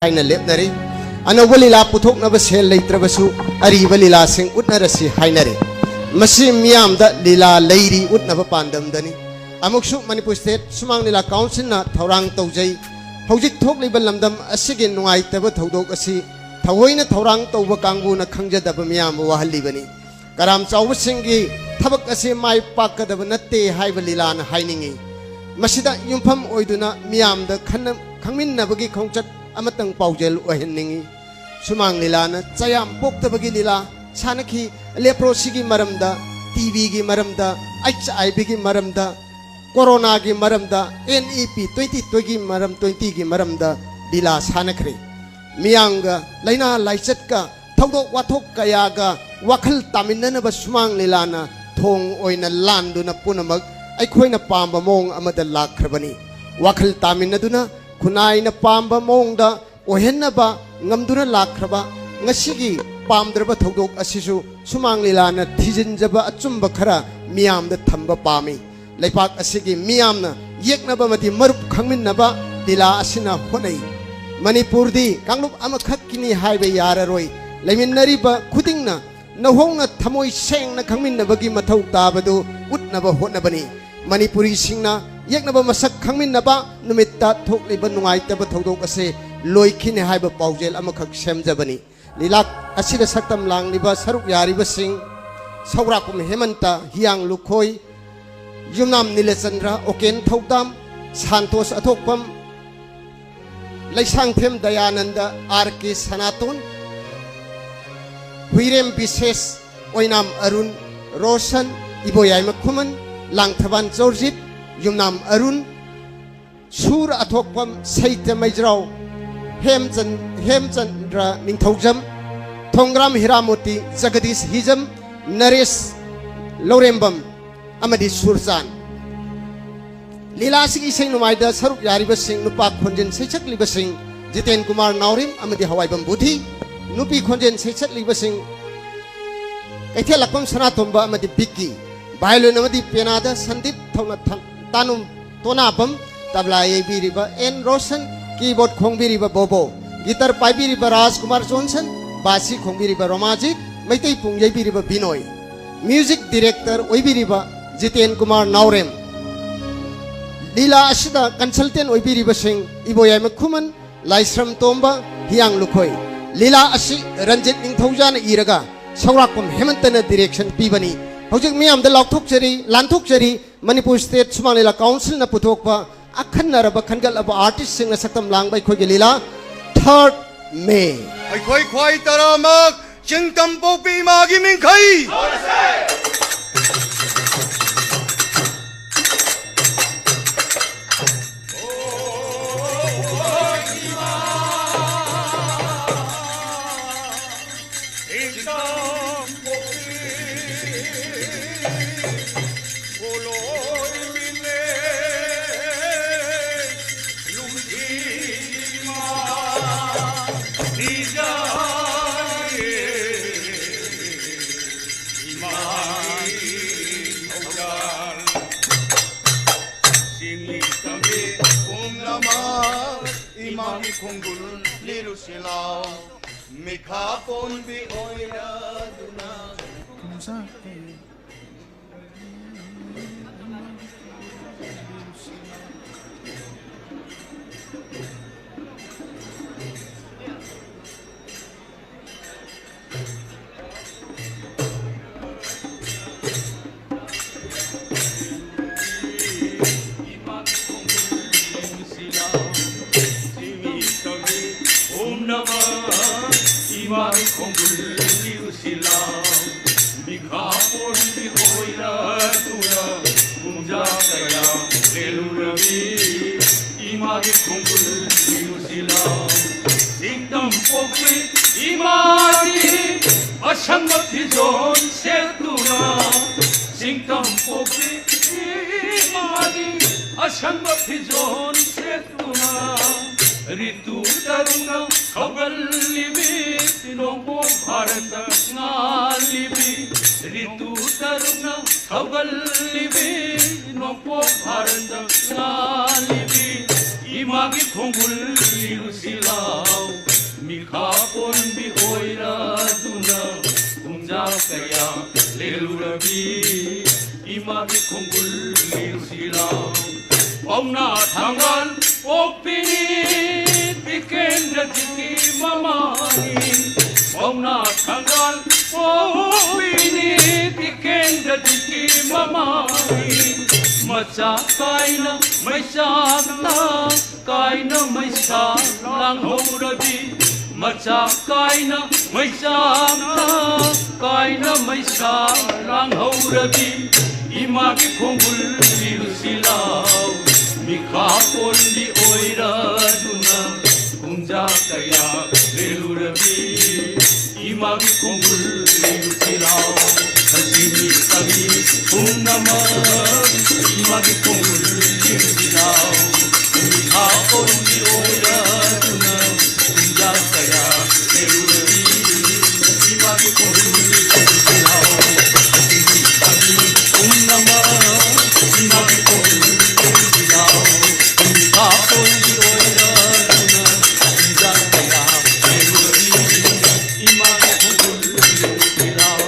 हाइना लेपनरे अनौब लीला पुथोकनब सेल लेत्रबसु अरीब लीला सिंग उतनरसि हाइनरे मसि मियामदा लीला लेरी उतनब पांदमदनी अमुकसु मणिपुर स्टेट सुमांग लीला काउंसिल ना थौरांग तौजै हौजिक थोकलिब लमदम असिगे नुंगाइतब थौदोक असि थवोइना थौरांग तौब कांगबुना खंगजदब मियाम वाहलिबनी कराम चाउबसिंगी थबक असि माइ पाकदब नत्ते हाइब लीलान हाइनिंगी मसिदा युमफम ओइदुना मियामदा खंगमिन्नबगी खोंचत अमतंग पाउजेल ओहनिंगी सुमांग लीलाना चयाम पोक्तबगी लीला सानखी लेप्रोसी मरमदा टीवी की मरमदा HIV की मरमदा कोरोना की मरमदा NEP 2020 की मरम 20 की मरमदा लीला सानखरे मियांगा लाइना लाइचत का थौदोक वाथोक कयागा वखल तामिननब सुमांग लीलाना थोंग ओइना लांदुना पुनमक अखोइना पांबा मोंग अमदा लाखरबनी वखल तामिनदुना खुनाइना पांबा मोंगदा ओहेन्नबा ngamduna lakraba ngasigi pamdraba thodok asisu sumang lilana thijinjaba achumba khara miyamda thamba pami leipak asigi miyamna yeknaba mati marup khangminnaba dila asina honai manipur di kanglup amakhak kini haibe yararoi leiminariba khudingna nahongna thamoi sengna khangminnaba gi mathau tabadu utnaba hotnabani manipuri singna yeknaba masak khangminnaba numitta thokliba nungaitaba thodok ase लोइखिने हाइब पाउजेल अमखक सेमजबनी लीला असिदा सक्तम लांगलिबा सरुक यारिबा सिंग सौराकुम हेमंता हियांग लुखोई युमनाम नीलचंद्र ओकेन थौदाम सांतोष अथोकपम लैसांगथेम दयानंद RK सनातन हुइरेम विशेष ओइनाम अरुण रोशन इबोयाय मखुमन लांगथबान जॉर्जित युमनाम अरुण सूर अथोकपम सैत्य मैजराव हेमचंद्र निंथौजम थोंग्राम हिरामोती जगदीश हिजम नरेश लौरेंबम अमदी सुरचान लीला सिगी सिंग नुमाइदा सरुक यारिबा सिंग नुपा खोंजेन सैछकलिबा सिंग जितेन कुमार नावरिम अमदी हवाइबम बुधि नुपी खोंजेन सैछकलिबा सिंग कैथेलकम सनातोंबा अमदी बिक्की बायलोन अमदी पेनादा संदीप थौना तानुम तोनाबम तबला येबिरिबा एन रोशन कीबोर्ड खोंबिरिबा बोबो गिटार पाइबिरिबा राजकुमार जॉनसन बासी खोंबिरिबा रोमाजित मैतै पुंगयबिरिबा बिनोय म्यूजिक डायरेक्टर ओइबिरिबा जितेन कुमार नावरेम लीला असिदा कंसल्टेंट ओइबिरिबा सिंग इबोयाय मखुमन लाइश्रम तोंबा हियांग लुखोय लीला असि रंजित निंथौजान इरगा सौराकुम हेमंतना डायरेक्शन पीबनी हौजिक मियामदा लाउथोकचरी लानथोकचरी मणिपुर स्टेट सुमांग लीला काउंसिल ना पुथोकपा अखन्नरबा खनगलबा आर्टिस्ट सिंग सक्तम लांगबा खोगे लीला 3rd May अखोई ख्वाई तरामक चिंतम पोपी मागी मिंखई Kungul liru silaw mikha pon bi oira duna Imani kongul liu silam mikha pon bi oira duna kumja kaya lelu ravi imani kongul liu silam singdam pokri imani asangati jon setuna singdam pokri imani asangati jon setuna ritu taruna khawalibi nongbo bharat ngalibi ritu taruna khawalibi nongbo bharat ngalibi imagi khongul liu silaw 미카본비 오이라두나 공자 그야 레루라비 이마비 콩굴 리루시라 봄나 당간 옥비니 비켄드 지티 마마니 봄나 당간 옥비니 비켄드 지티 마마니 macha kaina maisakta kaina maisa lang horabi macha kaina maisakta kaina maisa lang horabi ima ki khongul lirusilau mikha polli oira duna kunja kaya lelurabi ima ki khongul lirusilau hasimi kabi unnama imagi kongul lirusilau mikha polli oira duna kunja kaya lelurabi imagi kongul lirusilau hasimi kabi unnama imagi kongul lirusilau mikha polli oira duna kunja kaya lelurabi imagi kongul lirusilau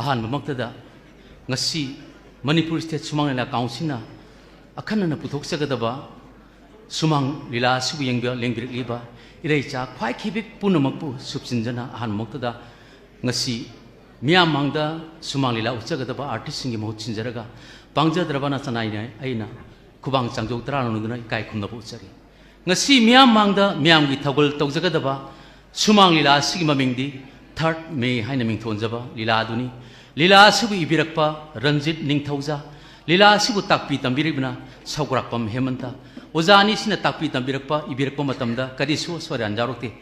ꯑꯍꯥꯟꯕꯃꯛꯇꯗ ꯉꯁꯤ ꯃꯅꯤꯄꯨꯔ ꯁ꯭ꯇꯦꯠ ꯁꯨꯃꯥꯡ ꯂꯤꯂꯥ ꯀꯥꯎꯟꯁꯤꯜꯅ ꯑꯈꯟꯅꯅ ꯄꯨꯊꯣꯛꯆꯒꯗꯕ ꯁꯨꯃꯥꯡ ꯂꯤꯂꯥ ꯑꯁꯤꯕꯨ ꯂꯦꯡꯕꯤꯔꯛꯂꯤꯕ ꯏꯔꯩꯆꯥ ꯈ꯭ꯋꯥꯏꯈꯤꯕꯤ ꯄꯨꯝꯅꯃꯛꯄꯨ ꯁꯨꯞꯆꯤꯟꯖꯅ ꯑꯍꯥꯟꯕꯃꯛꯇꯗ ꯉꯁꯤ ꯃꯤꯌꯥꯝ ꯃꯥꯡꯗ ꯁꯨꯃꯥꯡ ꯂꯤꯂꯥ ꯎꯠꯆꯒꯗꯕ ꯑꯥꯔꯇꯤꯁꯁꯤꯡꯒꯤ ꯃꯍꯨꯠ ꯁꯤꯟꯖꯔꯒ ꯄꯥꯡꯖꯗ꯭ꯔꯕ ꯅꯆꯅꯥꯏꯅ ꯑꯩꯅ ꯈꯨꯕꯥꯡ ꯆꯥꯡꯖꯧ ꯇꯔꯥ ꯂꯣꯟꯗꯨꯅ ꯏꯀꯥꯏ ꯈꯨꯝꯅꯕ ꯎꯠꯆꯔꯤ ꯉꯁꯤ ꯃꯤꯌꯥꯝ ꯃꯥꯡꯗ ꯃꯤꯌꯥꯝꯒꯤ ꯊꯧꯒꯜ ꯇꯧꯖꯒꯗꯕ ꯁꯨꯃꯥꯡ ꯂꯤꯂꯥ ꯑꯁꯤꯒꯤ ꯃꯃꯤꯡꯗꯤ 3rd May 하이나 밍톤자바 릴라두니 릴라 시부 이비락바 런짓 닝토자 릴라 시부 딱비 담비리브나 서구락밤 해먼다 오자니 시나 딱비 담비락바 이비락바 마tamda 까디수 소리 안자록티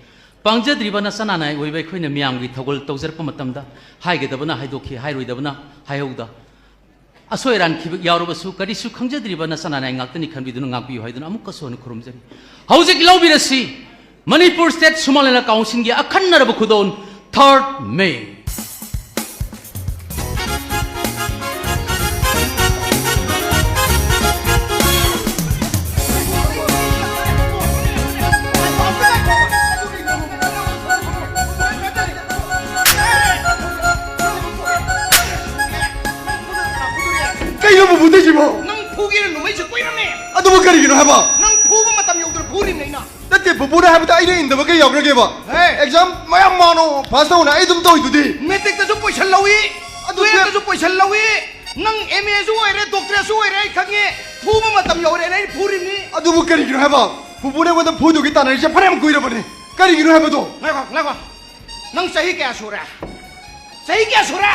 방자드리바나 사나나이 오이바이 코이나 미양기 턱을 떠저럽바 마tamda 하이게다바나 하이도키 하이로이다바나 하이호우다 아소이란 기백 야로바수 까디수 강자드리바나 사나나이 ꯉꯥꯛꯇꯅꯤ ꯈꯟꯕꯤꯗꯨꯅ ꯉꯥꯛꯄꯤꯌꯨ ꯍꯥꯏꯗꯨꯅ ꯑꯃꯨꯛꯀꯁꯨ ꯍꯟꯅ ꯈꯨꯔꯨꯝꯖꯔꯤ ꯍꯧꯖꯤꯛ ꯂꯧꯕꯤꯔꯁꯤ ꯃꯅꯤꯄꯨꯔ ꯁ꯭ꯇꯦꯠ ꯁꯨꯃꯥꯡ ꯂꯤꯂꯥ ꯀꯥꯎꯟꯁꯤꯜꯒꯤ ꯑꯈꯟꯅꯔꯕ ꯈꯨꯗꯣꯜ 3rd May Kayo mo buti mo. Nang pugilan mo may sa kuya ni. Ano ba karigino haba? Nang puga matam yung udah purim na ina. Dati bubuda haba tayo na inda ba kayo ako nageba? Hey, Exam mayang mano. Pasta una ay dumto ito di. metik ta supoy sa lawi. Aduya ta supoy sa lawi. nang MA su oire doctor su oire khange phuba matam yore nai phurim ni adubu karigino haba bubune wada phudu gi tanari je pharam kuirabani karigino haba do ngako nang sahi kya sura sahi kya sura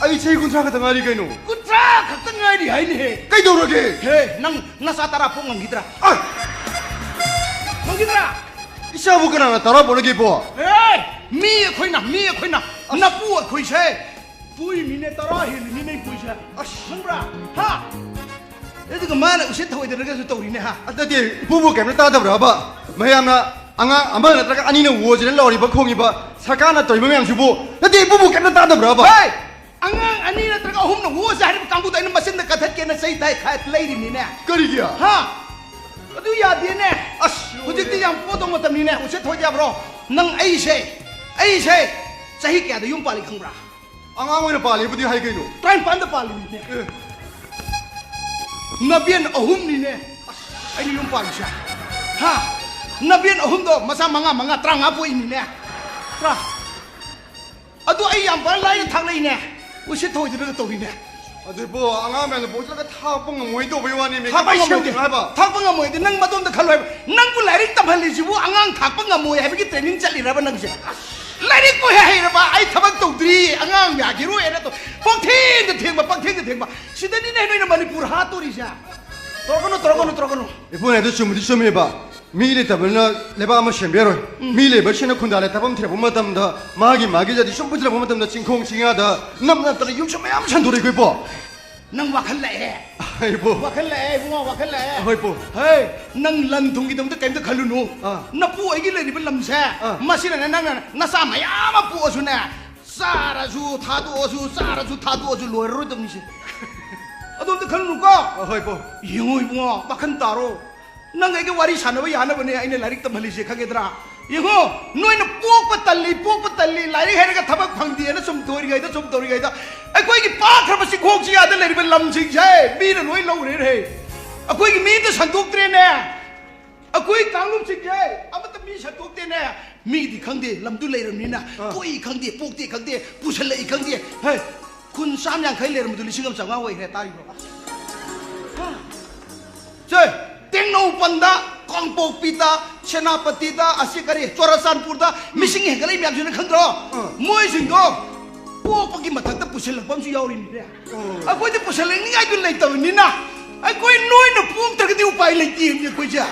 ai sei kuntra ka tangari kaino kutra khakta ngai di hai ni he kai dorage he nang nasa tara pung ngidra ngidra isabu kana na tara bolage bo hey mi khoina na pu khoi se pui mi ne tara he ni nei pui se khambra ha edu ma na usit thoi de ga su tori ne ha adade bubu kemna ta dabra ba mayamna anga amana tra ani na wo jin lori ba khongi ba sakana toy mayam su bo adade bubu kemna ta dabra ba hey angang ani na tra hum na wo sa hari kangbu ta ina masin da kathat ke na sai dai khat lai ri ni ne karigia ha adu ya de ne hujik ti yang po dong matam ni ne usit thoi ja bro nang ai se sahi kya da yum pali khambra anga ngoi na pali budi hai kaino train pan da pali ni ne nabian ahum ni ne ai ni yum pali sa ha nabian ahum do masa manga trang apu ini ne tra adu ai yang ban lai thang lai ne usit thoi de ga to ni ne ade bo anga men bo sa ka tha pong ngoi do bai wani me thak pa shim ngamoi ha ba thak pa ngamoi de nang madon da khaloi nang bu lairik tam hali jibu angang thak pa ngamoi ha bi training chali ra ba nang se lairik ko he ra ba ai thabak to dri angang ya gi ro era to pok thing ba sidani ne no manipur ha to ri sa torgono ibu ne do chumudi chumi ba mi le tabna le ba ma shembe ro mi le ba shena khunda le tabam thre boma tam da magi jadi shombu thre boma tam da chingkhong chinga da namna ta yum shama yam chan do re ko bo nang wakhal la he ai bo wakhal la he bunga wakhal la he hoi bo hey nang lan thung gi dam ta kaim ta khalu nu Ah. na pu ai gi le ni ba lam sa Ah. masina na nang na sa ma ya ma pu asu na sara ju thadu asu loi ro dam ni se adom ta khalu nu ko hoi bo yengoi bunga bakhan taro nang ai ge wari sanaba yana bane aine lairik tam hali se khagedra yengo noina pok pa talli lairik hai ga thabak phangdi na sum tori ga ai koi gi pa khra ba si khok chi ya da leri ba lam sing jai mi na noi lo re akoi gi mi ta sanduk tre ne akoi kanglum sing jai amata mi sanduk te ne mi di khangde lam du leiram ni na koi khangde pok te khangde pusal lai khangde hai kun sam yang khai leiram du lising am sanga hoi re tari ro jai Tengno panda kongpok pita senapati da asikari Chorasanpur da missing hegalai myam juna khandro moi singdo po pagi mathak ta pusel pam su yauri ni a koi de pusel ni ai dun lai taw ni na ai koi noi na pum ta di upai lai ti ni koi ja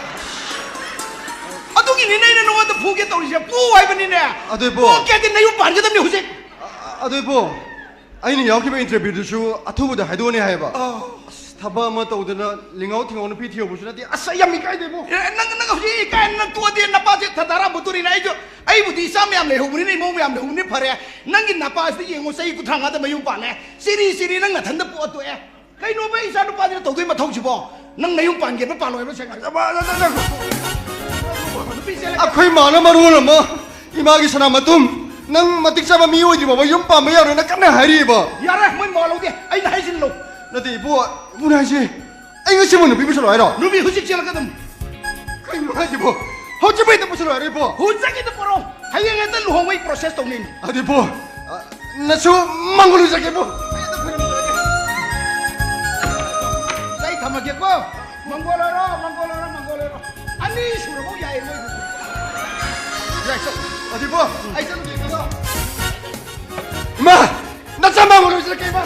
adu gi ni nei na no da phu ge taw ri ja pu ai bani ne ade bo ke de nei u ban ge da ni hu je ade bo ai ni yaw ki ba interview du shu athu bu da hai do ni hai ba thaba ma to da lingau thingau na pi thiu bu na ti asa yam mi kai de bo nang hu ji ka na tu de na pa je thadara buturi na ai jo ai bu di sam yam le hu ni mo yam le hu ni phare nang gi na pa si yengo sai ku thanga da mayum pa le siri nang na than da pu to e kai no ba isa no pa de to doi ma thau ji bo nang na yum pan ge pa lo ba se ga ba akhoi ma na maru na ma ima gi sana matum nang matik sa ba mi oi di ba yum pa ma ya na kan na hari ba ya ra moi mo lo de ai na hai sin lo na ti bo bu na ji ai ga simu bi bi so lai ro nu bi hu ji chel ga dam kai ma ji bo ho ji bai da bu so lai bo hu ja gi da poro hai ge da lu hong wei process to ni ade bo na su mangulu sa ke bo sai thama ge ko mangolero ani su ro ya ai moi ya so ade bo ai sa ni ga ma na sa mangulu sa ke ba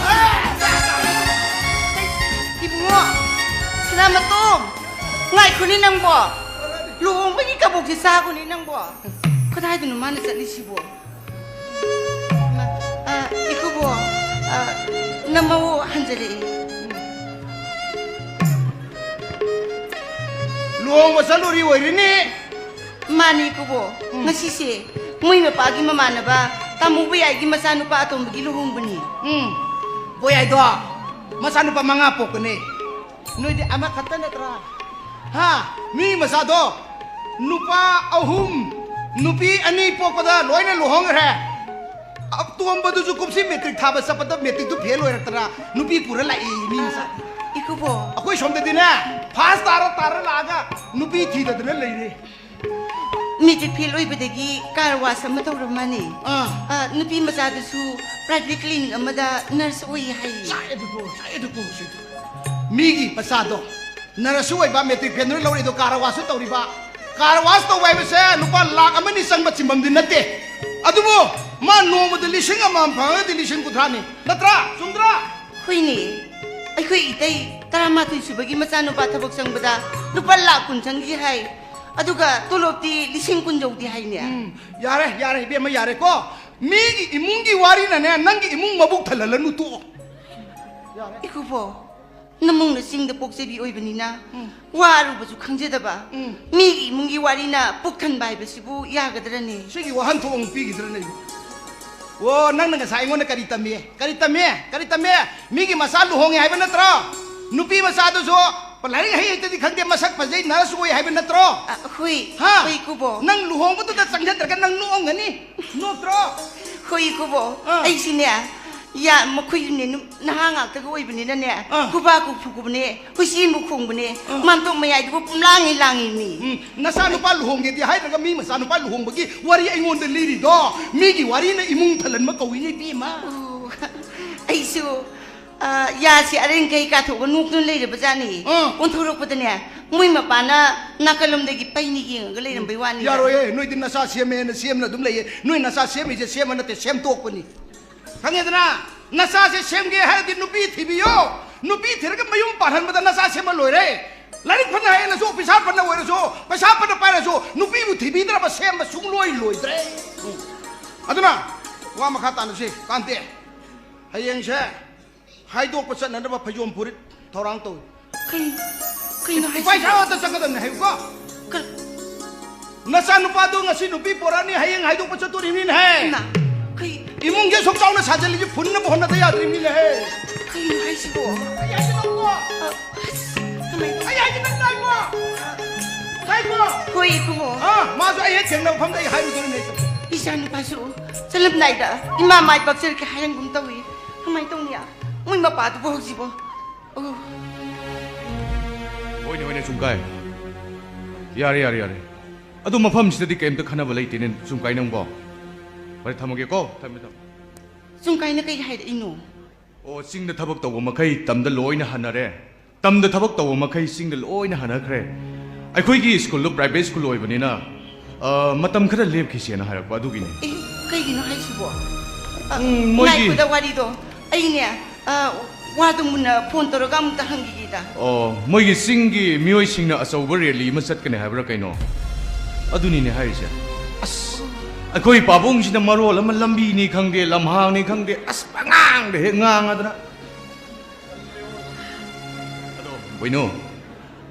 Ibu selamat tum. Ngai kuni nang bo. Luong bagi kabuk si sa kuni nang bo. Kadai tu mana jadi si bo. Iku bo. Nama wo hanjari. luong ma saluri woi ni Mani iku bo. Ngasi si. Mui me pagi mama na ba. Tamu bi ai gi masanu pa atom bagi luong bani. boy ai do masanu pa mga po kene noi de ama khatan na tra ha mi masado nupa ahum nupi ani po pada loina lohong re ab tuam badu ju kupsi metric thaba sapata metric tu fail hoira tra nupi pura lai mi sa Iku bo. akoi somde dina fast tara laga nupi thi da dina lai re metric fail ꯑꯣꯏꯕꯗꯒꯤ car wash ꯑꯃ ꯇꯧꯔꯝꯃꯅꯤ ꯅꯨꯄꯤ ꯃꯆꯥꯗꯨꯁꯨ private clinic ꯑꯃꯗ nurse ꯑꯣꯏ ꯍꯥꯏꯌꯦ ꯃꯤꯒꯤ ꯃꯆꯥꯗꯣ ꯅꯔꯁꯁꯨ ꯑꯣꯏꯕ ꯃꯦꯇ꯭ꯔꯤꯛ ꯐꯦꯜ ꯅꯣꯏ ꯂꯧꯔꯤꯗꯣ ꯀꯥꯔ ꯋꯥꯁꯁꯨ ꯇꯧꯔꯤꯕ ꯀꯥꯔ ꯋꯥꯁ ꯇꯧꯕ ꯍꯥꯏꯕꯁꯦ ꯂꯨꯄꯥ ꯂꯥꯛ ꯑꯃꯅꯤ ꯆꯪꯕ ꯆꯤꯡꯐꯝꯗꯤ ꯅꯠꯇꯦ ꯑꯗꯨꯕꯨ ꯃꯥ ꯅꯣꯡꯃꯗ 1,000 ꯐꯪꯉꯒꯗꯤ 90,000ꯅꯤ ꯅꯠꯇ꯭ꯔꯥ ꯆꯨꯝꯗ꯭ꯔꯥ ꯍꯣꯏꯅꯦ ꯑꯩꯈꯣꯏ ꯏꯇꯩ 12 ꯁꯨꯕꯒꯤ ꯃꯆꯥꯅꯨꯄꯥ ꯊꯕꯛ ꯆꯪꯕꯗ ꯂꯨꯄꯥ ꯂꯥꯛ 10 ꯆꯪꯈꯤ ꯍꯥꯏ ꯑꯗꯨꯒ ꯇꯣꯂꯣꯞꯇꯤ 10,000 ꯌꯧꯗꯦ ꯍꯥꯏꯅꯦ ꯌꯥꯔꯦ 이ꯕꯦꯝꯃ 야래고 미기 이문기 와리나네 난기 이문 마북 탈랄라누 또 이쿠보 나몽나 싱다 복제비 오이버니나 와루버주 강제다바 미기 이문기 와리나 북탄 바이버시부 야가드라니 시기 와한 토ong 삐기드라네 워 낭낭가 사이고나 까리따미 미기 마사 루홍이 하이버 나트라 누피 마사도 저 빨라리 하이 때디 칸데 마삭 파제이 나라수고 하이버 나트라 후이 하 후이 쿠보 낭 루홍부터 다 상자들가 낭 누옹가니 노트라 후이 쿠보 아이시네 야, 뭐 그이네 나항악다가 오이버니나네 구바구 푸구브네 후시무 쿵브네 맘동 마야이고 랑이니 나사 누파 루홍게디 하이다가 미 마사 누파 루홍버기 와리 아이몬데 리리도 미기 와리나 이문 탈란 마 거위니 비마 아이수 야시 아랭케이 가토고 눅눈 레이르바자니 온토록보다네 무이 마파나 나칼롬데기 파이니기 nga leirambay wani 야로예 노이디 나사 시에메나 시엠나 둠 레예 노이 나사 시에메 이제 시에마나테 시엠 똑보니 강해드나 나사세 셈게 하디 누비 티비요 누비 티르가 마용 파한마다 나사세 말로이래 라릭 판나 해나서 피사 판나 오이라서 피사 판나 파이라서 누비부 티비드라바 셈마 숭로이 로이드래 아드나 와마 카타나시 깐테 하이행세 하이도 빠sad나바 파좀 부릿 토랑토 그이나 파이사와다 잠가다네 해고 나사 누파도 ngasi 누비 포라니 하이행 하이도 빠sad토리민 해 나 그이 이문게 속자오나 사절리지 분나 보나다 야드림이네 해 그이나 하이시고 야지 넘고 야지 넘고 아이고 후이 쿠보 맞아 얘 쟁나 밤다 이 하이로 되네 이샤누 바수 살랍나이다 이마 마이 박스르게 하랭금 따위 하마이 똥이야 무이 마빠도 보지보 오이네 중가이 야래 아도 마팜시다디 게임도 카나발 레이티는 중가이 넘보 말이 타먹겠고 탑니다. 중가이나 그이 하이다 이노 싱다 타박 tàu 마카이 땀다 로이나 하나래 땀다 타박 tàu 마카이 싱다 로이나 하나 그래 아이코이기 스쿨로 프라이빗 스쿨 오이버니나 마땀 khara lep키시나 하락바 두기네 그이기노 하이시보 뭐지 나이보다 와리도 아이네 와도 문나 폰 떨어가 아무다 한기기다 뭐이기 싱기 미오이 싱나 아서버 렐리 마삿그네 하브라 카이노 아두니네 하이샤 아코이 바봉시나 마로 람마 람비니 강데 람하니 강데 아스빵앙데 անգ아드나 아도 보이노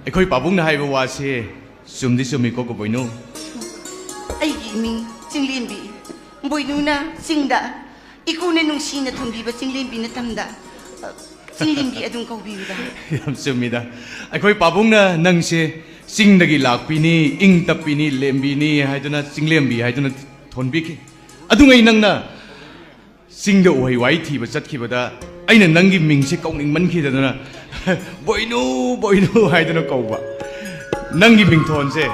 아코이 바봉나 하이버 와세 숨디 숨이 코코 보이노 아이기 밍 징림비 보이누나 싱다 이코네 농시나 톰비바 징림비나 탐다 징림비 아둥 거비우다 얌습니다 아코이 바봉나 낭세 싱다기 락비니 잉답비니 렘비니 하이드나 징렘비 하이드나 톤비키 아둥아이 낭나 싱다 오하이 와이티바 ꯆꯠꯈꯤꯕꯗ ꯑꯩꯅ ꯅꯪꯒꯤ ꯃꯤꯡꯁꯦ ꯀꯧꯅꯤꯡꯃꯟꯈꯤꯗꯅ 보이누 하이드나 ꯀꯧꯕ ꯅꯪꯒꯤ ꯃꯤꯡꯊꯣꯟꯁꯦ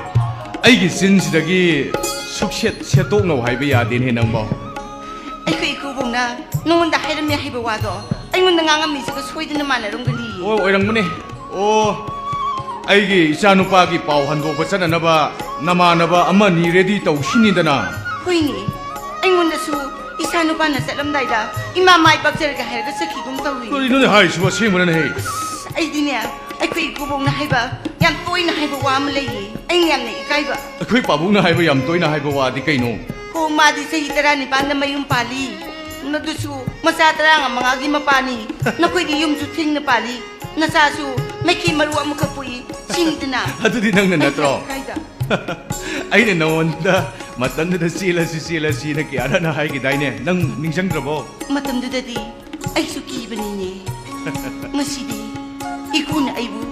ꯑꯩꯒꯤ ꯆꯤꯟꯁꯤꯗꯒꯤ ꯁꯨꯛꯁꯦꯠ ꯁꯦꯠꯇꯣꯛꯅꯧ ꯍꯥꯏꯕ ꯌꯥꯗꯦꯅꯦ ꯅꯪꯕꯣ ꯑꯩꯈꯣꯏ ꯏꯀꯨꯕꯣꯡꯅ ꯅꯉꯣꯟꯗ ꯍꯥꯏꯔꯝꯃꯦ ꯍꯥꯏꯕ ꯋꯥꯗꯣ ꯑꯩꯉꯣꯟꯗ ꯉꯥꯡꯉꯝꯃꯤꯁꯤꯒ ꯁꯣꯏꯗꯅ ꯃꯥꯟꯅꯔꯝꯒꯅꯤ ꯑꯣꯏꯔꯝꯒꯅꯤ ꯑꯩꯒꯤ ꯏꯆꯥꯅꯨꯄꯥꯒꯤ ꯄꯥꯎ ꯍꯟꯗꯣꯛꯄ ꯆꯠꯅꯅꯕ ꯅꯃꯥꯟꯅꯕ ꯑꯃꯅꯤ ꯔꯦꯗꯤ ꯇꯧꯁꯤꯅꯤꯗꯅ ꯍꯣꯏꯅꯦ ꯑꯩꯉꯣꯟꯗꯁꯨ 이사누바나 셀럼다이다 이마 마이 박절가 해가 서키금 떠위 그리노네 하이스와 세모는 해 아이디네 아이쿠이 구봉나 하이바 얌 또이나 하이바 와암 레이 아이 얌네 이까이바 아이쿠이 바봉나 하이바 얌 또이나 하이바 와디 까이노 호 마디 세히 따라니 반나 마윰 팔리 나두수 마사 따라가 망아기 마파니 나쿠이디 윰수 팅나 팔리 나사수 메키 마루 아무카 뿌이 싱드나 아두디 낭나 나트로 까이다 아이네 너원다 matanda sila na kiyara na hai gidaine nang ningsang drabo matam dadi ay suki banini masidi ikuna aibu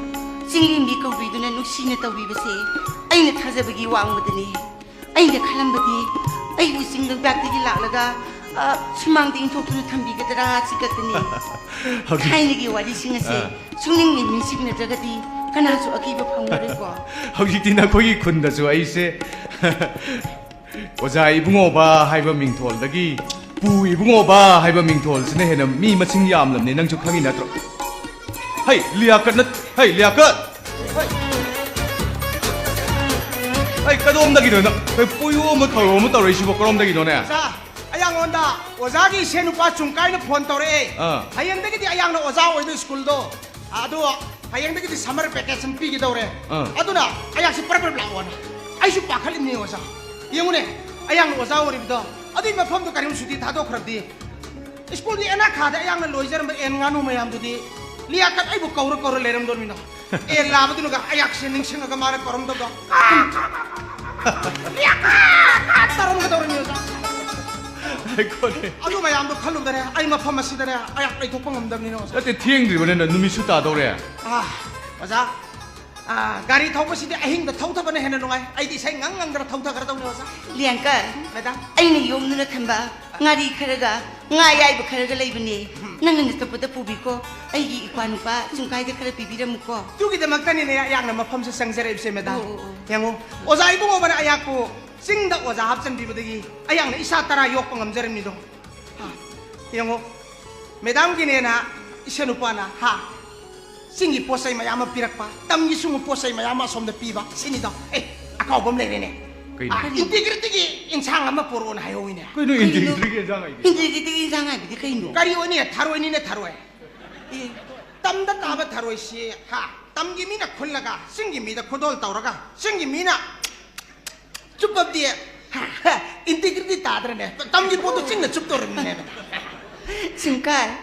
singlim di kawrido na nuksi na tawi base ay na thazabagi wang madani ay na kalambadi ay using ng bakti di laklaga sumang di intok na tambi kadara sigatani kay nagi wali singase sungning min sing na jagati kanasu akiba phangmare ko hꯧꯖꯤꯛꯇꯤ ꯅꯈꯣꯏꯒꯤ ꯈꯨꯟꯗꯁꯨ ꯑꯩꯁꯦ ꯑꯣꯖꯥ ꯏꯕꯨꯡꯉꯣꯕ ꯍꯥꯏꯕ ꯃꯤꯡꯊꯣꯜꯗꯒꯤ ꯄꯨ ꯏꯕꯨꯡꯉꯣꯕ ꯍꯥꯏꯕ ꯃꯤꯡꯊꯣꯜꯁꯤꯅ ꯍꯦꯟꯅ ꯃꯤ ꯃꯁꯤꯡ ꯌꯥꯝꯂꯕꯅꯤ ꯅꯪꯁꯨ ꯈꯪꯉꯤ ꯅꯠꯇ꯭ꯔꯣ ꯍꯩ ꯂꯤꯌꯥꯀꯠ ꯍꯩ ꯂꯤꯌꯥꯀꯠ ꯍꯩ ꯀꯗꯣꯝꯗꯒꯤꯅꯣ ꯅꯪ ꯄꯨꯌꯨ ꯑꯃ ꯊꯧꯔꯣ ꯑꯃ ꯇꯧꯔꯛꯏꯁꯤꯕꯣ ꯀꯔꯣꯝꯗꯒꯤꯅꯣꯅꯦ ꯑꯣꯖꯥ ꯑꯌꯥꯡꯉꯣꯟꯗ ꯑꯣꯖꯥꯒꯤ ꯏꯁꯦꯟꯅꯨꯄꯥ ꯆꯨꯡꯀꯥꯏꯅ ꯐꯣꯟ ꯇꯧꯔꯛꯑꯦ ꯍꯌꯦꯡꯗꯒꯤꯗꯤ ꯑꯌꯥꯡꯅ ꯑꯣꯖꯥ ꯑꯣꯏꯗꯣ ꯁ꯭ꯀꯨꯜꯗꯣ ꯑꯗꯣ ꯍꯌꯦꯡꯗꯒꯤꯗꯤ ꯁꯝꯃꯔ ꯚꯦꯀꯦꯁꯟ ꯄꯤꯒꯗꯧꯔꯦ ꯑꯗꯨꯅ ꯑꯌꯥꯡꯁꯤ ꯄꯔꯞ ꯂꯥꯛꯑꯣꯅ ꯑꯩꯁꯨ ꯄꯥꯈꯠꯂꯤꯕꯅꯤ ꯑꯣꯖꯥ ꯌꯦꯡꯉꯨꯅꯦ ꯑꯌꯥꯡꯅ ꯑꯣꯖꯥ ꯑꯣꯏꯔꯤꯕꯗꯣ ꯑꯗꯨꯏ ꯃꯐꯝꯗꯣ ꯀꯔꯤꯝ ꯁꯨꯇꯤ ꯊꯥꯗꯣꯛꯈ꯭ꯔꯕꯗꯤ ꯁ꯭ꯀꯨꯜꯒꯤ ꯑꯦꯅꯥꯈꯥꯗ ꯑꯌꯥꯡꯅ ꯂꯣꯏꯖꯔꯝꯕ ꯑꯦꯟ ꯉꯥꯅꯨ ꯃꯌꯥꯝꯗꯨꯗꯤ ꯂꯤꯌꯥꯀꯠ ꯑꯩꯕꯨ ꯀꯧꯔ ꯂꯩꯔꯝꯗꯣꯔꯃꯤꯅ ꯑꯦꯟ ꯂꯥꯕꯗꯨꯅꯒ ꯑꯌꯥꯛꯁꯦ ꯅꯤꯡꯁꯤꯡꯉꯒ ꯃꯥꯅ ꯀꯧꯔꯝꯗꯕꯗꯣ ꯂꯤꯌꯥꯀꯠ ꯇꯧꯔꯝꯒꯗꯧꯔꯤꯅꯤ ꯑꯣꯖꯥ ꯑꯗꯨ ꯃꯌꯥꯝꯗꯣ ꯈꯜꯂꯨꯕꯗꯅꯦ ꯑꯩ ꯃꯐꯝ ꯑꯁꯤꯗꯅꯦ ꯑꯌꯥꯛ ꯂꯩꯊꯣꯛꯄ ꯉꯝꯗꯕꯅꯤꯅ ꯑꯣꯖꯥ ꯅꯠꯇꯦ ꯊꯦꯡꯗ꯭ꯔꯤꯕꯅꯤꯅ ꯅꯨꯃꯤꯠꯁꯨ ꯇꯥꯗꯧꯔꯦ ꯑꯣꯖꯥ ꯒꯥꯔꯤ ꯊꯧꯕꯁꯤꯗꯤ ꯑꯍꯤꯡꯗ ꯊꯧꯊꯕꯅ ꯍꯦꯟꯅ ꯅꯨꯡꯉꯥꯏ ꯑꯩꯗꯤ ꯏꯁꯩ ꯉꯪꯗꯅ ꯊꯧꯊꯈ꯭ꯔꯗꯧꯅꯤ ꯑꯣꯖꯥ ꯂꯤꯌꯥꯡꯀꯔ ꯃꯦꯗꯥꯝ ꯑꯩꯅ ꯌꯣꯝꯗꯨꯅ ꯊꯝꯕ ꯉꯥꯔꯤ ꯈꯔꯒ ꯉꯥ ꯌꯥꯏꯕ ꯈꯔꯒ ꯂꯩꯕꯅꯦ ꯅꯪꯅ ꯅꯇꯞꯄꯗ ꯄꯨꯕꯤꯀꯣ ꯑꯩꯒꯤ ꯏꯄꯥ ꯅꯨꯄꯥ ꯆꯨꯡꯀꯥꯏꯗ ꯈꯔ ꯄꯤꯕꯤꯔꯝꯃꯨꯀꯣ ꯑꯗꯨꯒꯤꯗꯃꯛꯇꯅꯤꯅꯦ ꯑꯌꯥꯛꯅ ꯃꯐꯝꯁꯦ ꯆꯪꯖꯔꯛꯏꯕꯁꯦ ꯃꯦꯗꯥꯝ ꯌꯦꯡꯉꯨ ꯑꯣꯖꯥ ꯏꯕꯨꯡꯉꯣꯕꯅ ꯑꯌꯥꯛꯄꯨ ꯆꯤꯡꯗ ꯑꯣꯖꯥ ꯍꯥꯞꯆꯟꯕꯤꯕꯗꯒꯤ ꯑꯌꯥꯛꯅ ꯏꯁꯥ ꯇꯔꯥ ꯌꯣꯛꯄ ꯉꯝꯖꯔꯝꯃꯤꯗꯣ ꯌꯦꯡꯉꯨ ꯃꯦꯗꯥꯝꯒꯤꯅꯦꯅ ꯏꯁꯦꯟꯅꯨꯄꯥꯅ ꯆꯤꯡꯒꯤ ꯄꯣꯠꯆꯩ ꯃꯌꯥꯝ ꯑꯃ ꯄꯤꯔꯛꯄ ꯇꯝꯒꯤ ꯁꯨꯝꯕ ꯄꯣꯠꯆꯩ ꯃꯌꯥꯝ ꯑꯃ ꯑꯁꯣꯝꯗ ꯄꯤꯕ ꯁꯤꯅꯤꯗꯣ ꯑꯀꯥꯎꯕ ꯑꯃ ꯂꯩꯔꯦꯅꯦ ꯏꯟꯇꯤꯒ꯭ꯔꯤꯇꯤꯒꯤ ꯏꯟꯁꯥꯡ ꯑꯃ ꯄꯨꯔꯛꯑꯣꯅ ꯍꯥꯏꯍꯧꯋꯤꯅꯦ ꯀꯩꯅꯣ ꯏꯟꯇꯤꯒ꯭ꯔꯤꯇꯤꯒꯤ ꯏꯟꯁꯥꯡ ꯍꯥꯏꯗꯤ ꯏꯟꯇꯤꯒ꯭ꯔꯤꯇꯤꯒꯤ ꯏꯟꯁꯥꯡ ꯍꯥꯏꯕꯗꯤ ꯀꯩꯅꯣ ꯀꯔꯤ ꯑꯣꯏꯅꯤ ꯊꯔꯣꯏꯅꯤꯅꯦ ꯊꯔꯣꯏ ꯇꯝꯗ ꯇꯥꯕ ꯊꯔꯣꯏꯁꯤ ꯇꯝꯒꯤ ꯃꯤꯅ ꯈꯨꯜꯂꯒ ꯆꯤꯡꯒꯤ ꯃꯤꯗ ꯈꯨꯗꯣꯜ ꯇꯧꯔꯒ ꯆꯤꯡꯒꯤ ꯃꯤꯅ ꯆꯨꯞꯄꯕꯗꯤ 인테그리티 따드네. 땀기 보도 찍는 춥도름네. Sungkai,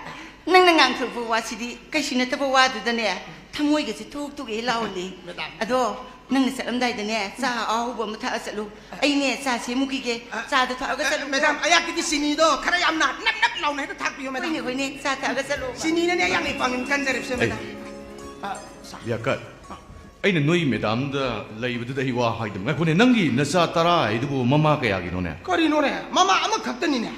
nang nangang thurpu wasidi kaisina tabo wadudanne thamoi gasi thuk thuk e lauli. Ado nang salamdai dane sa ahuba mutha asalu. Aine sa semuki ge sa da tha ga salu. Madam ayak ki sini do khara yam nap nap law ne thak piyo madam. Hoine sa tha ga salu. Sini ne yang ni pangin kan jarip se madam. Yakat. Aina noi madam da laibu da hiwa haidam. Ngakune nangi nasa tara idubu mama kaya gi none. Kori none mama ama khaptani ne.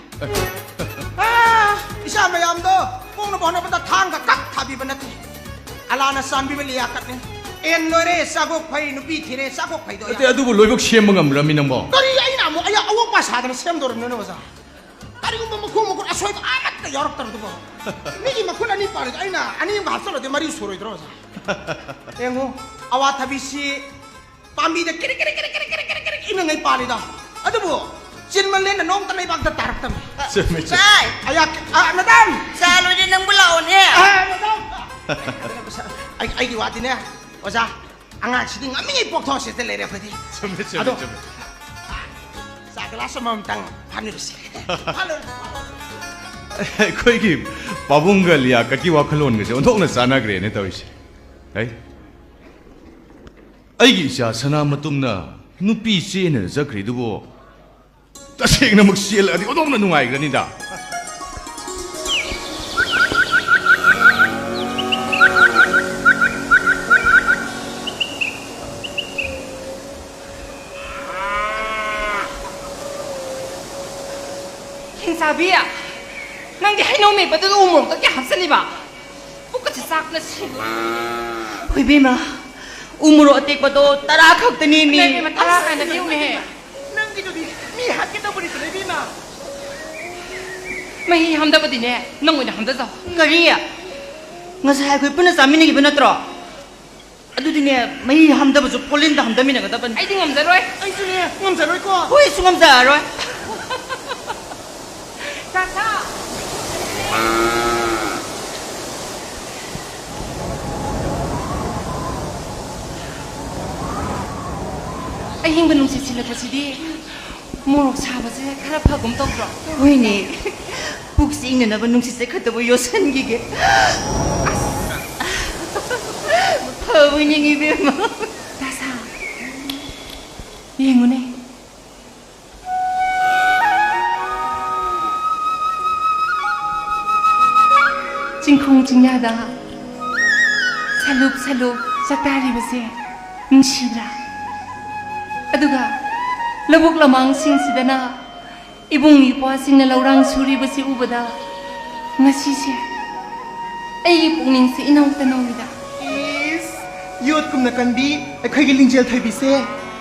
Isa mayam do kung no bono bata thang ka kak thabi banati. Ala na san bi beli yakat ne. En lore sagok phai nupi thire sagok phai do. Ate adubu loibok siam ngam rami namo. Kori aina mo aya awok pa sa da siam do no wasa. Kari ko mo ko asoy amat ka yorok tar do bo. Ni ma kun ani par aina ani ma hapso de mari suro idro wasa. Engo awa thabi si pambi de kiri ina ngai pali da. Adubu Cinman lên là nông ta lấy bằng ta tarak tam. Sai. Ayak, madam. Sa lo din nang bulaon he. Madam. Ay diwati na. Oza, ang sidi nga mingi pok thos este lere pwede. Ado. Sa klasa mamtang panirsi. Halo. Koi ki pabungal ya kaki wakalon ngase onthok na sana gre ne tawisi. Ai. Ai gi sha sana matumna nupi se ne zakri dubo. Tasik na magsiel adi odong na nungay ganida. Sabi ya, nang di hay no may bato umur ka kya hapsan di ba? Buka sasak na siya. Hoy bima, umuro atik bato tarakak tanini. May matara ka na diyo me. Nang gitu di, mi hat kita beri tu lebi ma. May hamda ba din eh? Nang wala hamda sa. Kariya, ngasay ko ipuna sa amin ng iba na tro. Ado din eh, may hamda ba so polin da hamda mi na katapan. Ay di hamda roy. Ay sini, ngam sa ko. Hoy sungam sa aroy. Tata. Ay hingga nung sisila pa si di. Murok saba siya kara pagum tokro. Hoy ni, buksing na naman nung sisay katabo yosan gigi. Pawi niyang ibig mo. Tasa. Yung mo na. 징콩 징야다 살룩살룩 짝다리버세 뭉시드라 아두가 러북 러망싱시다나 이봉 이보아싱나 러랑 수리버세 우버다 ngasi세 에이 뽕닝세 이나우다 나오이다 ꯌꯣꯠꯀꯨꯝꯅ ꯀꯟꯕꯤ ꯑꯩꯈꯣꯏꯒꯤ ꯂꯤꯡꯖꯦꯜ ꯊꯣꯏꯕꯤꯁꯦ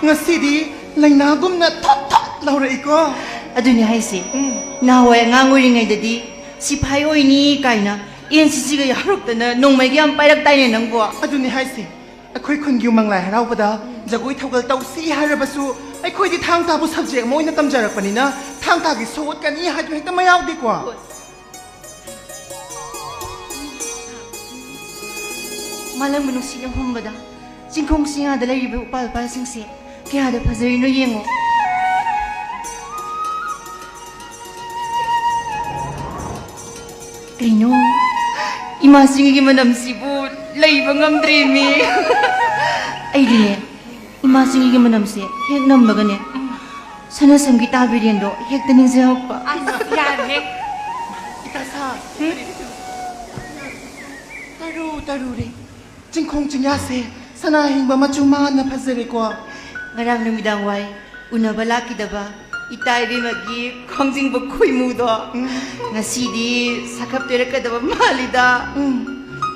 ꯉꯁꯤꯗꯤ ꯂꯩꯅꯥꯒꯨꯝꯅ ꯊꯣꯠ ꯂꯥꯎꯔꯛꯏꯀꯣ ꯑꯗꯨꯅꯤ ꯍꯥꯏꯁꯦ ꯅꯍꯥꯟꯋꯥꯏ ꯑꯉꯥꯡ ꯑꯣꯏꯔꯤꯉꯩꯗꯗꯤ ꯁꯤꯐꯥꯏ ꯑꯣꯏꯅꯤ ꯀꯥꯏꯅ NCCꯒ ꯌꯥꯎꯔꯛꯇꯅ ꯅꯣꯡꯃꯩꯒ ꯌꯥꯝ ꯄꯥꯏꯔꯛꯇꯥꯏꯅꯦ ꯅꯪꯕꯣ ꯑꯗꯨꯅꯤ ꯍꯥꯏꯁꯦ ꯑꯩꯈꯣꯏ ꯈꯨꯟꯒꯤ ꯎꯃꯪ ꯂꯥꯏ ꯍꯔꯥꯎꯕꯗ ꯖꯒꯣꯏ ꯊꯧꯒꯜ ꯇꯧꯁꯤ ꯍꯥꯏꯔꯕꯁꯨ ꯑꯩꯈꯣꯏꯗꯤ ꯊꯥꯡ ꯇꯥꯕꯨ ꯁꯕꯖꯦꯛ ꯑꯃ ꯑꯣꯏꯅ ꯇꯝꯖꯔꯛꯄꯅꯤꯅ ꯊꯥꯡ ꯇꯥꯒꯤ ꯁꯣꯠꯀꯅꯤ ꯍꯥꯏꯕ ꯍꯦꯛꯇ ꯃꯌꯥꯎꯗꯦꯀꯣ ꯃꯥꯂꯪꯕ ꯅꯨꯡꯁꯤꯠꯅ ꯍꯨꯝꯕꯗ ꯆꯤꯡꯈꯣꯡ ꯆꯤꯡꯌꯥꯗ ꯂꯩꯔꯤꯕ ꯎꯄꯥꯜ ꯎꯄꯥꯜꯁꯤꯡꯁꯦ ꯀꯌꯥꯗ ꯐꯖꯔꯤꯅꯣ ꯌꯦꯡꯉꯣ ꯀꯩꯅꯣ 이마싱이기 만남시부 레이버 ngam드리미 아이디네 이마싱이기 만남시 핵 넘버가네 사나섬기 따비리엔도 핵 드닝세 오빠 야네 이따사 따루따루리 징콩 징야세 사나행바 마쭈마나 파세리고 ngarang numidang wai unaba lakidaba itaibি magi khongjingbo khoimudo ngasidi sakapterakadaba malida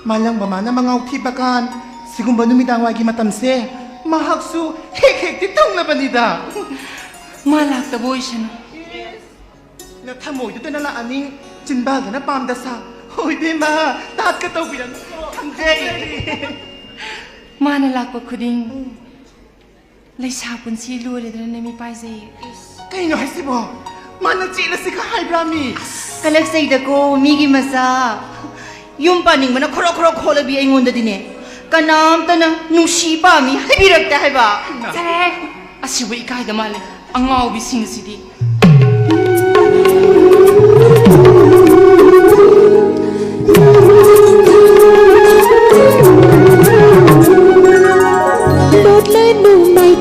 말랑바 마나 망아우티바간 지금바 누미당 와기 마탐세 마학수 핵핵 뒤통나바니다 malakta boisano 나 타모이도 때나라 아닌 진바가나 빰다사 호이베마 따tka tawbiran kamjay mana lakpa khuding leisa punsi luredra nemi paisei kaino haisibo mana chila sika haibrami kalaksayda ko migi masa yung paning mana khoro khoro kholabi aingonda kanamtana nungsipa mi haibirakta haiba Tare asibu ikaida male angau bising sidi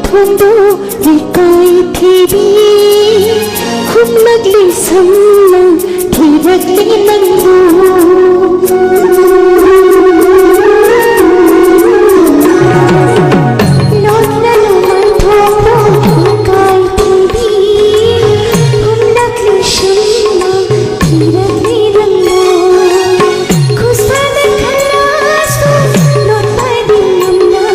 Thondo ikai thibi khum nagli samna thirakli nangu not nanu mai thondo ikai thibi khum nagli samna thirakli nangu khusana khalas not mai dinamna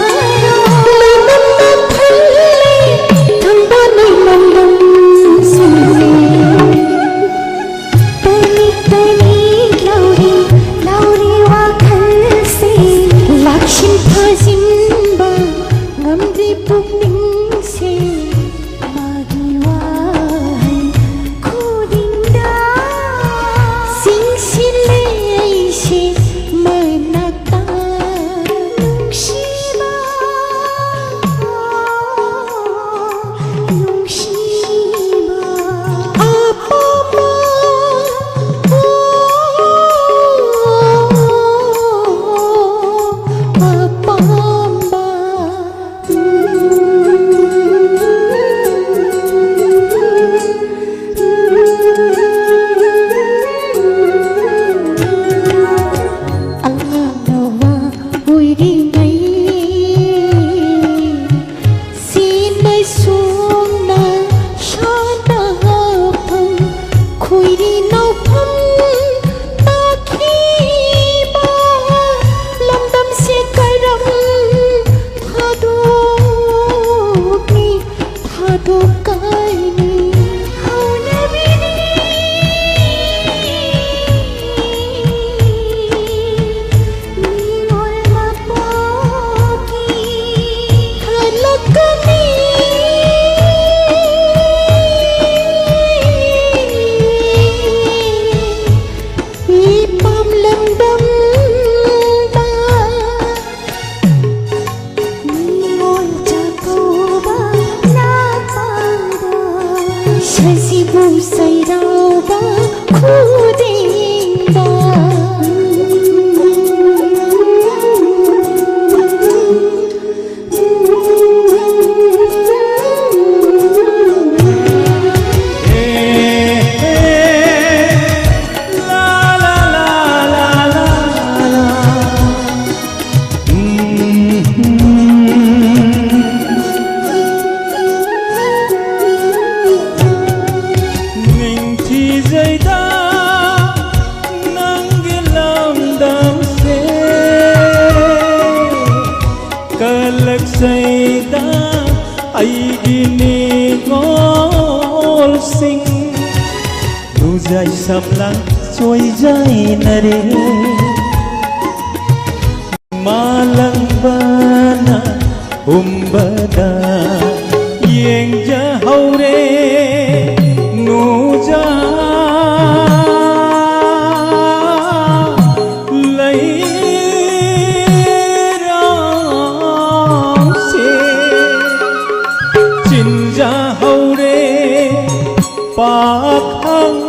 samlang trôi dài nare malang bana umbada yeng ja haure nu ja lai ra se chin ja haure pa khang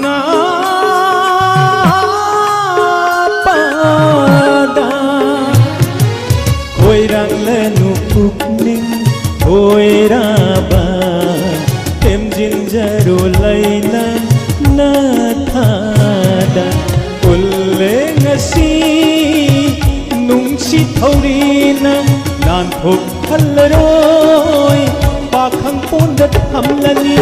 na pa da khoi rang le nu phúc ninh khoi ra ba em jin jaru lai na na tha da ulle ngasi nung si thauri nam nan phúc khal roi ba khang pon dat ham lani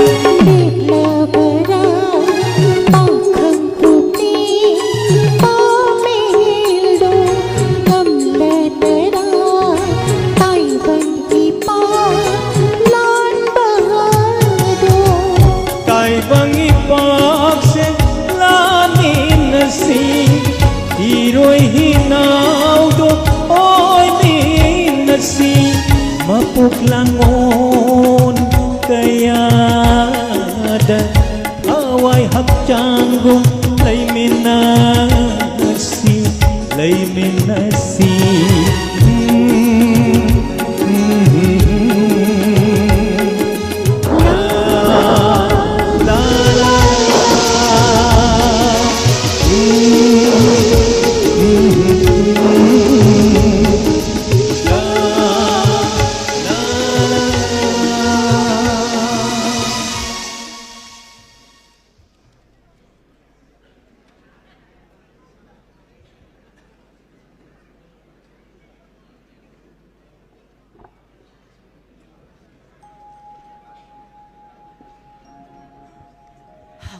mapuk langon kaya da awai hap canggung lay minasi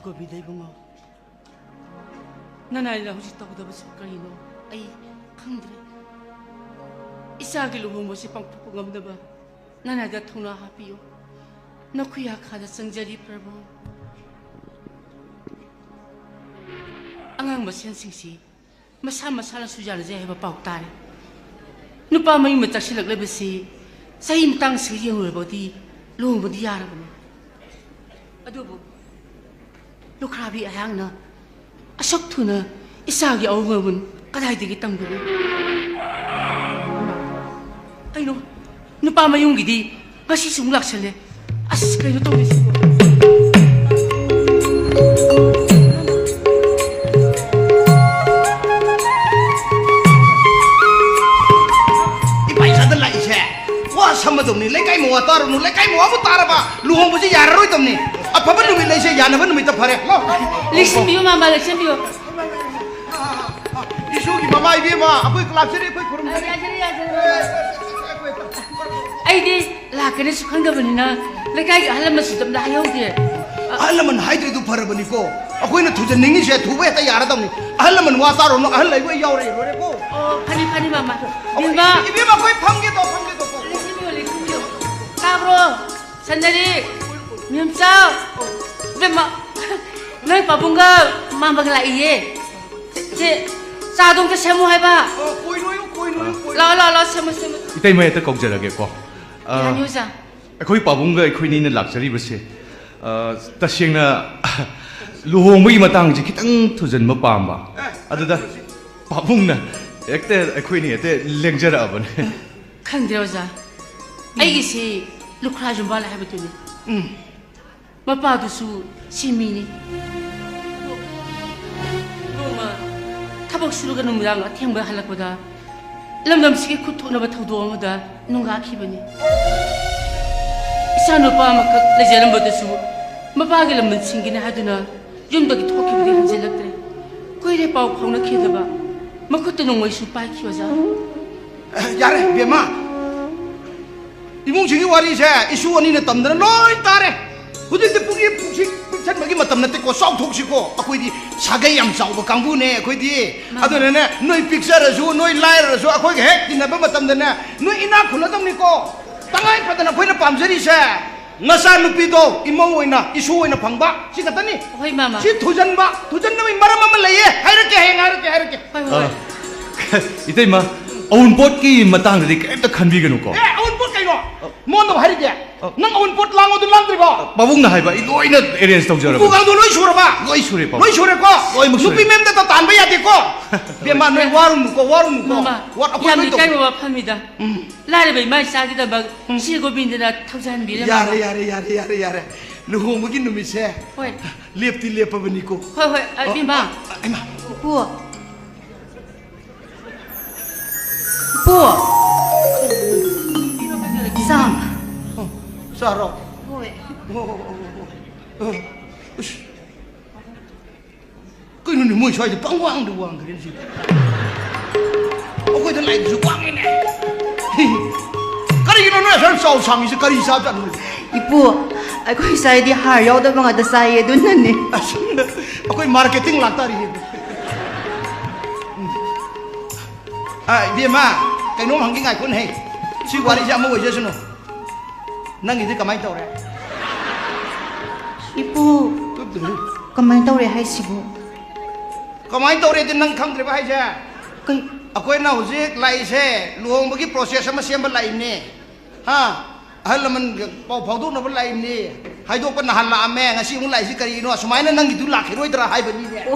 하고 비대봉어 난 알라 혹시 떠보다 보실 거이노 아이 강드레 이사기로 모시 빵폭 없나봐 난 알다 통나 하비요 너 그야 가다 성자리 프라보 안강 마sen싱시 마사마사라 수자르제 해봐 빡다래 누빠 마이 마짝실락 레베시 사임 땅 스리영을 보디 로보디 야라보네 아두부 루크라비 아양나 아석투나 이사기 어흥어분 까다이되기 땅부리 아이노 누빠 마용기디 마시 숭락설레 아스 그래도 떠오르시고 삼바동니 레카이 모아 따르노 레카이 모아 못 따라봐 루홍부지 야르로이 덤니 아빠는 놈이 레세 야나는 놈이 더 파래 렉신비요 마마 렉신비요 이쇼기 마마 이비마 아빠이 클랍세리 아빠이 고름 아이디 라그네 숙한가버니나 레카이 할라마 수담다 하여우디 할라만 하이드리도 파라버니고 아빠이는 투전닝이세 두베다 야라덤니 할라만 와 따르노 할라 이거 야오래 이러래고 파니 마마 이마 이비마 거의 판게도 Cabro, sandali, miamsao, bema, noi pabunga, mama gala iye, je, sadong ke semu hai ba? La, semu. Itai mai ta kong jara ge ko. Yang yusa. Khoi pabunga khoi ni na luxury base. Ta sengna luhong mai matang ji kitang thujan ma pam ba. Adada pabungna ekte khoi ni ete lengjara abane. Khangdroza. 아이기시 루크라 좀 발라 해봤더니 마빠도수 시민이 너마 타박수로 가는 무당가 탱바 할락보다 람람시게 쿠토나바 타우도어마다 누가 아키버니 이산 오빠 막 레제는 보다수 마빠게 람만 싱기네 하드나 좀더기 토끼부디 한젤락들 거이래 빠우 파우나 키다봐 마쿠토 농모이 수빠이 키워자 야래 비마 이몽식이 와리세 이슈 원인의 땀들은 너희 딸에 그들도 뿌기 북식 찬막이 맞담나 떼고 쏙 독시고 아코이디 사계 얌싸우고 강부네 아코이디 아도네네 너희 픽사라수 너희 라이라수 아코이게 핵 지나봐 맞담네 너희 이나 굴러담니고 땅아이 파다나 코이나 밤저리세 nasa nupido imo oina isu oina phangba si katani hoi mama si thujan na mi maram ama laye hairake hoi hoi 이때마 어운봇기 마땅히 깨끗 간비게놓고 aun pot kaino mon do hairake nang aun pot lango du langdri ba 바봉나 하이바 이 노이나 에리엔스 동저라 bugang du loi sura ba 노이 수레 바 loi sura ko Loi mus sure. nupi mem da tan ba yate ko be ma noi warum ko mama wat yam akoi ni to kai wa phamida lare bai mai sa gi da ba silgo bindina thaujan bi le mama yare luhong magi numi se hoi lepti lepa bani ko hoi bimba aima pu pu sam saro hoi cái nó mùi xoay thì băng quang được quang cái gì ông cái thằng này cứ quang này cái gì nó nói sao sầu sang cái gì sao chẳng Ibu, aku saya di hari ada bang ada saya tu nani. ông cái marketing lạc ta đi dia mà cái nó hàng cái ngày quân hay si quản lý giám mua cái gì nó năng gì thì cầm anh tàu đấy Ibu, kemain tahu rehai sibu. cầm anh tàu đấy thì năng khăng thì phải chứ Kau aku nào chứ lại xe luồng một cái process mà xem bên lại nè ha hay là mình bảo phẫu thuật nó bên lại nè hay đâu bên hành là mẹ ngay xíu lại chứ cái gì nó số máy nó năng gì tu lạc cái đôi ta hai bên đi nè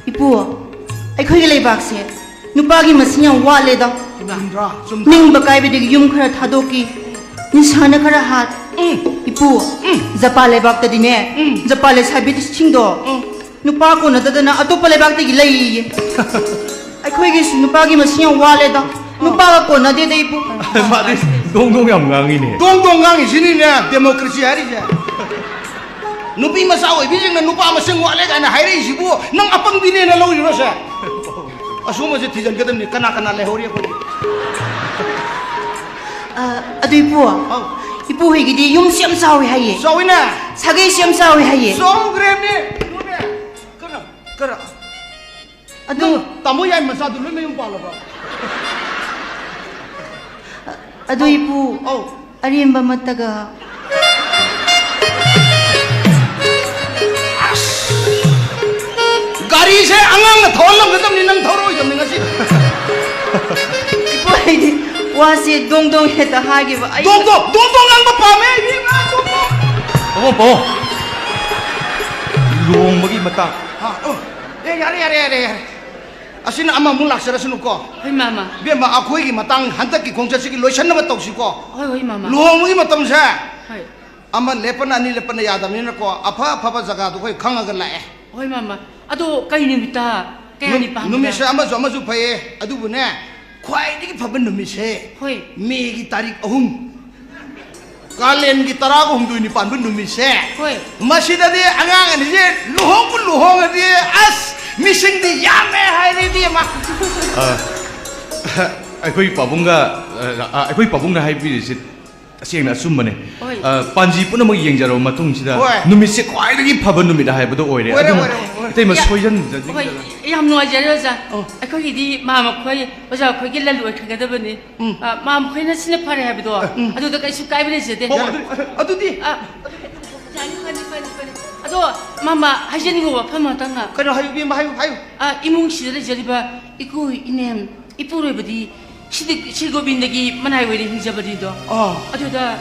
Ibu, aku ini lebak sih. Nupagi masih yang wale dah. Zoom ra zoom Ning bakai bedi yum kara thadoki. Ni sana kara hat. Ibu, zapa lebak tadi ne. Zapa le sabi tu cingdo. Nupa ko na tadi na ato pa lebak tadi lagi. Aku ini nupagi masih yang wale dah. Nupa ko na dia dah ibu. 마디 동동이 엉망이네 동동강이 신이네 데모크라시 하리자 누비 마사오 비징나 누파 마생 와래 가나 하이레 시부 능 아빵 비네나 로이로사 아수마제 티전 거든니 까나까나 레호리야 거기 Aduh ibu, ibu higi di yum siam sawi haye. 소위나 Sagi siam sawi haye. 소그램니 누네 그라 Aduh, tamu yaay masaadu lu mayum pala ba aduh ibu. oh Ari yang mataga. gari se angang na tholam gadam ni nang thoro jam ni ngasi Ibu higi wasi dong dong heta hagi ba. dong ang ba pa me ni ma dong 어머 뭐 루옹먹이 마땅 ha oh yare asina ama mung laksara sunu ko hoi mama be ma akhoi gi matang hantak ki khongcha sigi loisan na tawsi ko hoi mama luhong gi matam sa hoi ama lepana ani lepana yadam ni ko apha apha jaga du khoi khanga ga lae hoi mama ado kai nimita kai ni pa numi se ama zo ama zu phaye adu bu ne khwai gi phaban numi se hoi me gi tarik ahum kalen gi tara ko hum du ni pan bu numi se hoi masida di angang ani je luhong di as missing di yame hai di ma ꯑꯩꯈꯣꯏ ꯄꯥꯕꯨꯡꯅ ꯍꯥꯏꯕꯤꯔꯤꯁꯤ ꯇꯁꯦꯡꯅ ꯑꯆꯨꯝꯕꯅꯦ ꯍꯣꯏ. ꯄꯥꯟꯖꯤ ꯄꯨꯝꯅꯃꯛ ꯌꯦꯡꯖꯔꯕ ꯃꯇꯨꯡꯁꯤꯗ ꯍꯣꯏ. ꯅꯨꯃꯤꯠꯁꯦ ꯈ꯭ꯋꯥꯏꯗꯒꯤ ꯐꯕ ꯅꯨꯃꯤꯠ ꯍꯥꯏꯕꯗꯣ ꯑꯣꯏꯔꯦ ꯑꯣꯏꯔꯦ, ꯑꯗꯨꯅ ꯑꯣꯏꯔꯦ. ꯏꯇꯩꯃ ꯍꯣꯏ ꯁꯣꯏꯖꯟꯖꯅꯤꯡꯗꯅ ꯌꯥꯝ ꯅꯨꯡꯉꯥꯏꯖꯔꯦ ꯑꯣꯖꯥ ꯑꯩꯈꯣꯏꯒꯤꯗꯤ ꯃꯥꯃ ꯈꯣꯏ ꯑꯣꯖꯥ ꯑꯩꯈꯣꯏꯒꯤ ꯂꯜ ꯑꯣꯏꯈ꯭ꯔꯒꯗꯕꯅꯤ ꯃꯥꯃ ꯈꯣꯏꯅ ꯁꯤꯅ ꯐꯔꯦ ꯍꯥꯏꯕꯗꯣ ꯑꯗꯨꯗ ꯀꯩꯁꯨ ꯀꯥꯏꯕ ꯂꯩꯖꯗꯦ adudi ꯐꯅꯤ ꯑꯗꯣ ꯃꯥꯃ ꯍꯥꯏꯖꯅꯤꯡꯕ ꯋꯥꯐꯝ ꯑꯃꯇꯪ kana hayu bi ma hayu 이몽시절에 저리바 이거 이냄 이쁘로이버디 실고빈데기 만화이웨리 흥자버리도 아주다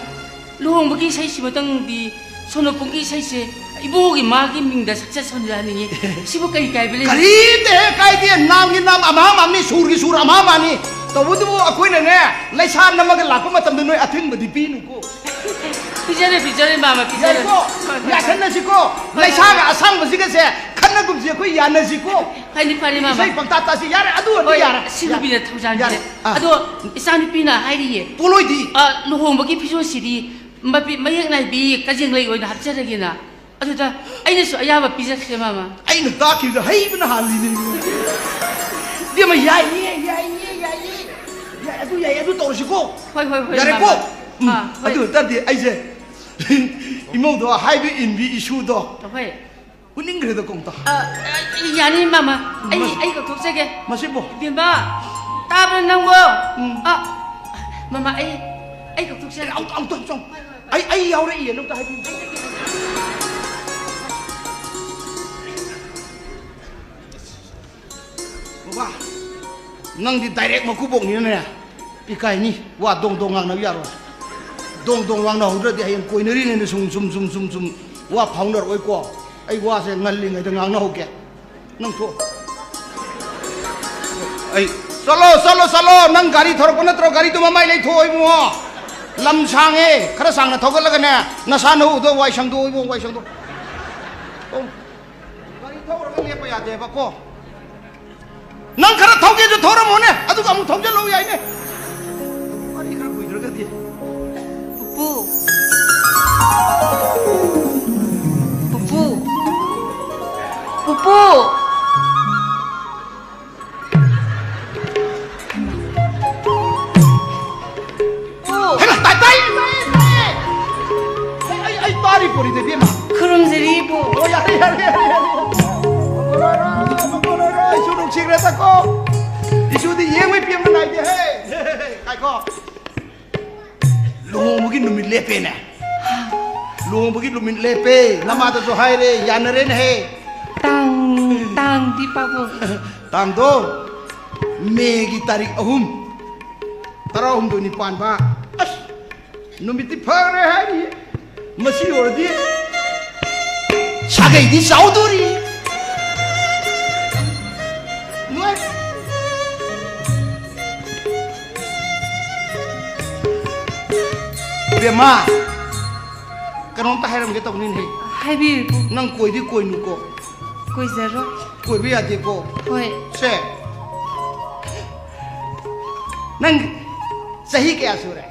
로홍버기 사이시 뭐땅디 손오뽕기 사이시 이보기 마기 민다 삭자선이라니 시보까지 가이벨레 karite kaide nam gi nam ama mami sur ama mani tabudu akoi ne laisan namaga lakpa matam de noi athing badi pi nu ko 비자레 마마 비자레 ko ya khanna si ko laisaga asang basi ga se khanna gum si ko yana si ko 파니 마마 sai pakta ta si yare adu adu yara 시고빈에 타우잔데 아도 이사니피나 하이리에 poloi di 로홍버기 피조시리 마비 마약나비 까징레이 오이나 합자르기나 아주다 아이네수 아야바 비자세 마마 ai nu ta ki ga hai bna hali ni dia ma ya adu to si ko 호이 yare ko adu ta di ai je imong do hai bi in bi issue do 호이 uning gre do kong ta 야니 마마 아이가 독세게 masibo 빈바 따블 남고 마마 아이가 독세게 auto auto ai yaw re yen ta hai ba nang di direct ma ku bok ni ne ikai ni wa dong dong ngang na ya ro dong dong wang na hu de hayen koi nari ne sum wa founder oi ko ai wa se ngal li ngai da ngang na ho ke nang tho ai salo nang gari thor ko na tro gari tu ma mai lai thoi mo lam sang e khara sang na thogal la ne na sa no do wai sang do wai sang do gari thor ga le pa ya de ba ko nang khara thoge jo thora mo ne adu ka mu thom je lo yai ne ari khara koi dra ga di Pupu. Ai tari pori de bema. Khurum jari bu. Oh ya. Magolora, isu nuk ching reta ko. Isu di yeng mai piam na de he. Kai ko. Lo mungkin numit lepe na. Lo mungkin numit lepe. Nama ta so hai re yanare ne he. Tang di papu. Tang do. Megi tarik ahum. Tarahum do ni pan ba. As. Numit ti phare hai. Masi ordi. Sagai di sauduri. Nuai. Bema. Kanon ta hairam ke tawnin he. Hai bi bu. Nang koi di koi nu ko. Koi zero. Koi bi ade ko. Hoi. Se. Nang sahi kya sura.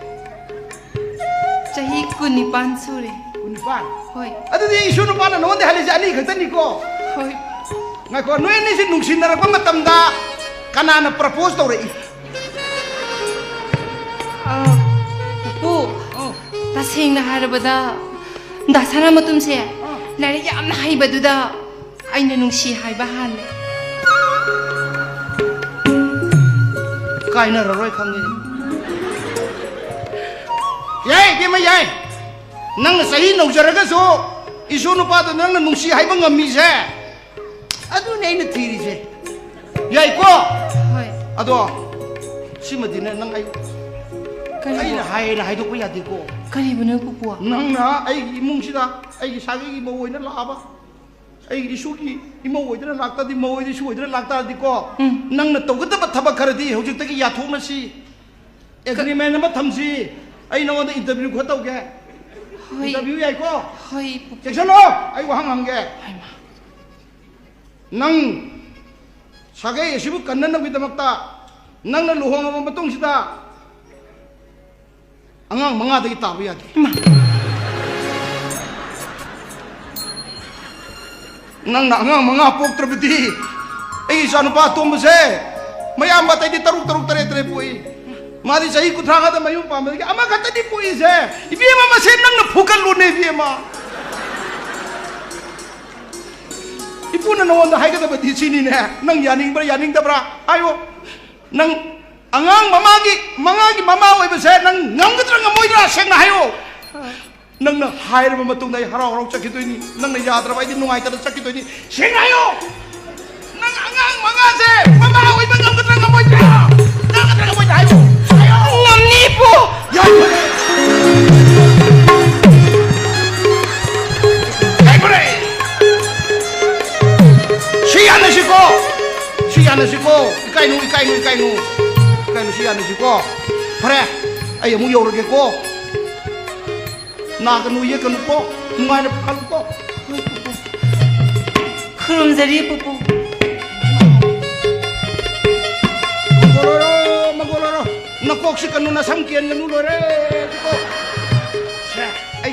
Chahi kunipan sure. Unipan. Hoi. Adu di isu nu pana no de hali jani khatan ni ko. Hoi. Ngai ko noi ni si nungsin na pa matam da kanana propose to re. Pupu. Tasengna harabada dasana matum se. Lari yamna haibaduda aina nungsi haiba hale. Kaina roi khangi. Yai ke ma yai. Nang sahi no jaraga so isu nu pa da nang nungsi haiba ngami se. Adu nei na thiri se. Yai ko. Hoi. Ado simadi na nang ai ai na hai do ko ya di ko. Kari bana pupu. Nang na ai imung sida ai sagi gi mo na la ba. Ai isu gi imo oidra lakta di mo oidi su oidra lakta di ko. Nang na togda ba thaba kharadi hojik ta gi ya thom na si. Agreement ma thamsi. Ai no da interview ko tau ge. Hoi. Interview ai ko. Hoi pupu. Cheksalo ai wa hang ge. Nang sagai isibu kannan na bidamakta. Nang na luhong ma matong sida. Angang mga dagi tabi yadi. Nang na angang mga pok trabiti. Ay isa ano pa tumase. Mayam batay di taruk tare pui. Mari sahi kutra ka da mayum pa. Ama kata di pui se. Ibiye ma masen nang na phukan lune ibiye ma. Ipu na nawon da hai ka da badi sini ne. Nang yaning da bra. Ayo. Nang angang mama oi bese nang ngamgatra ngamoidra seng na hayo nang na hair ma matung dai harau chakitoini nang na yadra bai di nungai ta chakitoini seng na hayo nang angang manga se mama oi ba ngamgatra ngamoidra hayo ngamni po ya kai pare siana siko ikai nu Kanu siya na si ko. Pare, ay mo yoro ke ko. Na kanu ye kanu ko. Ngai na kalu ko. Khurum jari pupu. Magoloro. Nakok si kanu na samkian kanu lore ko. Se, ay.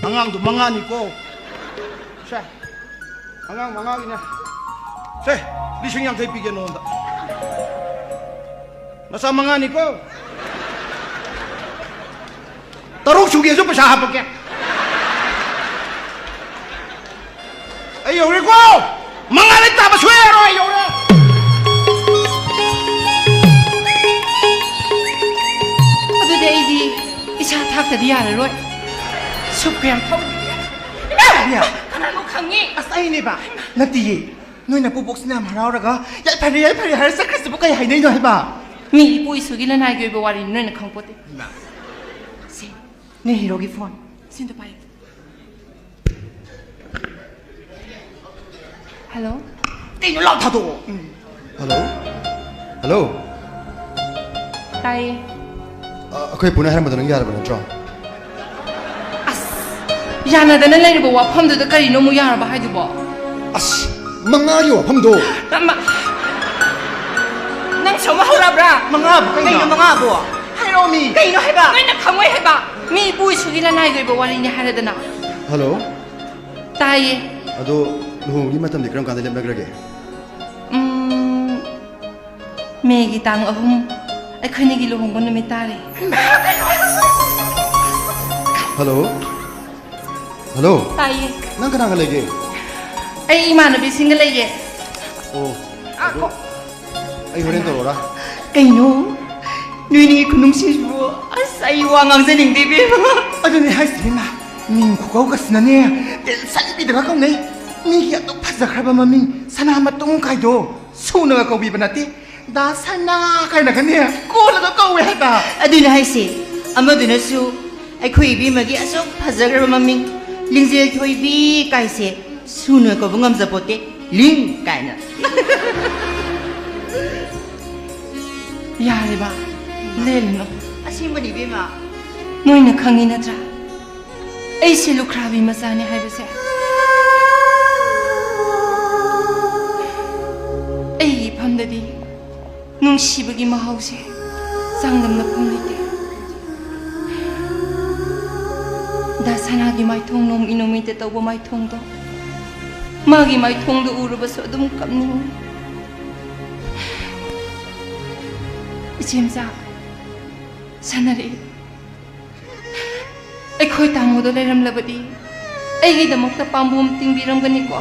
Angang tu mangani ko. Se. Angang mangani na. Se, lising yang tayo bigyan noon da. Nasa mga ni ko. Tarong sugi so pasahapag ya. Ayaw rin ko! Mga nagtapaswero! Ayaw rin! Ado da idi ꯂꯥꯛꯇꯗꯤ ꯌꯥꯔꯔꯣꯏ ꯁꯨꯞ ꯀꯌꯥꯝ ꯊꯧ 야, ꯀꯅꯥꯅꯣ ꯈꯪꯉꯤ 아싸이네봐. 나띠, 너희나 뽀복스나 말하오라가 얄파리 할 사크스 뭐가 하이네 너 해봐. 미 이보 이속이 나에게 오버 와리는 너는 강보대 네 히로기 폰. 신도 봐요 헬로 ጤ뉴 라타도. Hello? Hello? 따이 Ako'y punay haram ba ito nangyari ba ng John? 야나다는 내리고 와 펌드도 까리 너무 야라바 하이두버 As! Mangariyo, pamdo! 남마 난 정말 하라브라 Mangabo kayo. Mangabo. Hiromi. Kayo 해봐. 너희는 강way 해봐 미 이보 이속이 나에게 오버 와리니 하려드나 Hello? 따이 Ado, luhungi matam di kram kanda lem nagrage. 매기 땅 어흠 큰이기 루홍고 놈이 딸이 Hello? Hello? 따이 Nang ka nangalagi? 에이 이마누비 싱글레게 Oh. Ado? Ay, hurin to, Rora. Kaino, nuni kunung sibu, asay wangang zaning dibi. 아저네 하이스리마. 민 고가오가 쓰나네. tel 살비드가 가네. 미기야 또 파자카바 민 사나마 똥카이도 소나가 거비 바나티. 나 사나 카이나 가네. 꼬라도 꼬we 해봐. Aduna haisi, amaduna su, ay kuibi magi asok pazagar maming, lingzil kuibi kaisi, suna ko bungam zapote, ling kaina. 야리바 레리노 Asimba ni bima. 너희는 강이 나드라 에이시 루크라비 마사니 하이브세 에이 밤다디 눈시브기 마하우세 쌍담나 펌리때 나 사나기 마이통 놈 이놈이 때 떠보 마이통도 마기 마이통도 우르버서 어둠 깜는 이제임자 사나리 ꯑꯩꯈꯣꯏ ꯇꯥꯃꯣꯗꯣ ꯂꯩꯔꯝꯂꯕꯗꯤ ꯑꯩꯒꯤꯗꯃꯛꯇ ꯄꯥꯝꯕꯣꯝ ꯇꯤꯡꯕꯤꯔꯝꯒꯅꯤꯀꯣ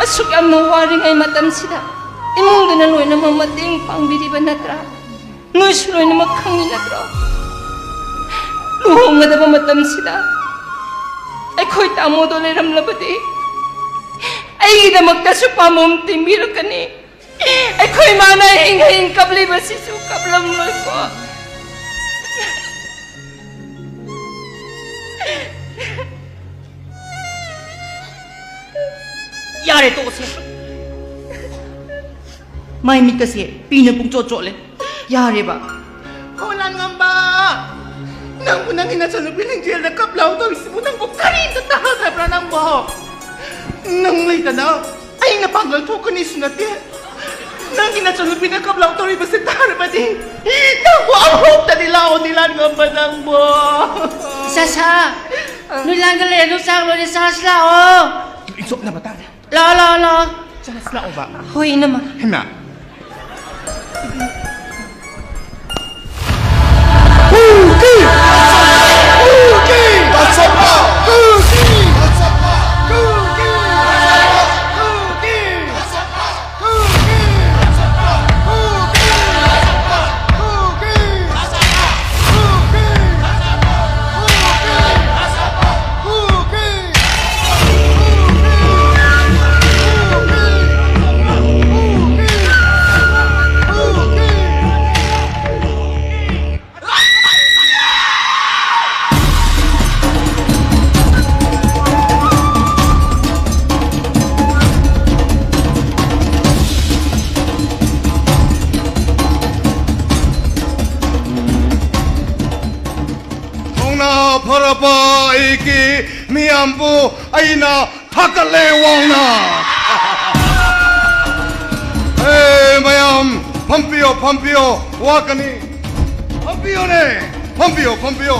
ꯑꯁꯨꯛ ꯌꯥꯝꯅ ꯋꯥꯔꯤꯉꯩ ꯃꯇꯝꯁꯤꯗ ꯏꯃꯨꯡꯗꯨꯅ ꯂꯣꯏꯅꯃꯛ ꯃꯇꯦꯡ ꯄꯥꯡꯕꯤꯔꯤꯕ ꯅꯠꯇ꯭ꯔꯥ ꯅꯣꯏꯁꯨ ꯂꯣꯏꯅꯃꯛ ꯈꯪꯉꯤ ꯅꯠꯇ꯭ꯔꯣ ꯂꯨꯍꯣꯡꯒꯗꯕ ꯃꯇꯝꯁꯤꯗ ꯑꯩꯈꯣꯏ ꯇꯥꯃꯣꯗꯣ ꯂꯩꯔꯝꯂꯕꯗꯤ ꯑꯩꯒꯤꯗꯃꯛꯇꯁꯨ ꯄꯥꯝꯕꯣꯝ ꯇꯤꯡꯕꯤꯔꯛꯀꯅꯤ ꯑꯩꯈꯣꯏ ꯃꯥꯅ ꯍꯤꯡ ꯍꯤꯡ ꯀꯞꯂꯤꯕꯁꯤꯁꯨ ꯀꯞꯂꯝꯂꯣꯏꯀꯣ Yare to se. Mai mi kasi, pina pung cocok le. Yare ba. Holan ngamba. Nang unang inasanong pilingjel na kaplaw daw isimu nang bukarin to tahal sa nang bo. Nang may tanaw, ay napanggal to ko ni sunati. Nang inasanong pinakablaw daw iba si tahal ba di. Nang bo ang hope na nila o nila ngamba nang bo. Sasa, nulangan le, nusang lo ni sasla o. Isok na ba tayo? Lo. Sas na o ba? Hoy naman. Hina. Parapa iki miyampu aina thakale wangna. Hey mayam, pampio wakani. Pampio.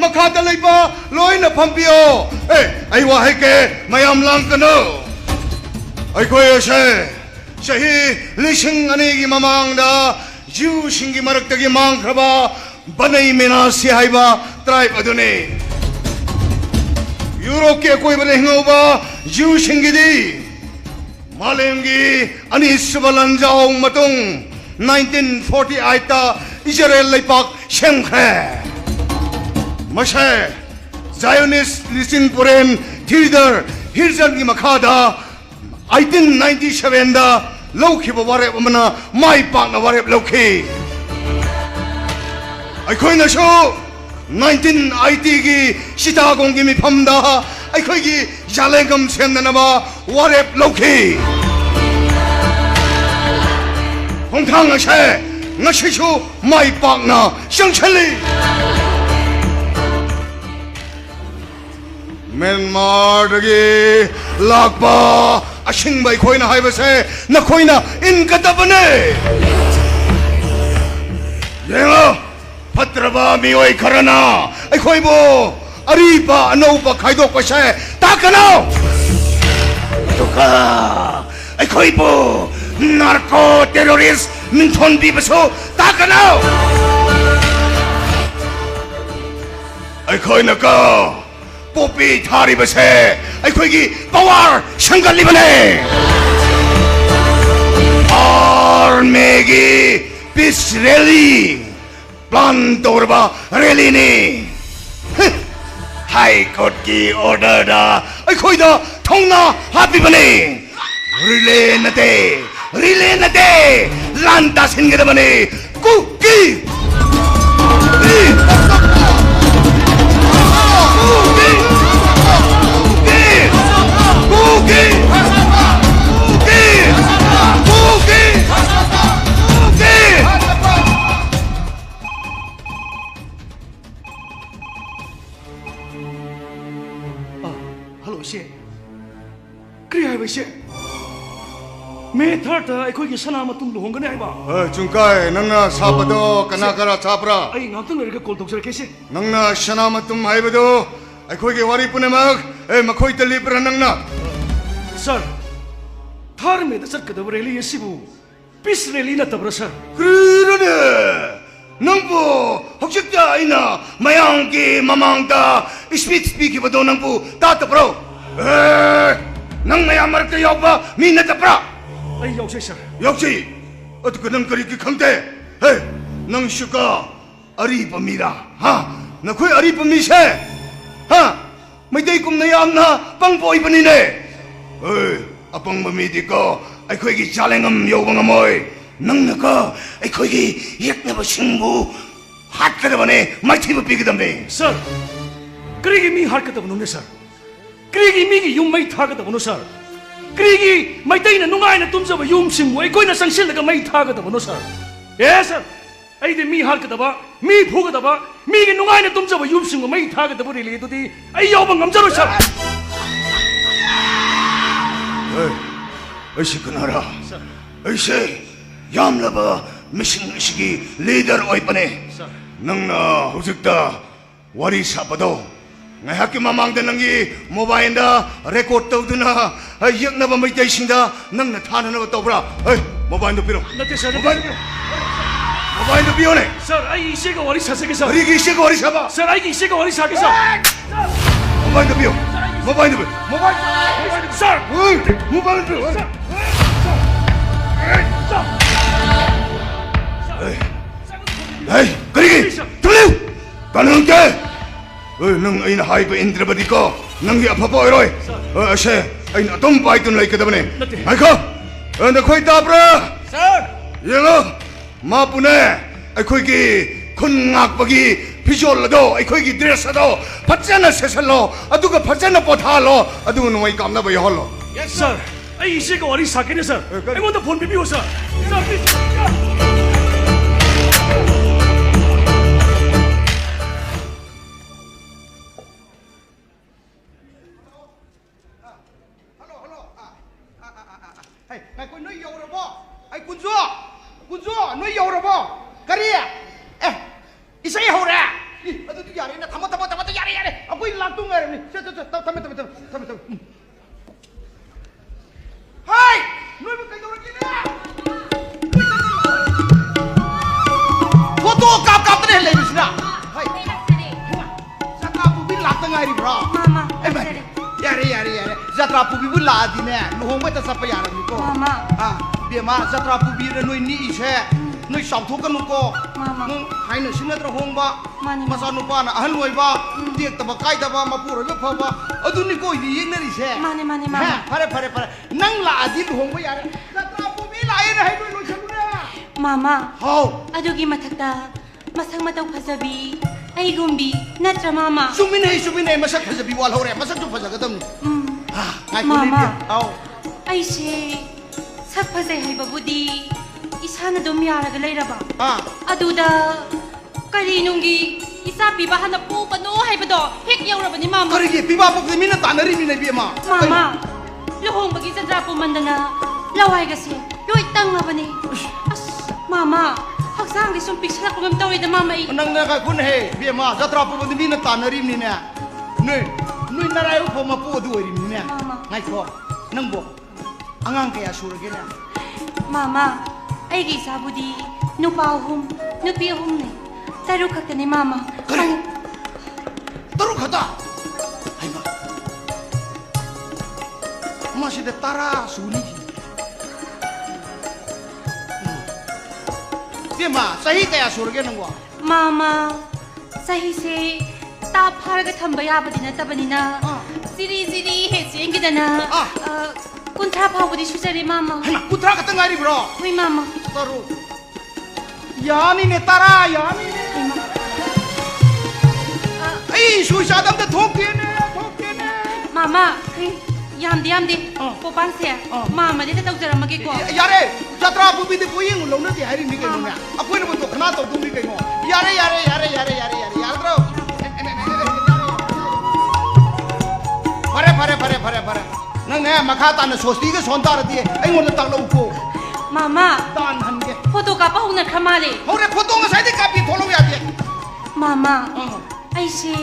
Makadalay ba? Loy na pampio. Hey, ay wahike mayam lang kano. Ay koyo shahi lishing anigi mamangda ju shingi maraktagi mangkraba. Banay Menasi haiba tribe adune Europe ke koi bane hingoba Jew singidi Malemgi anis balanjaong matung 1948 ta Israel leipak semkhre mase Zionist lisin puren theater hirjan gi makhada 1897 da lokhi ba warep amana mai pak na warep lokhi ai khoi na sho 1980 gi Chittagong gi mi phamda ai khoi gi jalengam semna na ba warep lokhi hong thang a she ngashi chu mai pak na sang chali Myanmar dagi lakpa asing bai khoi na hai ba se na khoi na in katabane yenga patraba mi oi kharana ai khoi bo ari ba anau ba khaidok pa se ta kana tuka ai khoi bo narco terrorist min thon bi ba so ta kana ai khoi na ka popi thari ba se ai khoi gi power sangal li bane armegi peace rally plan torba rally ni high court ki order da ai khoi da thongna happy bane relay na de lanta sin ge da bane ku ki Hello, she. Kriya ba she. Me third ai khoi gi sana matum lu hong ne ba. Chungkai nangna sabado kana kara chapra Ai ngam tung call tok ke se. nangna shana matum haibado ai khoi ge wari punemak makhoi tali pra nangna Sir. Thar me da sir ka da rally yesibu. Peace rally na tabra sir. Krirane nangbu hokjikta ina mayang ki mamangta speech ki bado nangbu ta tapro nang mayam marta yokba mi na tapra Ai yaw se sir. 역시 어떻게 넌 그렇게 강대 헤 넌 슈가 아리범이라 하나 거의 아리범이세 하 mấy cùng này am na băng bội bên này à băng mà mi đi co ai khơi cái cha lên ngầm yêu bằng mồi nâng nữa co ai khơi cái yết na bớt sinh bu hạt cái đó này mai thi bớt bị cái đam này Sir. Krigi mi har ka da bunu ne sir. Krigi mi gi yum mai tha ka da bunu sir. Krigi mai tai na nungai na tumja ba yum sing wai koi na sangsil ga mai tha ka da bunu sir. Yes sir. Ai de mi har ka da ba mi phu ka da ba mi gi nungai na tumja ba yum sing mai tha ka da bu ri le tu di ai yaw ba ngam jaro sir. ai sĩکنارا ai sĩ yam laba mission sigi leader oi pane nang na hujikta wari sapado ngai hakki mamang da nangi mobile da record tawduna yakna ba mai tai singda nang na thana na tawbra ai mobile do piro Nate sir. mobile do pio ne Sir ai ise ga wari sa se ke sir. ari gi se ko wari saba Sir ai gi ise ga wari sa ke sir. mobile do pio mobile do mobile Sir. mobile do Hey, kerigi, tunggu, kanang ke? Nang ain hai pe indra badi ko, nang hi apa boy roy? Ashe, ain atom pai tun lai kedabane. Hai ko, anda koi tabra? Sir. Yengo, ma pune, ai koi ki kun ngak bagi pijol lado, ai koi ki dress lado, pachana sesalo, adu ka pachana pothalo, adu noi kamna bai holo. Yes sir. Ai ise ga wari sa ke ne sir. I want the phone bibiyo sir. Sir please. Ai kun noi yau rabo ai kun zo noi yau rabo kariya isa yau ra adu tu yare na thamo yare akoi laktung ngai ni tame hai noi ba kai dor ki na foto kap ne le bisna hai saka bu bin laktung ngai ri bro Mama. yare jatra pubi bu la di ne luhong ba ta sapa yare ni ko Mama. bema jatra pubi re noi ni ise 너희 샤우토가누고 마마. 응 하이는 신나드라 홍바 마니. 마사누빠나 아한 오이바 띠액다바 까이다바 마푸르가 파바 어두니고 이 얘기리세 마네 마네 마마. 파레 낭 라디 홍바 야래 자트라 부비 라이네 하이도 놓쳐루네 마마. 하우 아저기 마탁다 마상 마당 파자비 아이곰비 나트라 마마. 수민해 마삭 파자비 walhore masak 좀 파자거든 마마. 아우 아이시 삭 파자이 하이바부디 이사나 좀 야라가 레이라바. 아 아두다 까리농기 이사 비바 하나 뽑아노 하이바도 핵 여러분이 마마. 그러게 비바복도 미는 따너리미네 비마 마마 luhongbagi sa drapo mandana laway kasi loy tangabani mama haksang di sumpik sa kung tawid na mama i nang naga kunhe biama jatra po bandi minan 따너리미네 nuy narayo po mapo duwarimine Mama. ngai ko nang bo angang kaya surage na mama aigi sabudi nupahum nupihum ne taru kakta ni mama Kare. Taruh kata Aiba masih ada tara suni dia mah sahi kaya surga nangwa mama sahi se ta pharaga thamba yabadi na tabani na siri he sengidana kuntra phawdi sujari mama Aiba putra kata ngari bro hui mama taruh yani ne tara yani ne ai susah dam da thok ne mama yamdi popangse mama de tawjaramage ko yare jatra bubi de koying longna de hari mi kaino na apoi ne to khana to dumi kaino yare bro pare nang ne makha ta na sosti ga sonda ra die ai ngon ta lo ko mama tan han ge photo ka pa huna khamale hore photo nga sai de kapi tholo ya die mama aise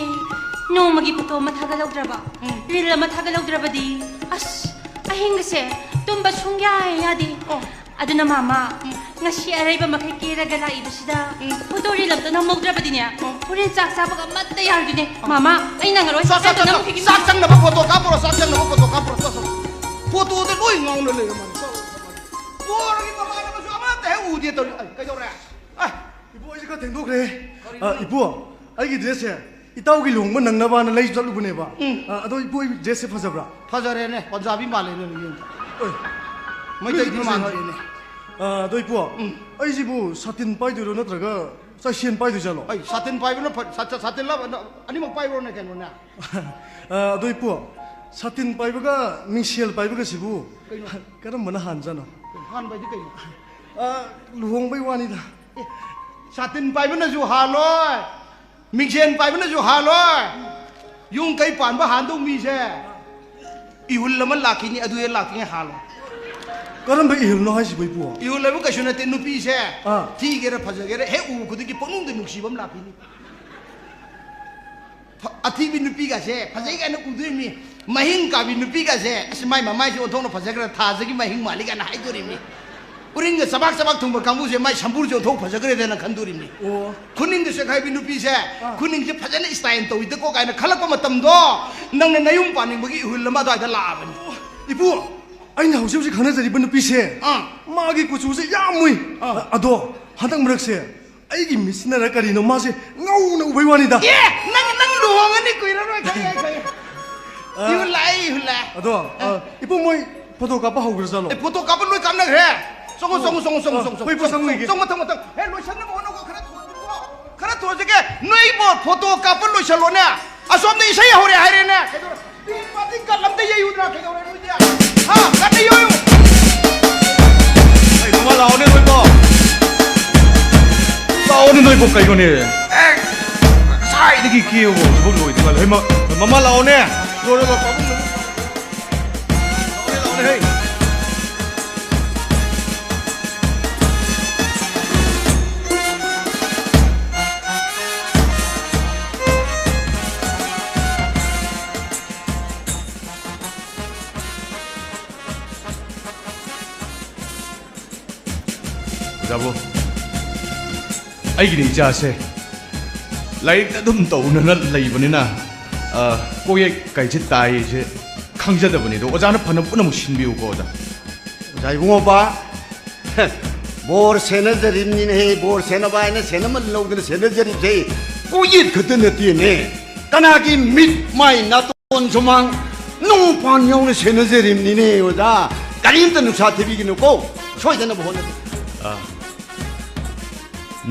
no magi photo mathaga lawdraba rila mathaga lawdrabadi as ahingse tumba sungya yadi aduna mama ngasi araiba makai kera gala ibsida photo rila ta namogdrabadi nya purin chak sabaga matta yardune mama ai nangaroi sak sang na photo ka pro to photo de loi ngong le man por gi mama na so ama te u die to ka jo ra 이보 이거 댕도 그래. 아 이보 아이기 드레스. 이따오기 롱만 낭나바나 레이 잡루 보내 봐. 아도 이보 이 드레스 파자브라. phajare ne punjabi male ne ni mai te ni man ne 아도 이보. 아이 지부 사틴 빠이도로 나트라가 사시엔 빠이도 잘로. ai satin pai no satin la ani mak pai ro ne ken na 아도 이보. 사틴 빠이브가 밍시엘 빠이브가 지부. 그럼 뭐나 한잖아. han bai di kai 아 루홍 바이 와니다. satin pai na ju haloi mingchen pai na ju haloi yung kai pan ba han dong mi se ihul laman lakini adu ye lakini halo 그럼 왜 이러노 하시 보이보. ihul laman ka shuna te nupi se Ah. thi ge ra phajage ra he u ku ki ponung de nuksi bam lakini athi bi nupi ga se phajai ga na ku du mi mahing ka bi nupi ga se asmai mamai se othong na phajage ra tha jagi mahing mali ga na hai dori mi uring ga sabak thung ba kamu se mai sambur jo thong phajage re na khanduri mi 오. kuning de se khai bi nupi se kuning se phajane style to ide ko ga na khalak pa matam do nang na nayum paning bagi hul lama da la ba ni 이보. 아니 혹시 가는 자리 번호 비세. 마기 고추세 야무이. 아도 한당 무럭세. 아이기 미스나라 까리노 마세 나우나 우베와니다. ye nang luang ani ko ira ro khai ihul lai 아도 이보 뭐이 포토 까빠 하고 그러잖아. e photo ka pa loi kam na he song Hoy po sang wigi. song he lo chan na mo no ko khara to je ke noi bo photo ka pa loi chalo na asom ni sai hore hai re na ti pati ka lam te ye yu na ke do re dia ha ka te yu 아이 정말 나오네 너희 거. 나오네 너희 볼까 이거네. 사이드기 끼우고 저거 이거 정말 해마 mamma 나오네. 너네 거 빠분 나오네 헤이. 자부 아이기니 이자세 라이트 좀 떠오르는 라이브니나 꼬에 가이지 따이 이제 강자다 보니도 오자는 파는 뿌는 신비우고 오자 자 이봉 오빠 뭘 세너저립니네 뭘 세너바이네 세너만 나오더니 세너저립세 꼬윷 그때는 뛰네 까나기 밑 마이 나돈 조망 농판 용의 세너저립니네 여자 까림도 누사 대비기 놓고 소이되는 뭐 하는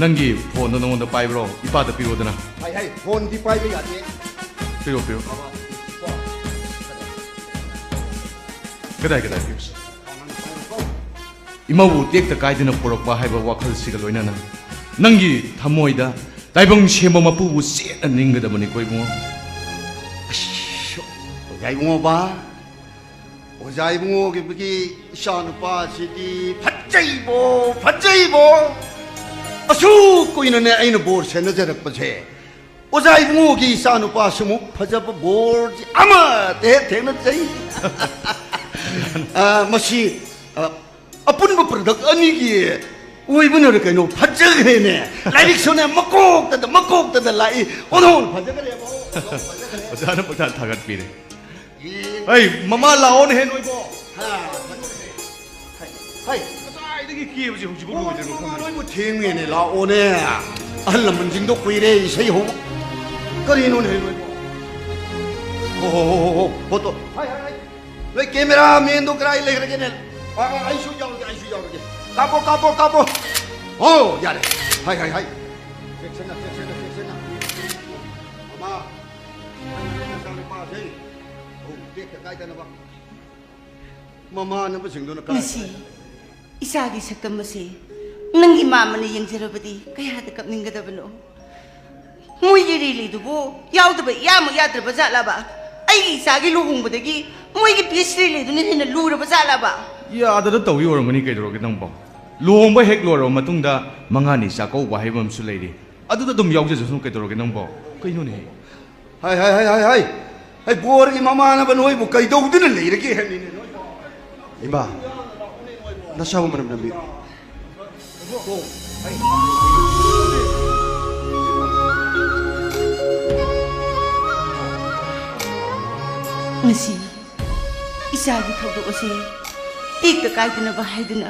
ನಂಗೆ ಫೋನ್ ಒಂದು ಪಾಯ್ ಬ್ರೋ ಇಪಾದ ಪಿರೋದನ 하이 폰 디파이브 야지 ಪಿರೋ 그다이 ಪಿರೋ 이마부 떼ꯛꯇ ಕಾಯ್ದನ ಪೊರꯛꯄ 하이바 와클시가 로이나나 ನಂಗೆ ಥಮ್ಮೋ이다 다이봉 셰모 마푸부 쎄나 닝거다보니 거이붕어 오자이붕어 봐 오자이붕어 그기 샤누빠 시디 밭자이보 아슈 꼬이는 애 아이는 뭘 세너저럭버세 오자이붕어기 샤누빠 스무 파자버 뭘지 아마 대대는지 아 마시 아뿐뭐 프로덕 아니기 오이분을 그노 밭자그네 라이릭선에 먹고 뜯다 라이 오늘 밭자그래 뭐 어자는 못한 타갓비네 아이 마마 라온 해노이고 하이 이게 기회지 혹시 모르고 이제 뭐 탱외네 라오네 알람은 징도 꾸이래 세호 거리는 해노이고 오호호호 보또 하이 왜 카메라 면도 그라이 레그레네 아이슈 야오게 까보 야래 하이 섹션나 아마 상상을 빠세 떼ꯛꯇ 까이다나 봐 마마는 뭐 정도는 까 ngasi isagi saktam masi nangi mamani yengjarabadi kayada kapningadabano moi yiri lidubo yaudaba yamu yadraba jalaba ai isagi luhungbadagi moi gi PhD liduni hena luraba jalaba 야다다 떠위 오르머니 그대로게 넘버 로ом바 핵 로러 마뚱다 망하니 사고바 해범수 레이디 아두다 좀 야우져서 그대로게 넘버 그이노네 하이 보르기 마마나 번호이 뭐 까이도우드는 이렇게 했니네 이봐 나 샤워 좀 남비 ngasi isagi thawdose 떼ꯛꯇ 까이드나바 하이드나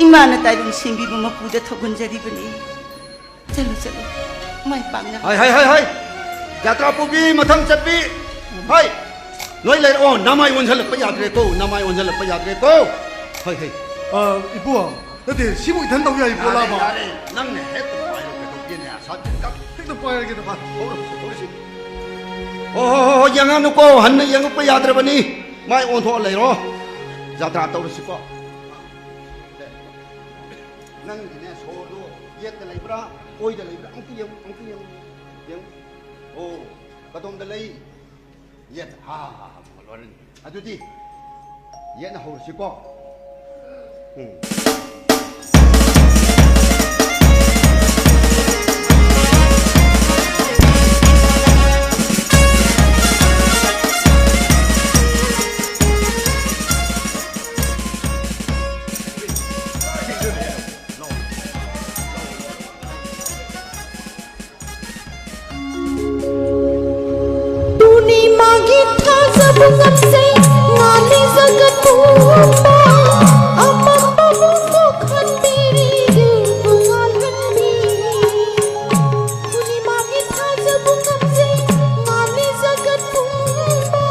이마나 따이봉 생비부 마푸다 thawgunjaribani chalo mai pangna 하이 야त्रा पुगी मथंग चप्पी हाय लोई ले ओ नामाई 원살력 빠야드레 고 나마이 원살력 빠야드레 고 하이 이쁘아 너한테 시국이 된다고 야 이쁘아 봐 낭네 해도 빠이로 계속 사진각 택도 빠야겠다 봐 오 양아 놓고 한네 양아 빠야드레 버니 마이 원토 레로 야त्रा 떠르시고 낭네 소도 옛다 레브라 오이다 레브라 앙티영 오 가동들 레이 옛 물론 아주디 옛나 호르시고 Bunga say ngani zagat tumba amamba bunga khandiri bungal handi tuni magi thaja bunga say ngani zagat tumba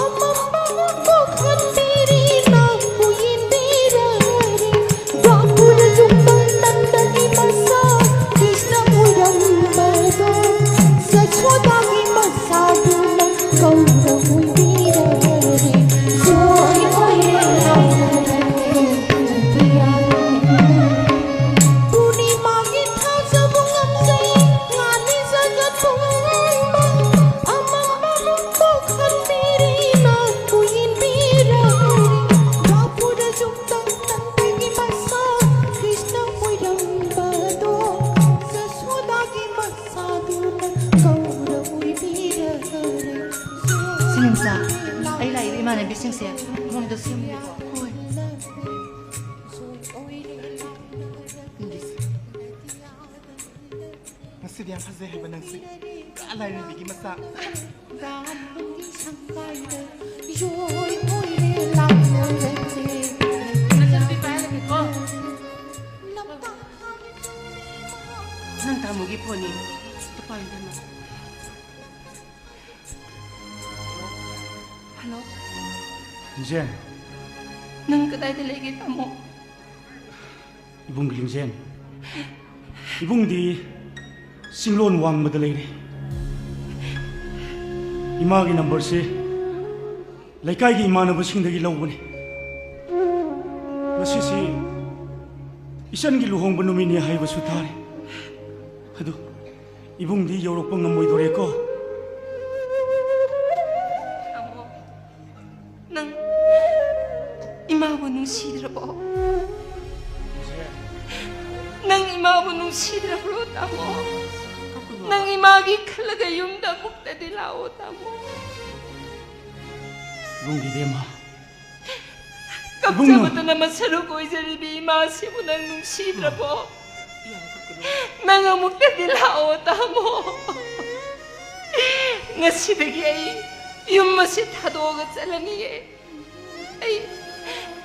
amamba bunga khandiri na buin dirare dapur jumban tandagi masa krishna muram bardo sachhodagi masa duna kauravu Yang fazeh benangsi, alai ni bigi masak. ꯑꯩꯒꯤ ꯐꯣꯟꯅꯤ ꯄꯥꯏꯗꯅ ꯍꯜꯂꯣ ꯂꯤꯡꯖꯦꯟ ꯅꯪ ꯀꯗꯥꯏꯗ ꯂꯩꯒꯦ ꯇꯥꯃꯣ 이bun기 링젠 이bun디 싱론 왕마다 레이리 이마기 넘버시 레카이기 이마나부 싱데기 라우보니 마시시 이산기 루홍부 누미니 하이바 수타리 하도 이bun디 요록봉 넘모이도레코 타모 난 이마하고 눈시들어보 난 이마하고 눈시들어보러 타모 난 이마하기 칼라가 용다 목다들 나오 타모 이bun기 데마 깜짝부터 나만 서로 고이자리비 이마시고 난 눈시들어보 난 목다들 나오 타모 ngasidag ay yung masitado agad sa lani ay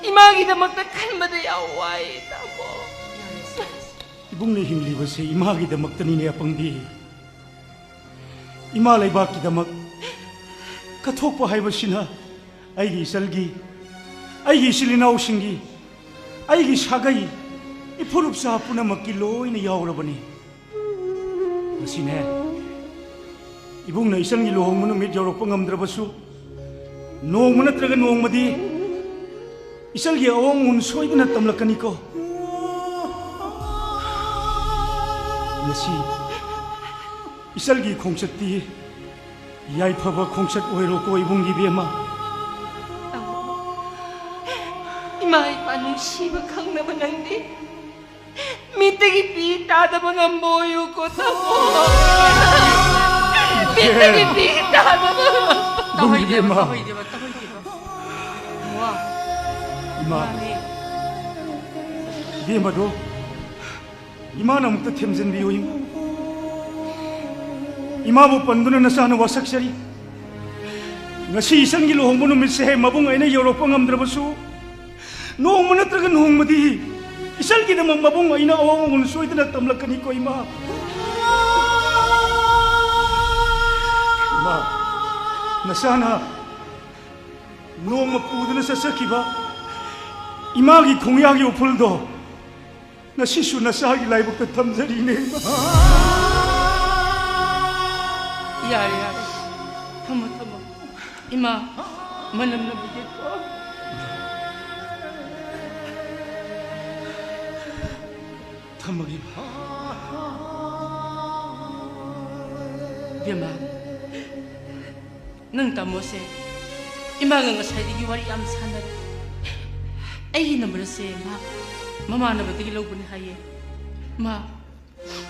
imagi na magtakal madayaway tamo ibung ni himliwase imagi da magtani niya pangdi imalay baki da mag katok pa haibasina ay gisalgi ay gisilinaw singi ay gisagay ipurup sa hapon na magkiloy na yawrabani masine ibung na isang iluhong mo na medyo pangamdrabasu noong mo na talaga noong madi isang giyawang unsoy na tamlakan ko nasi isang gi kongsat di yay paba kongsat oiro ko ibung gibiyama imay panong siba kang naman ang di mitagi pita da mga moyo ko tamo mitagi pita da mga Bung gibiyama Wah ima gibiyama do ima na mukta temzen biyo ima mo panduna na sana wasak sari ngasi isang giluhong mo numitse mabung ay na Europa ngamdrabasu noong mo na talaga noong madi isal ki namang mabung ay na awang unsoy na tamlakan ko ima ima nasana noong mapudo na sa sakiba imagi kongyagi upuldo na sisu na sagi laibok na tamzarine ima yari yari tamo tamo ima manam na bigit ko tamagi Biyama nang tamo se ima nga ngasaydi wari am sanar ay number se mama na batigi law buni haye ma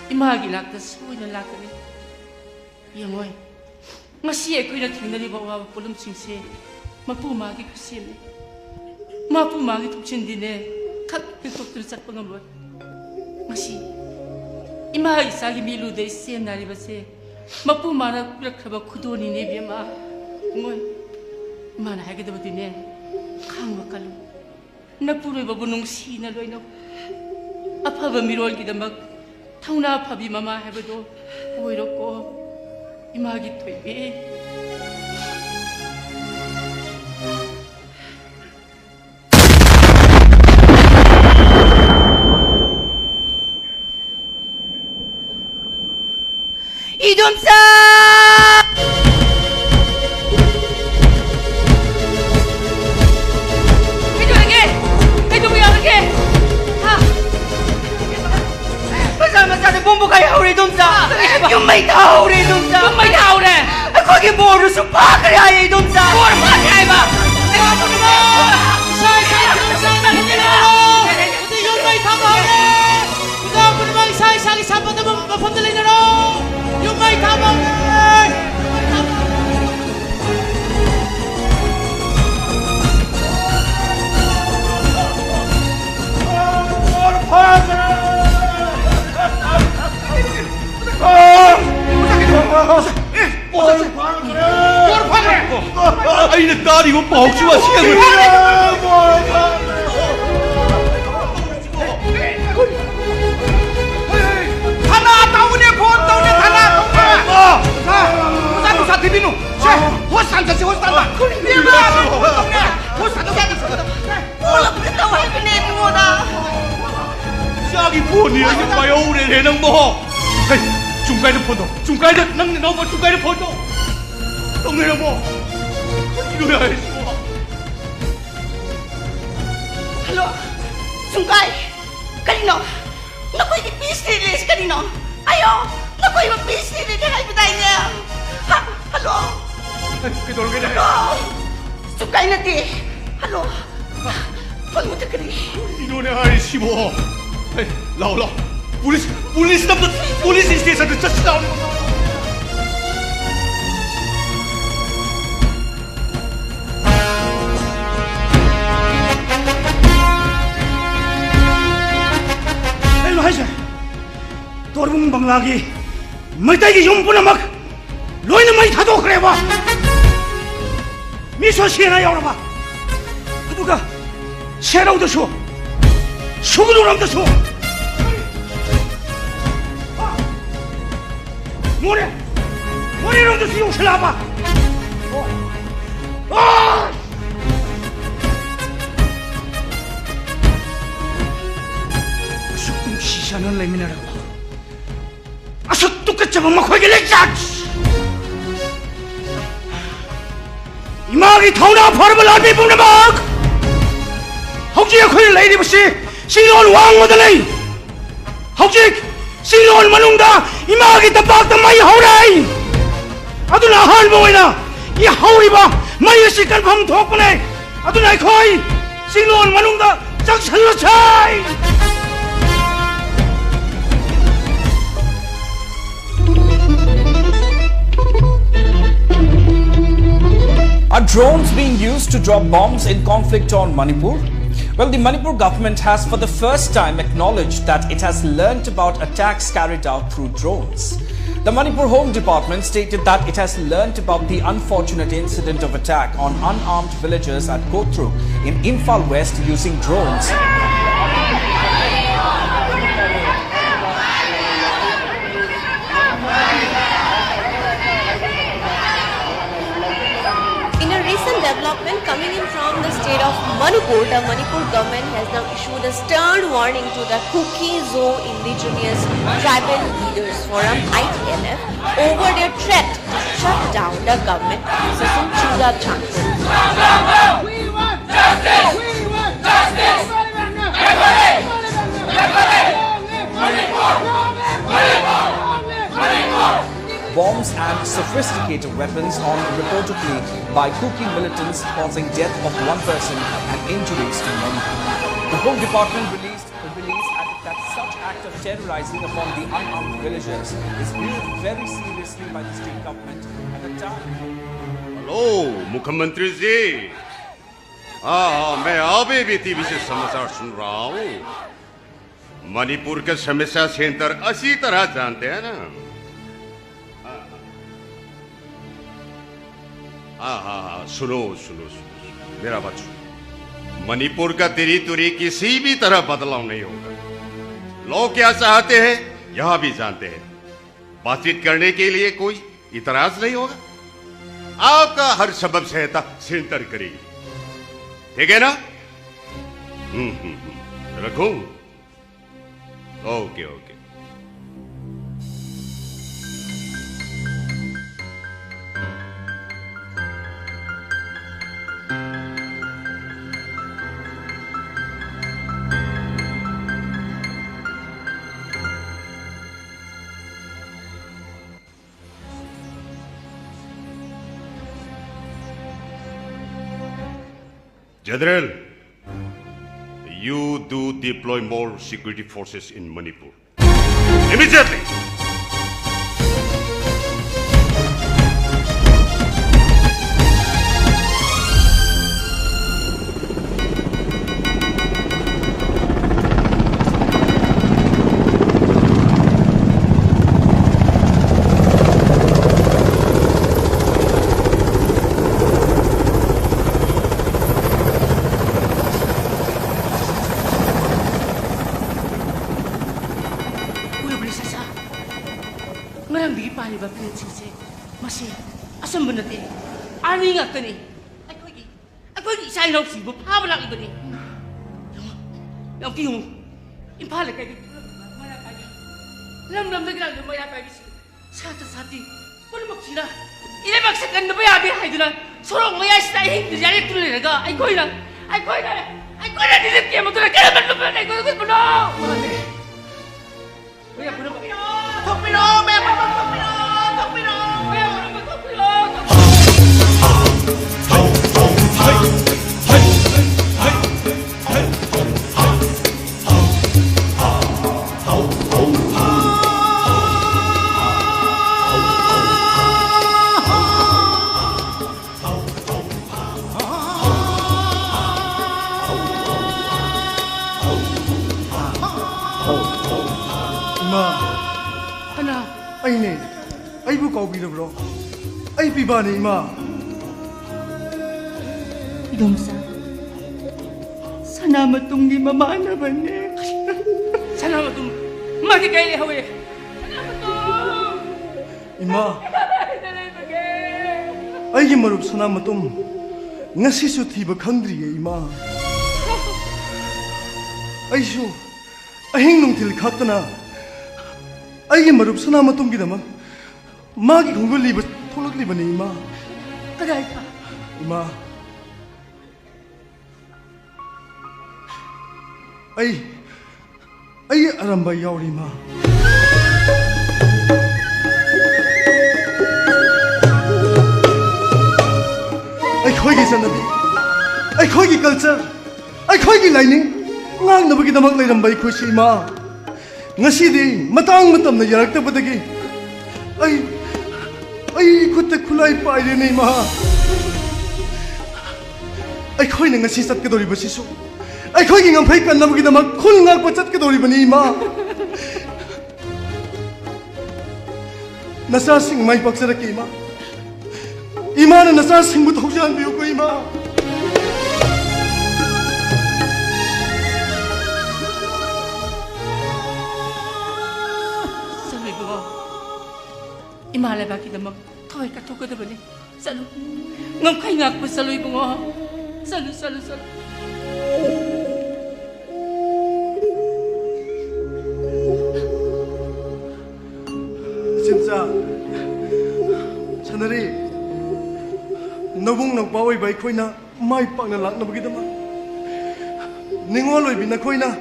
ima gi lakta suy na lakani yangoy ngasi ay kuy na thingnari ba wa pulum singse mapu ma gi kusin mapu ma gi tuksin dine khat pitok tur sat pangam ngasi ima gi sagi milu de sen nari ba se mapu ma na rakhaba khudoni ne biyama ngoy mana hage da batine khang ba kalu na puroi ba bunung si na loina aphaba mirol gi damak thauna phabi mama habado oiroko imagi thoibe 이dom사 Masada bumbu kaya uri dumsa. Yung may tao uri dumsa. Yung may tao uri. Ako yung boro supa kaya ay dumsa. Boro pa kaya ba? Ewan mo naman. Isa-isa dumsa na hindi na. Ito yung may tao uri. Ito mo naman isa-isa isapat na mapamdalay na ro. Yung may tao uri. Boro pa kaya. Ayna tari mo pauksuwa siya. 하나 다운의 본 TV nu. Se, hosan sa si hosan ba? Kuliya ba? Hosan sa si hosan. Wala pa ito ay pinito mo na. 짝이 보니 아주 마요우레 내는 뭐 중간에 포도 중간에 낭 넘어 중간에 포도 동네는 뭐 이거야 이거 Hello, Sungkay. Kanino? Nako'y business kanino? Ayo, nako'y mag-business na kayo tayo niya. Ha? Hello? 그돌게 돼 Sungkay na di. Hello? Pagmuta ka rin. 이놈의 아이씨 뭐 나올라 폴리스 남자 폴리스 스테이션에 자칫 나오는 거 Hello, Haisha. Torbung banglagi. May tayo yung punamak. Loy na may tato kreba. Miso siya na yaw na ba? Ano ka? Siya raw da siya. 수구도 남자수 모래 남자수 용실 나봐 숙동 시샤는 레미나라고 아서 똑같이 못 먹고 이길래 짝 이마기 타오나 바르블 알비 뿜나 막 혹시에 코일 레이디 부시 Sinoon wang mo dalay! Haujik! Sinoon manungda! Imagi tapak na may hauray! Ato na hal mo na! Ihawi ba? May isikan pang tok mo na! Ato na ikoy! Sinoon manungda! Jaksalusay! Are drones being used to drop bombs in conflict-torn Manipur? Well, the Manipur government has for the first time acknowledged that it has learnt about attacks carried out through drones. The Manipur Home Department stated that it has learnt about the unfortunate incident of attack on unarmed villagers at Kotruk in Imphal West using drones. Development coming in from the state of Manipur, the Manipur government has now issued a stern warning to the Kuki-Zo Indigenous Tribal Leaders Forum (ITLF) over their threat to shut down the government offices in Chudachandpur. We want justice! We want justice! Bombs and sophisticated weapons on reportedly by Kuki militants causing death of one person and injuries to many. The Home Department released added that such act of terrorizing upon the unarmed villagers is viewed very seriously by the state government at the time. Hello मुख्यमंत्री जी मैं अभी भी टीवी से समाचार सुन रहा हूँ मणिपुर के समस्या सेंटर अच्छी तरह जानते हैं ना हाँ सुनो मेरा बात सुनो मणिपुर का तिरी किसी भी तरह बदलाव नहीं होगा लोग क्या चाहते हैं यह भी जानते हैं बातचीत करने के लिए कोई इतराज नहीं होगा आपका हर सबब सहायता सेंटर करेगी ठीक है ना रखूं okay General, you do deploy more security forces in Manipur. Immediately! ꯑꯁꯝꯕ ꯅꯠꯇꯦ ꯑꯥꯔꯃꯤ ꯉꯥꯛꯇꯅꯤ ꯑꯩꯈꯣꯏꯒꯤ ꯏꯆꯥ ꯏꯅꯥꯎꯁꯤꯡꯕꯨ ꯐꯥꯕ ꯂꯥꯛꯂꯤꯕꯅꯤ ꯌꯥꯝ ꯀꯤꯌꯨ ꯏꯝꯐꯥꯜ ꯂꯩꯀꯥꯏꯒꯤ ꯂꯝ ꯂꯝꯗꯒꯤ ꯂꯥꯛꯂꯤꯕ ꯃꯩꯔꯥ ꯄꯥꯏꯕꯤꯁꯤꯡ ꯁꯥꯇ꯭ꯔ ꯁꯥꯇ꯭ꯔꯤ ꯄꯨꯝꯅꯃꯛꯁꯤꯅ ꯏꯔꯩꯕꯥꯛꯁꯦ ꯀꯟꯗꯕ ꯌꯥꯗꯦ ꯍꯥꯏꯗꯨꯅ ꯁꯣꯔꯣꯛ ꯃꯌꯥꯏꯁꯤꯗ ꯑꯍꯤꯡꯗ ꯌꯥꯔꯦꯞꯇꯨꯅ ꯂꯩꯔꯒ ꯑꯩꯈꯣꯏꯅ ꯅꯤꯖꯤꯞꯀꯤ ꯑꯃꯗꯨꯅ ꯀꯔꯝꯕ ꯅꯨꯄꯥꯅ ꯑꯩꯈꯣꯏꯗ ꯎꯠꯄꯅꯣ? ꯃꯌꯥꯝ ꯄꯨꯝꯅꯃꯛ ꯊꯣꯛꯄꯤꯔꯣ! ꯃꯌꯥꯝ ꯄꯨꯝꯅꯃꯛ ꯊꯣꯛꯄꯤꯔꯣ! ꯃꯌꯥꯝ ꯄꯨꯝꯅꯃꯛ ꯊꯣꯛꯄꯤꯔꯣ! ꯑꯩꯕꯨ ꯀꯥꯎꯕꯤꯔꯕ꯭ꯔꯣ? ꯑꯩ ꯄꯤꯕꯥꯅꯤ ꯏꯃꯥ. 이동사 사나마뚱이 마마나봤네. 사나마뚱 마디 가일리 하we. 사나마뚱. 이마. 아이기 마룹 사나마뚱 ngasisu thiba khangdriye ima. Aishu ahing nungthil khatna aigi marup sanamatum gidama magi khongol liba tholak libani ima. Kadai ka? Ima. Ai aramba yauri ma. ꯑꯩꯈꯣꯏꯒꯤ ꯆꯠꯅꯕꯤ ꯑꯩꯈꯣꯏꯒꯤ ꯀꯜꯆꯔ ꯑꯩꯈꯣꯏꯒꯤ ꯂꯥꯏꯅꯤꯡ ꯉꯥꯛꯅꯕꯒꯤꯗꯃꯛ ꯂꯩꯔꯝꯕ ꯑꯩꯈꯣꯏꯁꯤ ꯏꯃꯥ ꯉꯁꯤꯗꯤ ꯃꯇꯥꯡ ꯃꯇꯝꯅ ꯌꯥꯔꯛꯇꯕꯗꯒꯤ ꯑꯩ ꯈꯨꯠꯇ ꯈꯨꯠꯂꯥꯏ ꯄꯥꯏꯔꯦꯅꯦ ꯏꯃꯥ ꯑꯩꯈꯣꯏꯅ ꯉꯁꯤ ꯆꯠꯀꯗꯧꯔꯤꯕꯁꯤꯁꯨ ꯑꯩꯈꯣꯏꯒꯤ ꯉꯝꯈꯩ ꯀꯟꯅꯕꯒꯤꯗꯃꯛ ꯈꯨꯜ ꯉꯥꯛꯄ ꯆꯠꯀꯗꯧꯔꯤꯕꯅꯤ ꯏꯃꯥ ꯅꯆꯥꯁꯤꯡ ꯃꯥꯏ ꯄꯥꯛꯆꯔꯛꯀꯦ ꯏꯃꯥ 이마는 나사 생부터 혹시 안 배우고 이마 살로이 부모 이마를 바뀌다막 더이까 토거다 보니 살로 넌카이 갖고 살로이 부모 살로 진짜 차라리 너봉 넉바오이 바이 코이나 마이 빵나 락나보기다마 닝월로이 비나 코이나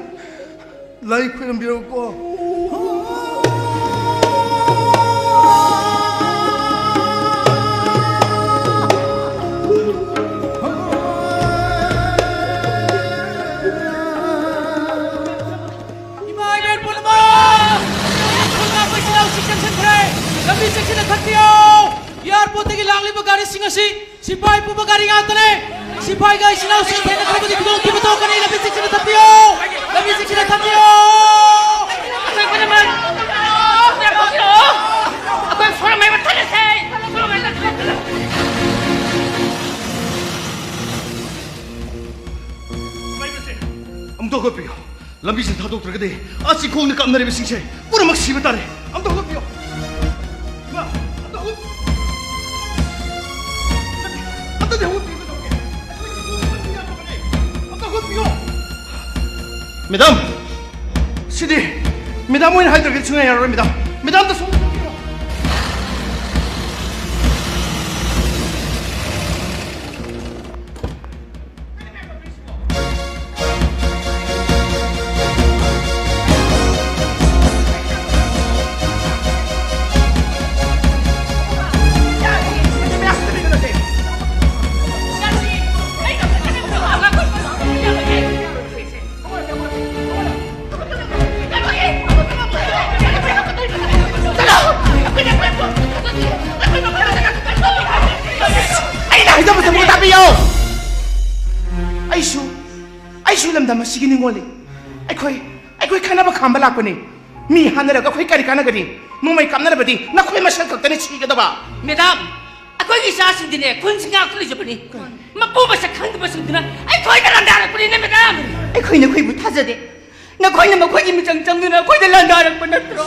라이 코이나 비라고 이마이벨 볼마 콩가 보이시나우 직전 센터에 남비 섹션에 탔디요 에어포트에 랑리 버가리 싱어시 सिपाही पुपा गाड़ी आते हैं सिपाही का इतना उसे कहने का मुझे किधर की बताओ करने लंबी सेक्शन में थपती हो कोई बने मन क्या बोल रहे हो कोई फोन में बता ले से amto ko piyo lambi sin thadok tragade asi khong ne kamnare be singse pura mak si batare amto ko piyo ma amto ko Madam, Sidi, Madam will hide the kitchen area, Madam. Madam, the song. 아이슈 람담아 시기는 걸리 아이코이 카나바 감발라코니 미 하늘아가 코이 까리 까나거리 노마이 깜나라버디 나 코이 마샬 깍다니 치게다봐 매담 아코이 사신디네 군승아 꿀리저버니 마뽀바사 칸드바승드나 아이코이 달란다라꾸니 네 매담 아이코이네 코이 못하자데 나 코이네 마 코이 무장장누나 코이 달란다라꾸나 들어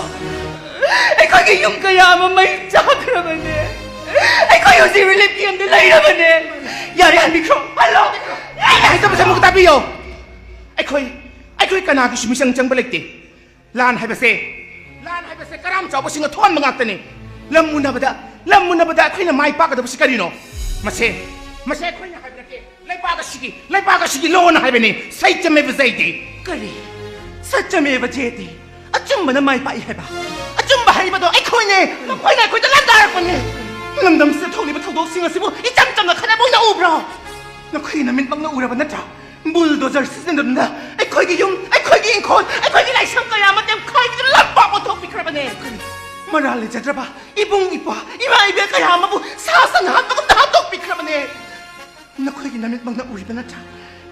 아이코이 용가야 마마이 짜 그러면네 ꯑꯩꯈꯣꯏ ꯍꯧꯖꯤꯛ ꯔꯤꯂꯤꯐ ꯀꯦꯝꯗ ꯂꯩꯔꯕꯅꯦ ꯌꯥꯔꯦ ꯍꯟꯕꯤꯈ꯭ꯔꯣ ꯍꯜꯂꯣ ꯑꯩꯅ ꯍꯥꯏꯖꯕꯁꯦ ꯑꯃꯨꯛ ꯇꯥꯕꯤꯌꯣ ꯑꯩꯈꯣꯏ ꯀꯅꯥꯒꯤꯁꯨ ꯃꯤꯆꯪ ꯆꯪꯕ ꯂꯩꯇꯦ ꯂꯥꯟ ꯍꯥꯏꯕꯁꯦ ꯀꯔꯥꯝ ꯆꯥꯎꯕꯁꯤꯡꯅ ꯊꯣꯛꯍꯟꯕ ꯉꯥꯛꯇꯅꯤ ꯂꯝ ꯃꯨꯟꯅꯕꯗ ꯑꯩꯈꯣꯏꯅ ꯃꯥꯏ ꯄꯥꯛꯀꯗꯕꯁꯤ ꯀꯔꯤꯅꯣ ꯃꯁꯦ ꯑꯩꯈꯣꯏꯅ ꯍꯥꯏꯕ ꯅꯠꯇꯦ ꯂꯩꯄꯥꯛ ꯑꯁꯤꯒꯤ ꯂꯣꯟ ꯍꯥꯏꯕꯅꯤ ꯁꯩꯆꯃꯦꯕ ꯖꯌꯇꯦ ꯀꯔꯤ ꯁꯠꯆꯃꯦꯕ ꯖꯌꯇꯦ ꯑꯆꯨꯝꯕꯅ ꯃꯥꯏ ꯄꯥꯛꯏ ꯍꯥꯏꯕ ꯑꯆꯨꯝꯕ ꯍꯩꯕꯗꯣ ꯑꯩꯈꯣꯏꯅ ꯂꯥꯟꯗꯥꯔꯛꯄꯅꯤ ꯂꯝꯗꯝꯁꯤꯗ ꯊꯣꯛꯂꯤꯕ ꯊꯧꯗꯣꯛꯁꯤꯡ ꯑꯁꯤꯕꯨ ꯏꯆꯝ ꯆꯝꯅ ꯈꯟꯅꯕ ꯑꯣꯏꯅ ꯎꯕ꯭ꯔꯣ ꯅꯈꯣꯏꯒꯤ ꯅꯃꯤꯠꯃꯛꯅ ꯎꯔꯕ ꯅꯠꯇ꯭ꯔꯥ ꯕꯨꯜꯗꯣꯖꯔ ꯁꯤꯖꯤꯟꯅꯗꯨꯅ ꯑꯩꯈꯣꯏꯒꯤ ꯌꯨꯝ ꯑꯩꯈꯣꯏꯒꯤ ꯏꯪꯈꯣꯜ ꯑꯩꯈꯣꯏꯒꯤ ꯂꯥꯏꯁꯪ ꯀꯌꯥ ꯑꯃ ꯈꯥꯏꯗꯨꯅ ꯂꯝꯄꯥꯛ ꯑꯣꯟꯊꯣꯛꯄꯤꯈ꯭ꯔꯕꯅꯦ ꯃꯔꯥꯜ ꯂꯩꯖꯗ꯭ꯔꯕ ꯏꯕꯨꯡ ꯏꯄ꯭ꯋꯥ ꯏꯃꯥ ꯏꯕꯦꯜ ꯀꯌꯥ ꯑꯃꯕꯨ ꯁꯥ ꯁꯟ ꯍꯥꯠꯄꯒꯨꯝꯅ ꯍꯥꯠꯇꯣꯛꯄꯤꯈ꯭ꯔꯕꯅꯦ ꯅꯈꯣꯏꯒꯤ ꯅꯃꯤꯠꯃꯛꯅ ꯎꯔꯤꯕ ꯅꯠꯇ꯭ꯔꯥ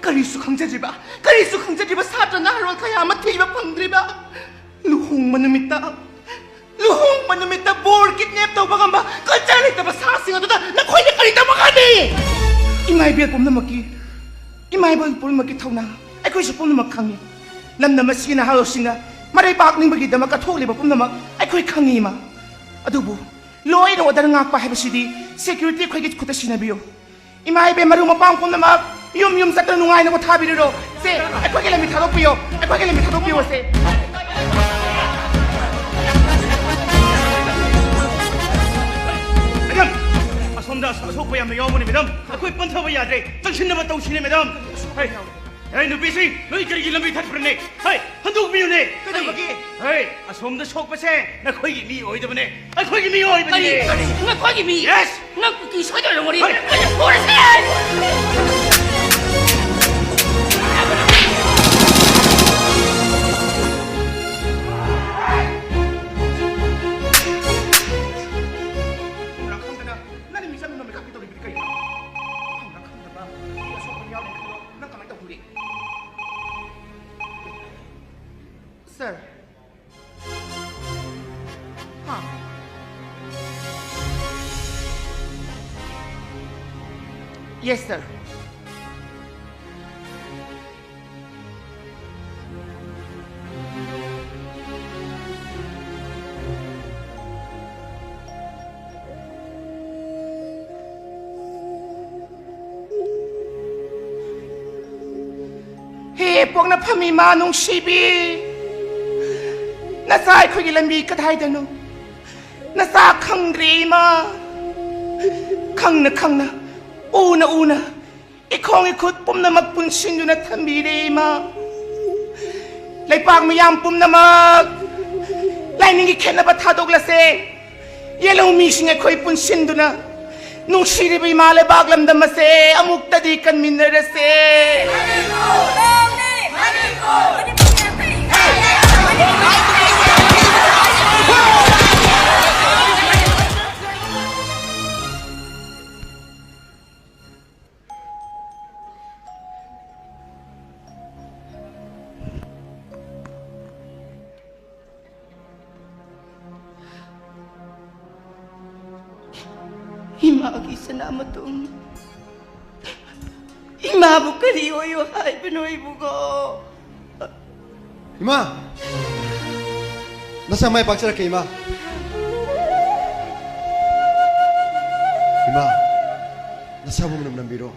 ꯀꯔꯤꯁꯨ ꯈꯪꯖꯗ꯭ꯔꯤꯕ ꯁꯥꯇ꯭ꯔ ꯅꯍꯥꯔꯣꯜ ꯀꯌꯥ ꯑꯃ ꯊꯤꯕ ꯐꯪꯗ꯭ꯔꯤꯕ ꯂꯨꯍꯣꯡꯕ ꯅꯨꯃꯤꯠꯇ ꯕꯣꯔ ꯀꯤꯗꯅꯦꯞ ꯇꯧꯕ ꯉꯝꯕ ꯀꯜꯆꯔ ꯂꯩꯇꯕ ꯁꯥꯁꯤꯡ ꯑꯗꯨꯗ ꯅꯈꯣꯏꯅ ꯀꯔꯤ ꯇꯧꯕ ꯉꯝꯃꯤ ꯏꯃꯥ ꯏꯕꯦꯜ ꯄꯨꯝꯅꯃꯛꯀꯤ ꯊꯧꯅꯥ ꯑꯩꯈꯣꯏꯁꯨ ꯄꯨꯝꯅꯃꯛ ꯈꯪꯉꯤ ꯂꯝꯗꯝ ꯑꯁꯤꯒꯤ ꯅꯍꯥꯔꯣꯜꯁꯤꯡꯅ ꯃꯔꯩ ꯄꯥꯛꯅꯤꯡꯕꯒꯤꯗꯃꯛ ꯊꯣꯛꯂꯤꯕ ꯄꯨꯝꯅꯃꯛ ꯑꯩꯈꯣꯏ ꯈꯪꯉꯤ ꯏꯃꯥ ꯑꯗꯨꯕꯨ ꯂꯣ ꯑꯦꯟ ꯑꯣꯔꯗꯔ ꯉꯥꯛꯄ ꯍꯥꯏꯕꯁꯤꯗꯤ ꯁꯦꯀ꯭ꯌꯨꯔꯤꯇꯤ ꯑꯩꯈꯣꯏꯒꯤ ꯈꯨꯠꯇ ꯁꯤꯟꯅꯕꯤꯌꯨ ꯏꯃꯥ ꯏꯕꯦꯜ ꯃꯔꯨꯞ ꯃꯄꯥꯡ ꯄꯨꯝꯅꯃꯛ ꯌꯨꯝ ꯆꯠꯇꯨꯅ ꯅꯨꯡꯉꯥꯏꯅ ꯄꯣꯊꯥꯕꯤꯔꯣ ꯁꯦ ꯑꯩꯈꯣꯏꯒꯤ ꯂꯝꯕꯤ ꯊꯥꯗꯣꯛꯄꯤꯌꯣ ꯁꯦ ꯑꯁꯣꯝꯗ ꯑꯁꯣꯛꯄ ꯌꯥꯝꯅ ꯌꯥꯎꯕꯅꯤ ꯃꯦꯗꯥꯝ ꯑꯩꯈꯣꯏ ꯄꯟꯊꯕ ꯌꯥꯗ꯭ꯔꯦ ꯆꯪꯁꯤꯟꯅꯕ ꯇꯧꯁꯤꯅꯦ ꯃꯦꯗꯥꯝ ꯍꯦ ꯅꯨꯄꯤꯁꯤꯡ ꯅꯣꯏ ꯀꯔꯤꯒꯤ ꯂꯝꯕꯤ ꯊꯠꯄ꯭ꯔꯅꯦ ꯍꯟꯗꯣꯛꯄꯤꯌꯨꯅꯦ ꯀꯩꯗꯧꯕꯒꯤ ꯑꯁꯣꯝꯗ ꯁꯣꯛꯄꯁꯦ ꯅꯈꯣꯏꯒꯤ ꯃꯤ ꯑꯣꯏꯗꯕꯅꯦ ꯑꯩꯈꯣꯏꯒꯤ ꯃꯤ ꯑꯣꯏꯕꯅꯦ ꯅꯈꯣꯏꯒꯤ ꯃꯤ ꯌꯦꯁ ꯅꯪ ꯀꯨꯀꯤ ꯁꯣꯏꯗꯣꯏꯔꯝꯒꯅꯤ Sir. Huh. Yes, sir. Hey, pwag na pamimanong sibi. Nasa ꯑꯩꯈꯣꯏꯒꯤ ꯂꯝꯕꯤ ꯀꯗꯥꯏꯗꯅꯣ ꯅꯁꯥ ꯈꯪꯗ꯭ꯔꯤ ꯏꯃꯥ ꯈꯪꯅ ꯎꯅ ꯏꯈꯣꯡ ꯏꯈꯨꯠ ꯄꯨꯝꯅꯃꯛ ꯄꯨꯟꯁꯤꯟꯗꯨꯅ ꯊꯝꯕꯤꯔꯦ ꯏꯃꯥ ꯂꯩꯄꯥꯛ ꯃꯤꯌꯥꯝ ꯄꯨꯝꯅꯃꯛ ꯂꯥꯏꯅꯤꯡꯒꯤ ꯈꯦꯠꯅꯕ ꯊꯥꯗꯣꯛꯂꯁꯦ ꯌꯦꯜꯍꯧ ꯃꯤꯁꯤꯡ ꯑꯩꯈꯣꯏ ꯄꯨꯟꯁꯤꯟꯗꯨꯅ ꯅꯨꯡꯁꯤꯔꯤꯕ ꯏꯃꯥ ꯂꯩꯕꯥꯛ ꯂꯝꯗꯝ ꯑꯁꯦ ꯑꯃꯨꯛꯇꯗꯤ ꯀꯟꯃꯤꯟꯅꯔꯁꯦ 이마기 있으나무뚱 이마부 그리워요 하이브노 이부고 이마 nasa may pagsara kay Ima nasa mo naman ng biro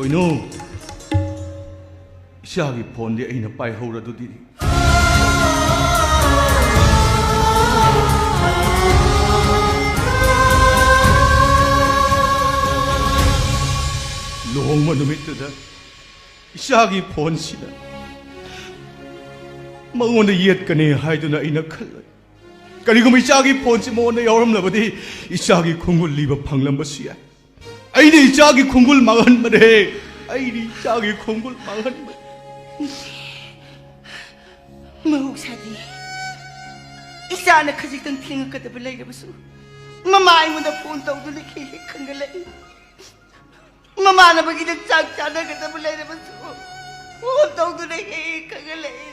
Boyno, Isagi Pondi ay napayhora do diri. Lohong manumito da, Isagi Pon sila. Mauna yet kani haido na inakala. Kani kung Isagi Pon si mauna yawram na badi, Isagi kungul liba panglam ba siya. Aini Isagi kungul mangan mare. Aini Isagi kungul mangan mare. Mahusadi. Isa na kajitang tinga ka dabalay na baso. Mamaay mo na punta ko na kilik kang galay. ꯃꯃꯥꯟꯅꯕꯒꯤꯗ ꯆꯥꯛ ꯆꯥꯅꯒꯗꯕ ꯂꯩꯔꯕꯁꯨ ꯐꯣꯟ ꯇꯧꯗꯨꯅ ꯍꯦꯛ ꯈꯪꯍꯜꯂꯛꯏ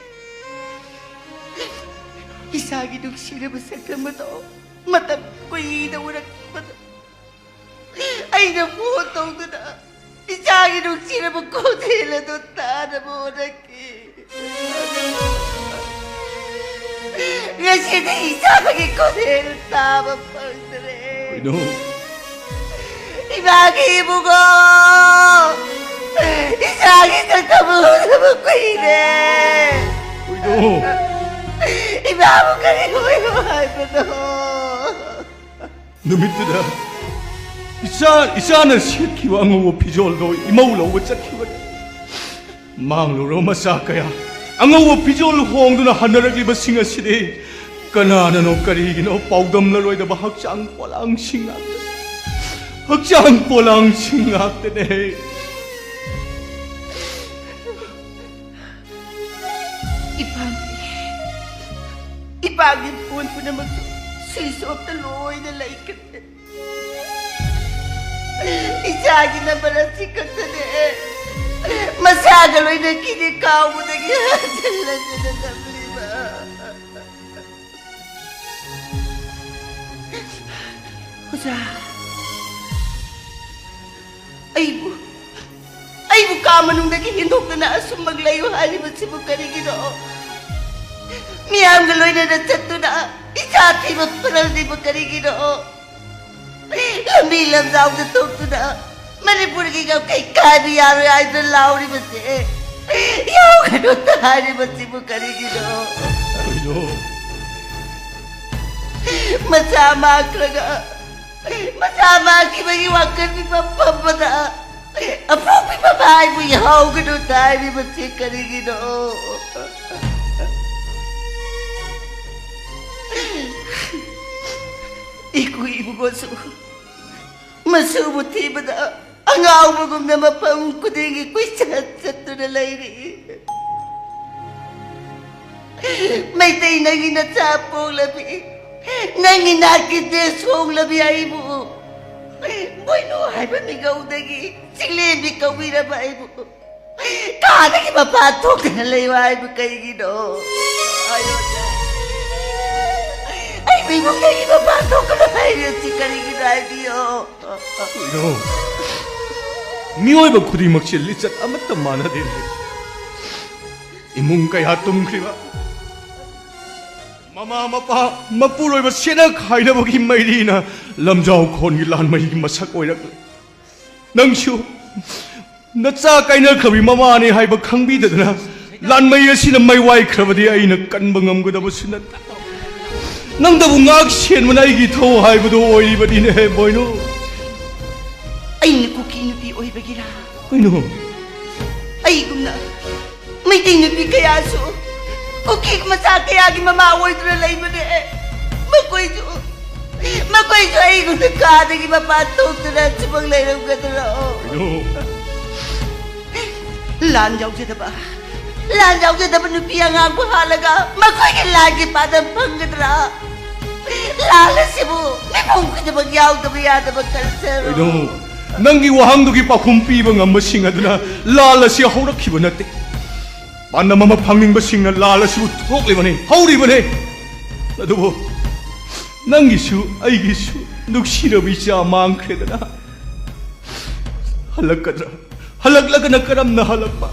이삭이 눅시르고 색감도 마땅 꾸이다 우락보다 아이는 보통도다 이삭이 눅시르고 고대라도 따라 보라기 여시는 이삭이 고대를 따봐 펑들해 이삭이 보고 이삭이 덕담을 꾸이네 이마무 그리고 이마무도 누mit들아 이사는 새끼와 앙어고 비졸도 이마울로 짝키거든 망로로 마사카야 앙어고 비졸 홍두나 하늘을 싱어시리 까나는 옷가리기노 빠우덤러로이다 학장 뽀랑싱악되네 이방인 부원부는 쓸수 없다 로이는 라이크네 이삭이나 말았지 같네 마사가 로이는 기대 가오무대기 하잘라주는 담리마 보자 아이고 까마눈다기 힌독도나 숨막라요 하리버치부 가리기로 미암 글로이는 쳤두나 이자티부 프랄디부 가리기로 람빌람 자우드 똑두나 머니푸르기가 kaik가리야로 아이들 라우리버세 야우가도 타리버치부 가리기로 마사마키바기 와카니 papapata apopi babae mo yahuga도 타리버치 가리기로 이구이부고수 마수부티보다 앙아우부금 나마빵 구댕이 quisadsaduna layri Maitay nangina sapong labi nanginakit na song labi ay mo Bueno ay pamigaw nagi silimi kawira ba ay mo Kada ki mapatok na layway mo kay Gino Ayaw na Ay, may mo kayo mapatok ka na kayo si Kariginadio. 미워이바 구리먹실 리cat 아무것도 많아들래 이문가야 뚱크리바 마마마파 마뿌로이바 세나 가이나보기 마이리나 람자오 콘기 란마이기 마사꼬이라글 낭쇼 나짜 가이나 커비 마마니 하이바 강비드나 란마이야시나 마이와이 크라바디 아이나 깐방암고다보 신났다 낭다부 ngak시엔만 아이기 더워 하이바도 오이바디네 뭐이노 Ay, nakukinupi oy bagira. Ano? Ay, gumna. May tinupi kaya so. Kukik masake agi mamawoy dralay mo de. Makoy so. Ay, kung nakada ki mapatok na sa panglayram ka na. Ano? Lanjaw siya ba? Lanjaw siya ba nupi ang ang mahalaga? Makoy ka lagi pa ng panggadra. Lalas mo. May mong ka na magyaw na mayada magkalsero. Ano? 낭기 와항도기 빠쿰삐방 안마 싱하드나 라라시 하우라키바 나때 만나마마 방밍바 싱나 라라시부 톡리바네 하우리바네 나도보 낭기슈 아이기슈 눅시러비샤 망크레드나 할락가드라 할락라가나 까람나 할락바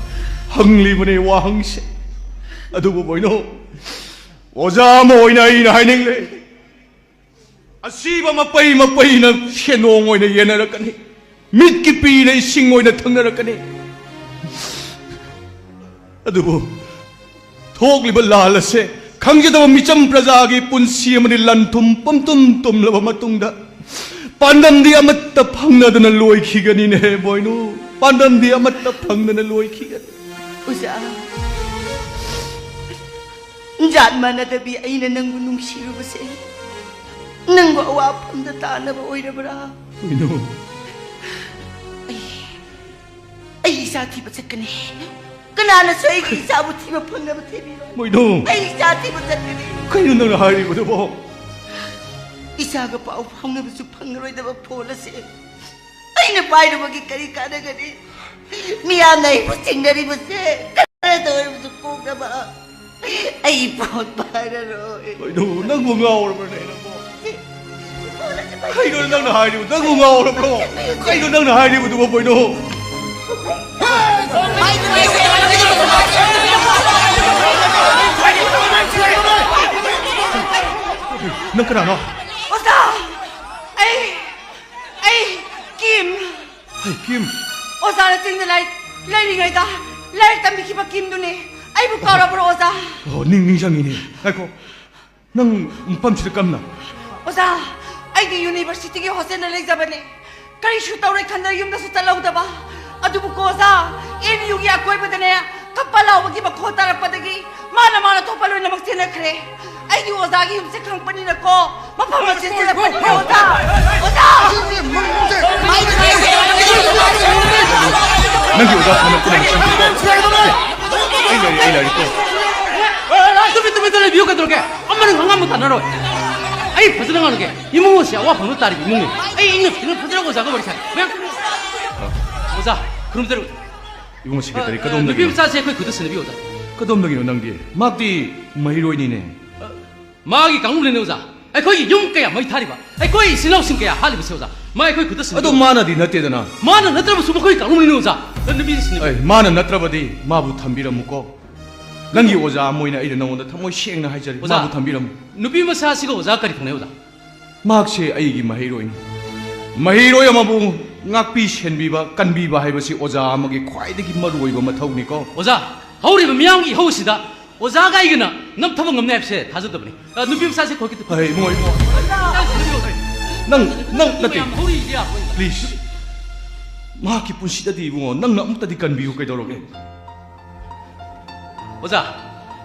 항리바네 와항시 나도보 보이노 오자모 오이나이나 하이냉레 아시바 마빠이나 셰농 오이나 예나라까니 mitki pi na isingoy na tangnarakan eh. Adubo, thok liba lalase, kangja dawa micham prajagi punsiya manilan tum laba matungda. Pandam di amat tapang na dana loy kigani ne boy no. Pandam di amat tapang na loy kigan. Usa, Diyan man na tabi ay na nang gunung siyo ba siya? Nang wawapang datana ba oy na bara? No. Ay, isa ti ba sa kani? Kanana sa ay isa mo ti ba pang naman ti ba? Moino. Ay, isa ti ba sa kani? Kayo nang nahari mo na po. Isa ka pa upang naman sa pangaroy na ba po na siya? Ay, ꯑꯩꯅ ꯄꯥꯏꯔꯨꯕꯒꯤ ꯀꯔꯤ ꯀꯥꯟꯅꯒꯅꯤ ꯃꯤꯌꯥꯝꯅ ꯑꯩꯕꯨ ꯆꯤꯡꯅꯔꯤꯕꯁꯦ ꯈꯔꯗ ꯑꯣꯏꯔꯕꯁꯨ ꯀꯣꯛꯅꯕ ꯑꯩ ꯄꯣꯠ ꯄꯥꯏꯔꯔꯣꯏ ꯀꯩꯅꯣ ꯅꯪꯕꯨ ꯉꯥꯎꯔꯕ꯭ꯔꯅꯦ ꯅꯪꯕꯨ ꯀꯩꯅꯣ ꯅꯪꯅ ꯍꯥꯏꯔꯤꯕ ꯅꯪꯕꯨ ꯉꯥꯎꯔꯕ꯭ꯔꯣ ꯀꯩꯅꯣ ꯅꯪꯅ ꯍꯥꯏꯔꯤꯕꯗꯨꯕꯣ ꯀꯩꯅꯣ ꯅꯪ ꯀꯅꯥꯅꯣ ꯑꯣꯖꯥ ꯑꯩ ꯀꯤꯝ ꯀꯤꯝ ꯑꯣꯖꯥꯅ ꯆꯤꯡꯗ ꯂꯩꯔꯤꯉꯩꯗ ꯂꯥꯏꯔꯤꯛ ꯇꯝꯕꯤꯈꯤꯕ ꯀꯤꯝꯗꯨꯅꯦ ꯑꯩꯕꯨ ꯀꯥꯎꯔꯕ꯭ꯔꯣ ꯑꯣꯖꯥ ꯅꯤꯡꯁꯤꯡꯉꯤꯅꯦ ꯉꯥꯏꯈꯣ ꯅꯪ ꯃꯐꯝꯁꯤꯗ ꯀꯝꯅ ꯑꯣꯖꯥ ꯑꯩꯗꯤ ꯌꯨꯅꯤꯚꯔꯁꯤꯇꯤꯒꯤ ꯍꯣꯁꯇꯦꯜꯗ ꯂꯩꯖꯕꯅꯦ ꯀꯔꯤꯁꯨ ꯇꯧꯔꯣꯏ ꯈꯟꯗ ꯌꯨꯝꯗꯁꯨ ꯆꯠꯍꯧꯗꯕ ꯑꯗꯨꯕꯨ ꯑꯣꯖꯥ MUꯒꯤ ꯑꯀꯣꯏꯕꯗꯅꯦ ꯀꯞꯄ ꯂꯥꯎꯕꯒꯤ ꯃꯈꯣꯜ ꯇꯥꯔꯛꯄꯗꯒꯤ ꯃꯥꯅ ꯊꯣꯛꯄ ꯂꯣꯏꯅꯃꯛ ꯆꯦꯟꯅꯈ꯭ꯔꯦ ꯑꯩꯗꯤ ꯑꯣꯖꯥꯒꯤ ꯌꯨꯝꯁꯦ ꯈꯪꯕꯅꯤꯅꯀꯣ ꯃꯐꯝ ꯑꯁꯤ ꯆꯦꯜꯂꯛꯄꯅꯦ ꯑꯣꯖꯥ ꯅꯪꯒꯤ ꯑꯣꯖꯥ ꯐꯅ ꯑꯩ ꯂꯩꯔꯤꯀꯣ ꯇꯨꯃꯤꯟ ꯂꯩꯕꯤꯌꯨ ꯀꯩꯗꯧꯔꯒꯦ ꯑꯃꯅ ꯉꯥꯡꯉꯝꯕ ꯇꯥꯟꯅꯔꯣꯏ ꯑꯩ ꯐꯖꯅ ꯉꯥꯡꯒꯦ 이모 씨 아와방으로 따르기 이모님 이거 그냥 부드러워 자고 버리자 그냥 오자 그럼 대로 이모 씨 그랬더니 끝없는 비빔 싸세 거의 그도 쓰는 비오자 끝없는 낭디 막디 마이로이니네 마기 강물내네 오자 거기 용가야 뭐 이탈이 봐 거기 신랑신가야 할리 비세오자 마이 거기 그도 쓰는 또 마나디 너때잖아 마는 너트라고 수고 거기 강물내네 오자 너비 쓰는 마는 너트라버디 마부 탐비라 묻고 랑기 오자 모이나 이래 나온다 탐모 시행나 하자리 마부 탐비라 누비 마사시가 오자까지 통해 오자 막시 아이기 마히로인 마히로야 마부 ngakpi senbiba kanbiba haibasi oza amagi khwaidagi maruoiba mathaunikko oza hauriba miyamgi hausida ozaga igna namthaba ngamne hapse thajadabani nupim sase khoki ai moi nang nati hauri ya please ma ki punsidadi bungo nang na amtadi kanbiu kaidoroge oza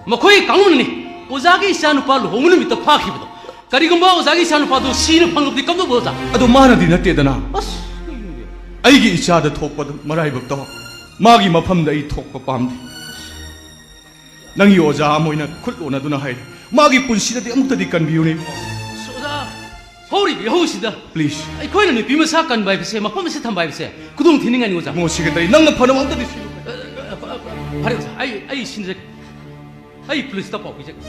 makhoi kangmunni ozagi isanupa luhongnu mita phakhibudo karigumba ozagi isanupa do sinu phangabdi kamdo boza ado manadi natedana ꯑꯩꯒꯤ ꯏꯆꯥꯗ ꯊꯣꯛꯄꯗ ꯃꯔꯥꯏꯕꯛꯇꯣ ꯃꯥꯒꯤ ꯃꯐꯝꯗ ꯑꯩ ꯊꯣꯛꯄ ꯄꯥꯝꯗꯦ ꯅꯪꯒꯤ ꯑꯣꯖꯥ ꯑꯃ ꯑꯣꯏꯅ ꯈꯨꯠ ꯂꯣꯟꯅꯗꯨꯅ ꯍꯥꯏꯔꯤ ꯃꯥꯒꯤ ꯄꯨꯟꯁꯤꯗꯗꯤ ꯑꯃꯨꯛꯇꯗꯤ ꯀꯟꯕꯤꯌꯨꯅꯦ ꯑꯣꯖꯥ ꯍꯧꯔꯤꯕ ꯌahꯧꯁꯤꯗ ꯄ꯭ꯂꯤꯖ ꯑꯩꯈꯣꯏꯅ ꯅꯨꯄꯤ ꯃꯁꯥ ꯀꯟꯕ ꯍꯥꯏꯕꯁꯦ ꯃꯐꯝ ꯑꯁꯤ ꯊꯝꯕ ꯍꯥꯏꯕꯁꯦ ꯈꯨꯗꯣꯡ ꯊꯤꯅꯤꯡꯉꯥꯏꯅꯤ ꯑꯣꯖꯥ ꯃꯣ ꯁꯦꯀ꯭ꯔꯦꯇꯔꯤ ꯅꯪꯅ ꯐꯅꯕ ꯑꯝꯇꯗꯤ ꯐꯔꯦ ꯑꯣꯖꯥ ꯑꯩ ꯁꯤꯟꯖꯒꯦ ꯑꯩ ꯄꯨꯂꯤꯁꯇ ꯄꯥꯎ ꯄꯤꯖꯒꯦ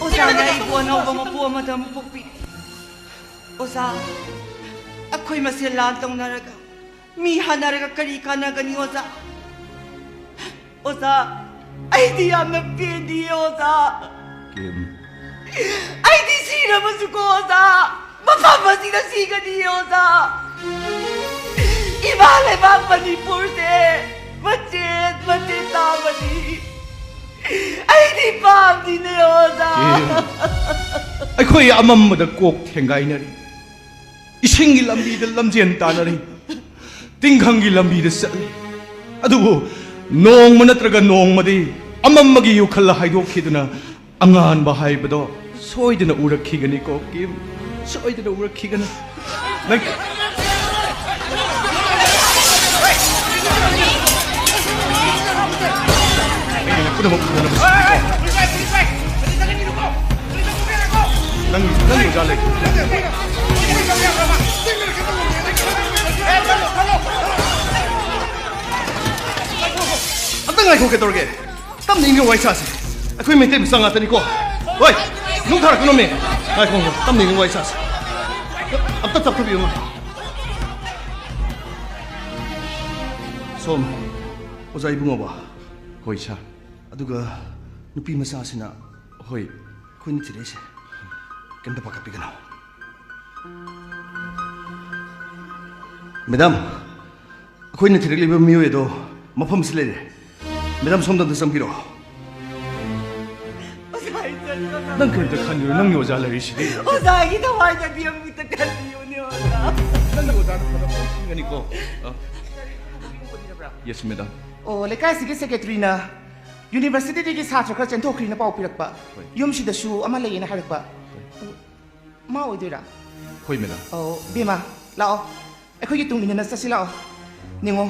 오자가 이거 너무 부어마다 복비 오자 아코이 마세 란동 나라가 미 하나라가 까리 가나가니 오자 오자 아이디 암나 비디 오자 아이디 시라면 죽고 오자 마파마시다 시가니 오자 이발에 밥만이 볼때 멋진 따마니 아이디 밤디네 오자 ꯑꯩꯈꯣꯏ ꯑꯃꯝꯕꯗ ꯀꯣꯛ ꯊꯦꯡꯒꯥꯏꯅꯔꯤ ꯏꯁꯤꯡꯒꯤ ꯂꯝꯕꯤꯗ ꯂꯝꯖꯦꯟ ꯇꯥꯟꯅꯔꯤ ꯇꯤꯡꯈꯪꯒꯤ ꯂꯝꯕꯤꯗ ꯆꯠꯂꯤ ꯑꯗꯨꯕꯨ ꯅꯣꯡꯃ ꯅꯠꯇ꯭ꯔꯒ ꯅꯣꯡꯃꯗꯤ ꯑꯃꯝꯕꯒꯤ ꯌꯨꯈꯜ ꯍꯥꯏꯗꯣꯛꯈꯤꯗꯨꯅ ꯑꯉꯥꯟꯕ ꯍꯥꯏꯕꯗꯣ ꯁꯣꯏꯗꯅ ꯎꯔꯛꯈꯤꯒꯅꯤꯀꯣ ꯀꯤꯝ ꯁꯣꯏꯗꯅ ꯎꯔꯛꯈꯤꯒꯅꯤ ꯅꯪ punamak punamak nang udah lagi apa ngai kau ketor ke tam ning wai sa aku minta bisa ngata ni ko woi nung thar kuno me ngai kau tam ning wai sa ab tak tak biu som ozai bungo ba hoi cha aduga nupi masa sina hoi khun tirese kenda pakapi kana madam khoi ni tireli ba miyo edo mafam sile madam somdan da samgiro nang kenda khanyo nang yo jala ri si ozagi da wai da diam mi ta kanyo ne oza nang yo da na ngani ko yes madam oh lekai sige secretary na University digi satra kra chen thokri na pau pirakpa yum si da shu ama leina harakpa ma oidira hoi madam oh bima lao ꯑꯩꯈꯣꯏꯒꯤ ꯇꯨꯡꯏꯟꯅ ꯆꯠꯁꯤ ꯂꯥꯛꯑꯣ ꯅꯤꯡꯉꯣ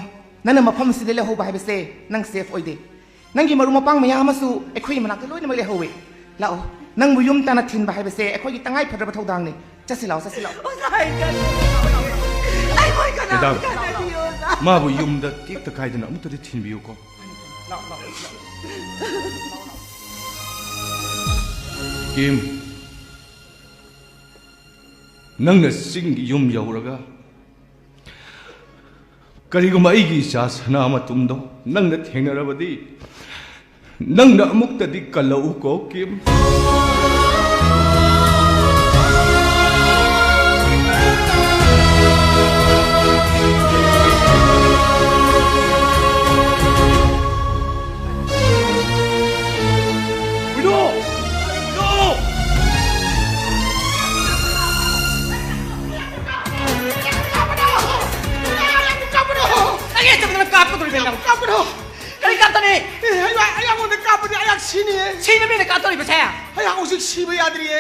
ꯅꯪꯅ ꯃꯐꯝ ꯑꯁꯤꯗ ꯂꯩꯍꯧꯕ ꯍꯥꯏꯕꯁꯦ ꯅꯪ ꯁꯦꯐ ꯑꯣꯏꯗꯦ ꯅꯪꯒꯤ ꯃꯔꯨꯞ ꯃꯄꯥꯡ ꯃꯌꯥꯝ ꯑꯃꯁꯨ ꯑꯩꯈꯣꯏꯒꯤ ꯃꯅꯥꯛꯇ ꯂꯣꯏꯅꯃꯛ ꯂꯩꯍꯧꯋꯦ ꯂꯥꯛꯑꯣ ꯅꯪꯕꯨ ꯌꯨꯝ ꯇꯥꯟꯅ ꯊꯤꯟꯕ ꯍꯥꯏꯕꯁꯦ ꯑꯩꯈꯣꯏꯒꯤ ꯇꯉꯥꯏ ꯐꯗ꯭ꯔꯕ ꯊꯧꯗꯥꯡꯅꯤ ꯆꯠꯁꯤ ꯂꯥꯛꯑꯣ Madam, mabu yumda tikta kaidana amutadi thinbiyu ko. Kim, nangna singi yum yauraga. Kariguma aigi icha sana matumdo nangna thengnarabadi nangna amuktadi kalau ko Kim. 까불어. 아니 깜짝이. 아야 오늘 까불이 아야 신이. 신이면 깜짝이 보세요. 아야 오직 시부의 아들이에.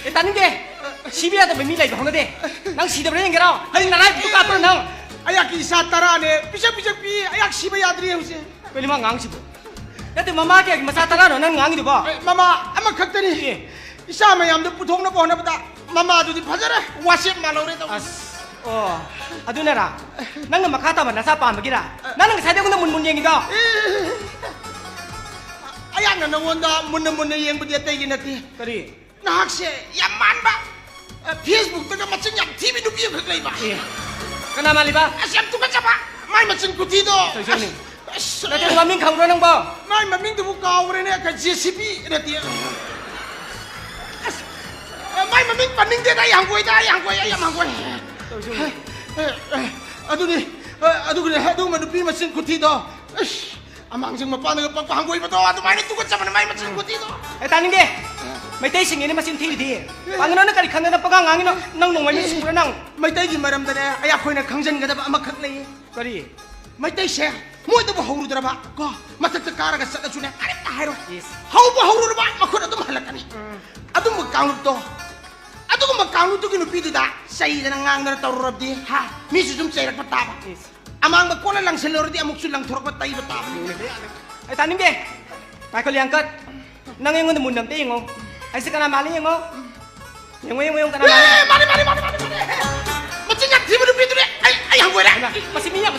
예. 다른 게 시비야도 몇 밀라 이거 하는데 난 시대버리는 게라. 아니 나라에 또 까불어 나. 아야 기사 따라하네. 삐적삐적 삐. 아야 시부의 아들이에 오지. 빨리만 강시부. 야때 마마게 마사 따라로 난 강이도 봐. 마마 아마 갔더니 이사마 얌도 부통나 보나 보다. 마마 아주디 파자라. 와시 말로래도. 아두나라 나는 막 갔다 만나 사빠 먹이라 나는 사대구나 문문 얘기다 아야 나는 원다 문문 얘기부터 얘기했지 그래 나 학생 야만바 페이스북다가 마침 야 TV 도 비어 그래 봐 그나 말이봐 아시암 두가 잡아 마이 마침 구티도 선생님 나도 마민 강도는 거 마이 마민도 못 가오래네 그 JCB 이랬지 마이 마민 반능대다 양고이다 양고야 양고야 아두그래 하도만 누피 마신 구티도 아망정 마빠는 거 빵고 입어도 아두 많이 두고 잡는 많이 마신 구티도 다른 게 mấy sinh 마신 TVD 방은하는 까리 칸나 빠강 앙이 낭 농만이 숨으라 낭 마이테이 말함다네 아야 코이나 강전 가다 아마 컷레 그리 마이테이세 뭐도 뭐 하우르더라 봐거 마탁 까라가 싹다 주네 아랬다 하이로 하우부 하우르 봐 마코나도 말라까니 아두 뭐 강루도 aduh kau makan lu tu kini pidu dah, saya jangan ngangar tahu rabdi, ha, misi cuma saya dapat apa? Amang berkola lang selur dia amuk sulang thorok batai betapa. Tani ke, tak kau liangkat, nang yang untuk mundam teh yang, asyik kena maling yang, yang kena maling. Mari, macam nak tiba di pidu deh, ayah gue dah. Masih minyak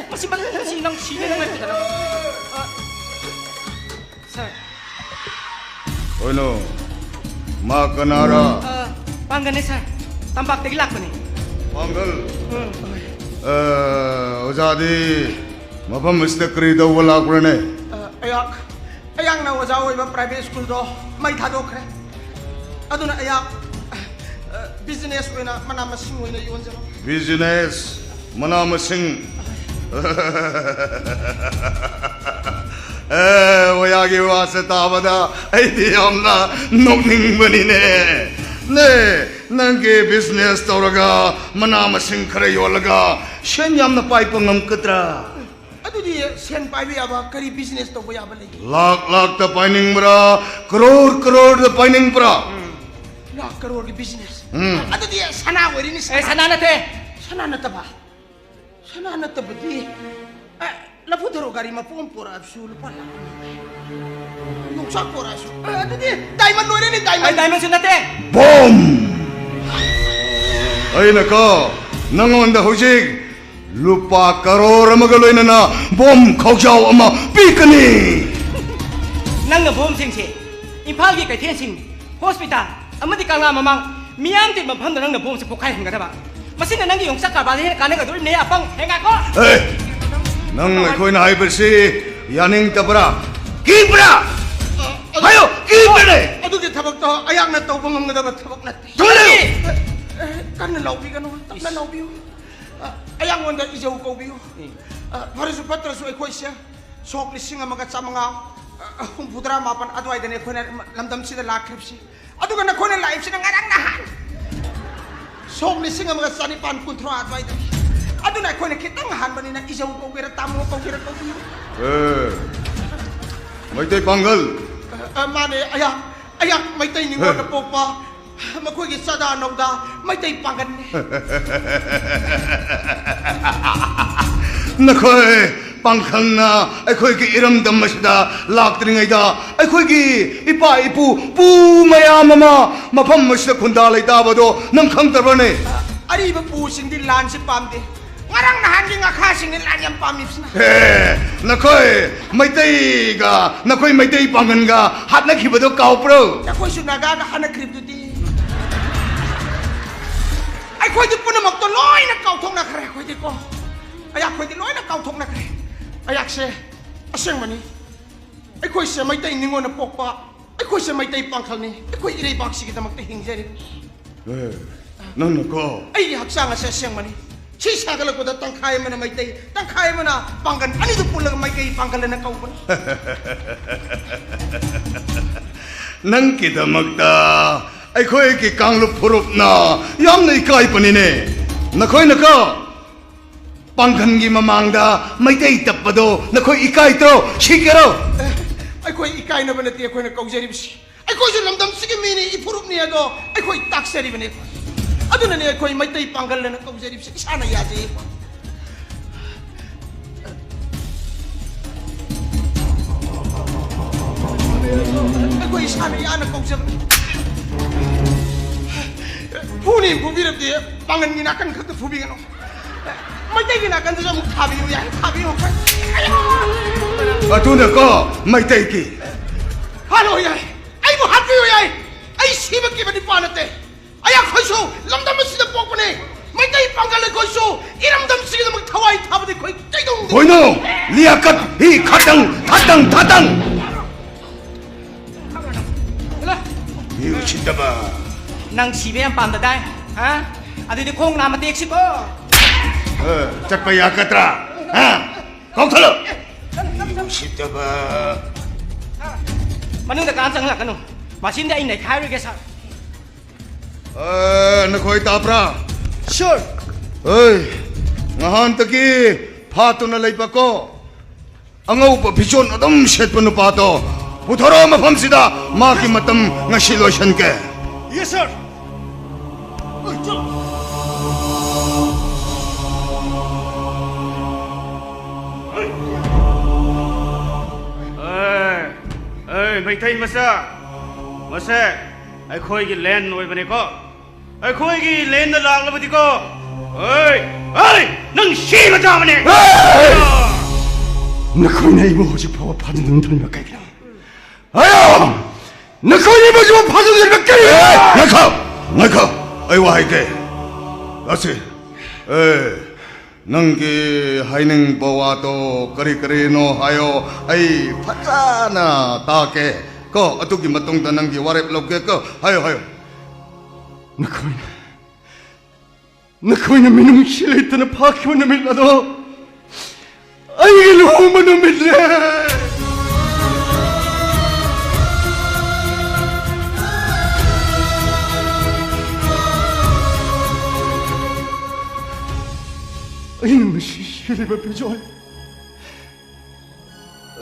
masih nang sini nang itu dah. Sir. Oh no. Makanara. Panggan sir. Tampak tegilak ni. Panggal. Ojadi. Mapa mesti kerida wala kurane. Ayang na wajaw iba private school do. May thado kre. Aduna ayak business wena manamasing wena yun zero. Business manamasing. Wayagi wasa tabada ay di amna nokning banine ne nangge business tawraga manamasing karayolaga shenyam na pai pangam katra adu di sen pai bi aba kari business to boya bale lakh ta paining bra crore ta paining bra lakh crore ki business adu di sana weri ni sana na ba sana na ta badi lapu daro gari ma pom pora absul pala nung sak pora asu adu di diamond no ni diamond sunate bom ay nako nangonda hojig lupa crore magaloy na bom khawjaw ama pikani nang na bom singse imphal gi kai thian sing hospital amadi kangla mamang miam tin mafam nang na bom se pokai hanga ba masin nang gi yongsak ka ba he ka nang ga dul ne apang henga ko nang koi na hai bersi yaning tabra kibra ayo kibra adu ki thabak to ayak na to bangam na ba thabak na thole kan na laubi kan na laubi ayang wanda ijaw ko biyo para su patra su ekoi sia sok lising ang mga mga kumpudra mapan adway dane ko na lamdam sila lakrip si adu kan na ko na live sila ngarang nahan sok lising ang mga sanipan kontro adway dane adu na ko na kitang han bani na ijaw ko gira tamo ko gira ko biyo mai tay pangal mane ayak may tay ni mo na po pa ꯃꯈꯣꯏꯒꯤ ꯆꯥꯗꯥ ꯅꯧꯗꯥ ꯃꯩꯇꯩ ꯄꯥꯡꯒꯟꯅꯤ ꯅꯈꯣꯏ ꯄꯥꯡꯈꯪꯅ ꯑꯩꯈꯣꯏꯒꯤ ꯏꯔꯝꯗꯝ ꯑꯁꯤꯗ ꯂꯥꯛꯇ꯭ꯔꯤꯉꯩꯗ ꯑꯩꯈꯣꯏꯒꯤ ꯏꯄꯥ ꯏꯄꯨ ꯄꯨ ꯃꯌꯥꯝ ꯑꯃ ꯃꯐꯝ ꯑꯁꯤꯗ ꯈꯨꯟꯗꯥ ꯂꯩꯇꯥꯕꯗꯣ ꯅꯪ ꯈꯪꯗꯕ꯭ꯔꯅꯦ ꯑꯔꯤꯕ ꯄꯨꯁꯤꯡꯗꯤ ꯂꯥꯟꯁꯤ ꯄꯥꯝꯗꯦ ꯉꯔꯥꯡ ꯅꯍꯥꯟꯒꯤ ꯉꯥꯈꯥꯁꯤꯡꯅꯤ ꯂꯥꯟ ꯌꯥꯝ ꯄꯥꯝꯃꯤꯕꯁꯤꯅ ꯅꯈꯣꯏ ꯃꯩꯇꯩꯒ ꯅꯈꯣꯏ ꯃꯩꯇꯩ ꯄꯥꯡꯒꯟꯒ ꯍꯥꯠꯅꯈꯤꯕꯗꯣ ꯀꯥꯎꯕ꯭ꯔꯣ ꯅꯈꯣꯏꯁꯨ ꯅꯥꯒꯥꯒ ꯍꯥꯠꯅꯈ꯭ꯔꯤꯕꯗꯨꯗꯤ ꯑꯩꯈꯣꯏꯗꯤ ꯄꯨꯝꯅꯃꯛꯇꯣ ꯂꯣꯏꯅ ꯀꯥꯎꯊꯣꯛꯅꯈ꯭ꯔꯦ ꯑꯩꯈꯣꯏꯗꯤꯀꯣ ꯑꯩꯈꯣꯏꯗꯤ ꯂꯣꯏꯅ ꯀꯥꯎꯊꯣꯛꯅꯈ꯭ꯔꯦ ꯑꯩꯍꯥꯛꯁꯦ ꯑꯁꯦꯡꯕꯅꯤ ꯑꯩꯈꯣꯏꯁꯦ ꯃꯩꯇꯩ ꯅꯤꯡꯉꯣꯟꯅ ꯄꯣꯛꯄ ꯑꯩꯈꯣꯏꯁꯦ ꯃꯩꯇꯩ ꯄꯥꯡꯈꯜꯅꯤ ꯑꯩꯈꯣꯏ ꯏꯔꯩꯕꯥꯛꯁꯤꯒꯤꯗꯃꯛꯇ ꯍꯤꯡꯖꯔꯤ ꯅꯪꯅꯀꯣ ꯑꯩꯒꯤ ꯍꯛꯆꯥꯡ ꯑꯁꯦ ꯑꯁꯦꯡꯕꯅꯤ ꯁꯤ ꯁꯥꯒꯠꯂꯛꯄꯗ ꯇꯪꯈꯥꯏ ꯑꯃꯅ ꯃꯩꯇꯩ ꯇꯪꯈꯥꯏ ꯑꯃꯅ ꯄꯥꯡꯒꯟ ꯑꯅꯤꯗꯨ ꯄꯨꯜꯂꯒ ꯃꯩꯇꯩ ꯄꯥꯡꯒꯜꯅ ꯀꯧꯕꯅꯤ ꯅꯪꯒꯤꯗꯃꯛꯇ ꯑꯩꯈꯣꯏꯒꯤ ꯀꯥꯡꯂꯨꯞ ꯐꯨꯔꯨꯞꯅ ꯌꯥꯝꯅ ꯏꯀꯥꯏꯕꯅꯤꯅꯦ ꯅꯈꯣꯏꯅꯀꯣ ꯄꯥꯡꯒꯟꯒꯤ ꯃꯃꯥꯡꯗ ꯃꯩꯇꯩ ꯇꯞꯄꯗꯣ ꯅꯈꯣꯏ ꯏꯀꯥꯏꯇ꯭ꯔꯣ ꯁꯤꯒꯦꯔꯣ ꯑꯩꯈꯣꯏ ꯏꯀꯥꯏꯅꯕ ꯅꯠꯇꯦ ꯑꯩꯈꯣꯏꯅ ꯀꯧꯖꯔꯤꯕꯁꯤ ꯑꯩꯈꯣꯏꯁꯨ ꯂꯝꯗꯝꯁꯤꯒꯤ ꯃꯤꯅꯤ ꯏꯐꯨꯔꯨꯞꯅꯤ ꯑꯗꯣ ꯑꯩꯈꯣꯏ ꯇꯥꯛꯆꯔꯤꯕꯅꯤ ꯑꯗꯨꯅꯅꯦ ꯑꯩꯈꯣꯏ ꯃꯩꯇꯩ ꯄꯥꯡꯒꯜꯅ ꯀꯧꯖꯔꯤꯕꯁꯤ ꯏꯁꯥꯅ ꯌꯥꯖꯩ ꯑꯩꯈꯣꯏ ꯏꯁꯥꯅ ꯌꯥꯅ ꯀꯧꯖꯕꯅꯤ ꯐꯨꯅꯤ ꯐꯨꯕꯤꯔꯕꯗꯤ ꯄꯥꯡꯒꯟꯒꯤ ꯅꯥꯀꯟ ꯈꯛꯇ ꯐꯨꯕꯤꯒꯅꯨ ꯃꯩꯇꯩꯒꯤ ꯅꯥꯀꯟꯗꯨꯁꯨ ꯑꯃꯨꯛ ꯊꯥꯕꯤꯌꯨ ꯌꯥꯏ ꯊꯥꯕꯤꯌꯨ ꯑꯗꯨꯅꯀꯣ ꯃꯩꯇꯩꯒꯤ ꯍꯥꯠꯂꯣ ꯌꯥꯏ ꯑꯩꯕꯨ ꯍꯥꯠꯄꯤꯌꯨ ꯌꯥꯏ ꯑꯩ ꯁꯤꯕ ꯀꯤꯕ ꯅꯤꯄꯥ ꯅꯠꯇꯦ ꯑꯩꯈꯣꯏꯁꯨ ꯂꯝꯗꯝ ꯑꯁꯤꯗ ꯄꯣꯛꯄꯅꯦ ꯃꯩꯇꯩ ꯄꯥꯡꯒꯜ ꯑꯩꯈꯣꯏꯁꯨ ꯏꯔꯝꯗꯝꯁꯤꯒꯤꯗꯃꯛ ꯊꯋꯥꯏ ꯊꯥꯕꯗꯤ ꯑꯩꯈꯣꯏ ꯀꯩꯗꯧꯅꯤ ꯍꯣꯏꯅꯣ ꯂꯤꯌꯥꯀꯠ ꯍꯤ ꯈꯇꯪ ꯊꯥꯇꯪ ꯊꯥꯇꯪ ꯎꯁꯤꯠꯇꯕ ꯅꯪ ꯁꯤꯕ ꯌꯥꯝ ꯄꯥꯝꯗꯗꯥꯏ ꯍꯥ ꯑꯗꯨꯗꯤ ꯈꯣꯡ ꯅꯥꯝꯃ ꯇꯦꯛꯁꯤꯀꯣ ꯆꯠꯄ ꯌꯥꯒꯗ꯭ꯔꯥ ꯀꯧꯊꯠꯂꯣ ꯎꯁꯤꯠꯇꯕ ꯃꯅꯨꯡꯗ ꯀꯅꯥꯝ ꯆꯪꯂꯛꯀꯅꯨ ꯃꯁꯤꯡꯗꯤ ꯑꯩ ꯅꯩꯈꯥꯏꯔꯨꯒꯦ ꯁꯥꯔ ꯅꯈꯣꯏ ꯇꯥꯕ꯭ꯔꯥ ꯁꯨꯔ ꯅꯍꯥꯟꯇꯒꯤ ꯐꯥꯇꯨꯅ ꯂꯩꯕꯀꯣ ꯑꯉꯧꯕ ꯐꯤꯖꯣꯜ ꯑꯗꯨꯝ ꯁꯦꯠꯄ ꯅꯨꯄꯥꯗꯣ ꯄꯨꯊꯣꯔꯛꯑꯣ ꯃꯐꯝꯁꯤꯗ ꯃꯥꯒꯤ ꯃꯇꯝ ꯉꯁꯤ ꯂꯣꯏꯁꯟꯒꯦ ꯌꯦꯁ ꯁꯔ ꯃꯩꯇꯩ ꯃꯆꯥ ꯃꯁꯦ ꯑꯩꯈꯣꯏꯒꯤ ꯂꯦꯟ ꯑꯣꯏꯕꯅꯦꯀꯣ ꯑꯩꯈꯣꯏꯒꯤ ꯂꯦꯟꯗ ꯂꯥꯛꯂꯕꯗꯤꯀꯣ ꯅꯪ ꯁꯤꯕ ꯇꯥꯕꯅꯦ ꯅꯈꯣꯏꯅ ꯑꯩꯕꯨ ꯍꯧꯖꯤꯛ ꯐꯥꯎꯕ ꯐꯥꯗꯨꯅ ꯀꯩꯒꯤꯅꯣ ꯑꯌꯣ ꯅꯈꯣꯏꯅ ꯑꯩꯕꯨ ꯐꯥꯗꯨꯅ ꯀꯩꯒꯤꯅꯣ ꯉꯥꯏꯈꯣ ꯑꯩ ꯋꯥ ꯍꯥꯏꯒꯦ ꯑꯁꯤ ꯅꯪꯒꯤ ꯍꯥꯏꯅꯤꯡꯕ ꯋꯥꯗꯣ ꯀꯔꯤ ꯀꯔꯤꯅꯣ ꯍꯥꯏꯌꯣ ꯑꯩ ꯐꯖꯅ ꯇꯥꯒꯦ ꯀꯣ ꯑꯗꯨꯒꯤ ꯃꯇꯨꯡꯗ ꯅꯪꯒꯤ ꯋꯥꯔꯦꯞ ꯂꯧꯒꯦ ꯀꯣ ꯍꯥꯏꯌꯣ ꯅꯈꯣꯏꯅ ꯃꯤꯅꯨꯡꯁꯤ ꯂꯩꯇꯅ ꯐꯥꯈꯤꯕ ꯅꯨꯃꯤꯠ ꯑꯗꯣ ꯑꯩꯒꯤ ꯂꯨꯍꯣꯡꯕ ꯅꯨꯃꯤꯠꯅꯦ ꯑꯩꯅ ꯉꯁꯤ ꯁꯤꯔꯤꯕ ꯐꯤꯖꯣꯜ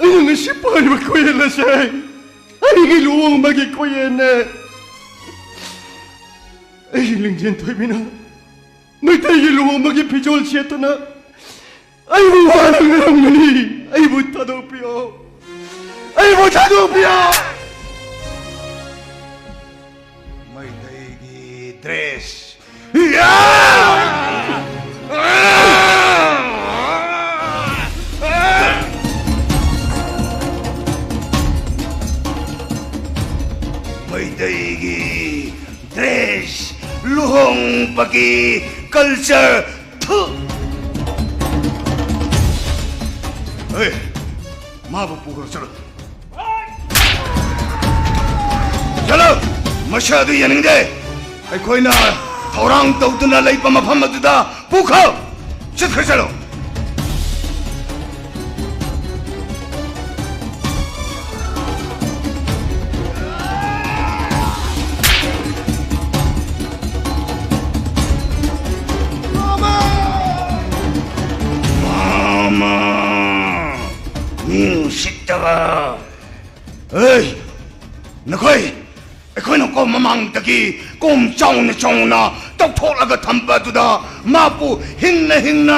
ꯑꯩꯅ ꯉꯁꯤ ꯄꯥꯏꯔꯤꯕ ꯈꯣꯏꯌꯦꯟ ꯑꯁꯦ ꯑꯩꯒꯤ ꯂꯨꯍꯣꯡꯕꯒꯤ ꯈꯣꯏꯌꯦꯟꯅꯦ ꯑꯩꯒꯤ ꯂꯤꯡꯖꯦꯜ ꯊꯣꯏꯕꯤꯅ ꯃꯩꯇꯩꯒꯤ ꯂꯨꯍꯣꯡꯕꯒꯤ ꯐꯤꯖꯣꯜ ꯁꯦꯠꯇꯨꯅ ꯑꯩꯕꯨ ꯋꯥꯅ ꯉꯔꯝꯒꯅꯤ ꯑꯩꯕꯨ ꯊꯥꯗꯣꯛꯄꯤꯌꯣ ꯃꯩꯇꯩꯒꯤ ꯗ꯭ꯔꯦꯁ ꯃꯩꯇꯩꯒꯤ ꯗ꯭ꯔꯦꯁ ꯂꯨꯍꯣꯡꯕꯒꯤ ꯀꯜꯆꯔ 마법 보고 चलो चलो मशाद ये는데 ꯑꯩꯈꯣꯏꯅ ꯊꯧꯔꯥꯡ ꯇꯧꯗꯨꯅ ꯂꯩꯕ ꯃꯐꯝ ꯑꯗꯨꯗ ꯄꯨꯈꯣ ꯆꯠꯈ꯭ꯔꯁꯂꯣ 식다가 어이 너거이 ꯑꯩꯈꯣꯏꯅ ꯀꯣ ꯃꯃꯥꯡꯗꯒꯤ ꯀꯣꯝ ꯆꯥꯎꯅ ꯆꯥꯎꯅ ꯇꯧꯊꯣꯛꯂꯒ ꯊꯝꯕꯗꯨꯗ ꯃꯥꯕꯨ ꯍꯤꯡꯅ ꯍꯤꯡꯅ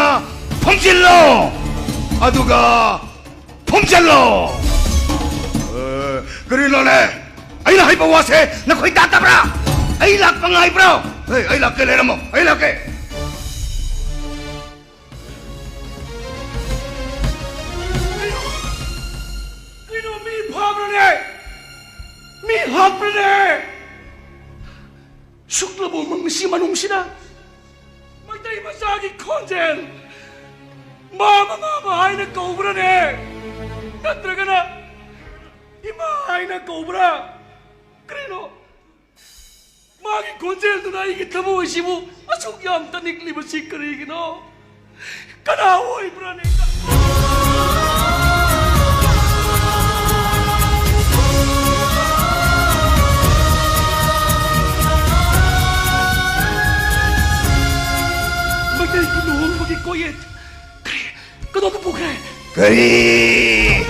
ꯐꯝꯖꯤꯜꯂꯣ ꯑꯗꯨꯒ ꯐꯝꯖꯤꯜꯂꯣ ꯀꯔꯤꯅꯣꯅꯦ ꯑꯩꯅ ꯍꯥꯏꯕ ꯋꯥꯁꯦ ꯅꯈꯣꯏ ꯇꯥꯗꯕ꯭ꯔꯥ ꯑꯩ ꯂꯥꯛꯄ ꯉꯥꯏꯕ꯭ꯔꯣ ꯑꯩ ꯂꯥꯛꯀꯦ ꯂꯩꯔꯝꯃꯣ ꯑꯩ ꯂꯥꯛꯀꯦ 그리고 미 파브네 미 하프네 슈클보 멍시만 웅시나 막다이 마사기 컨젠 마마 하이나 거브라네 나들어가나 이마 하이나 거브라 그래노 마기 컨젠도 나 이게 타보 시부 아속이 암다 니클리버 시크리기노 까나오 이브라네 Kari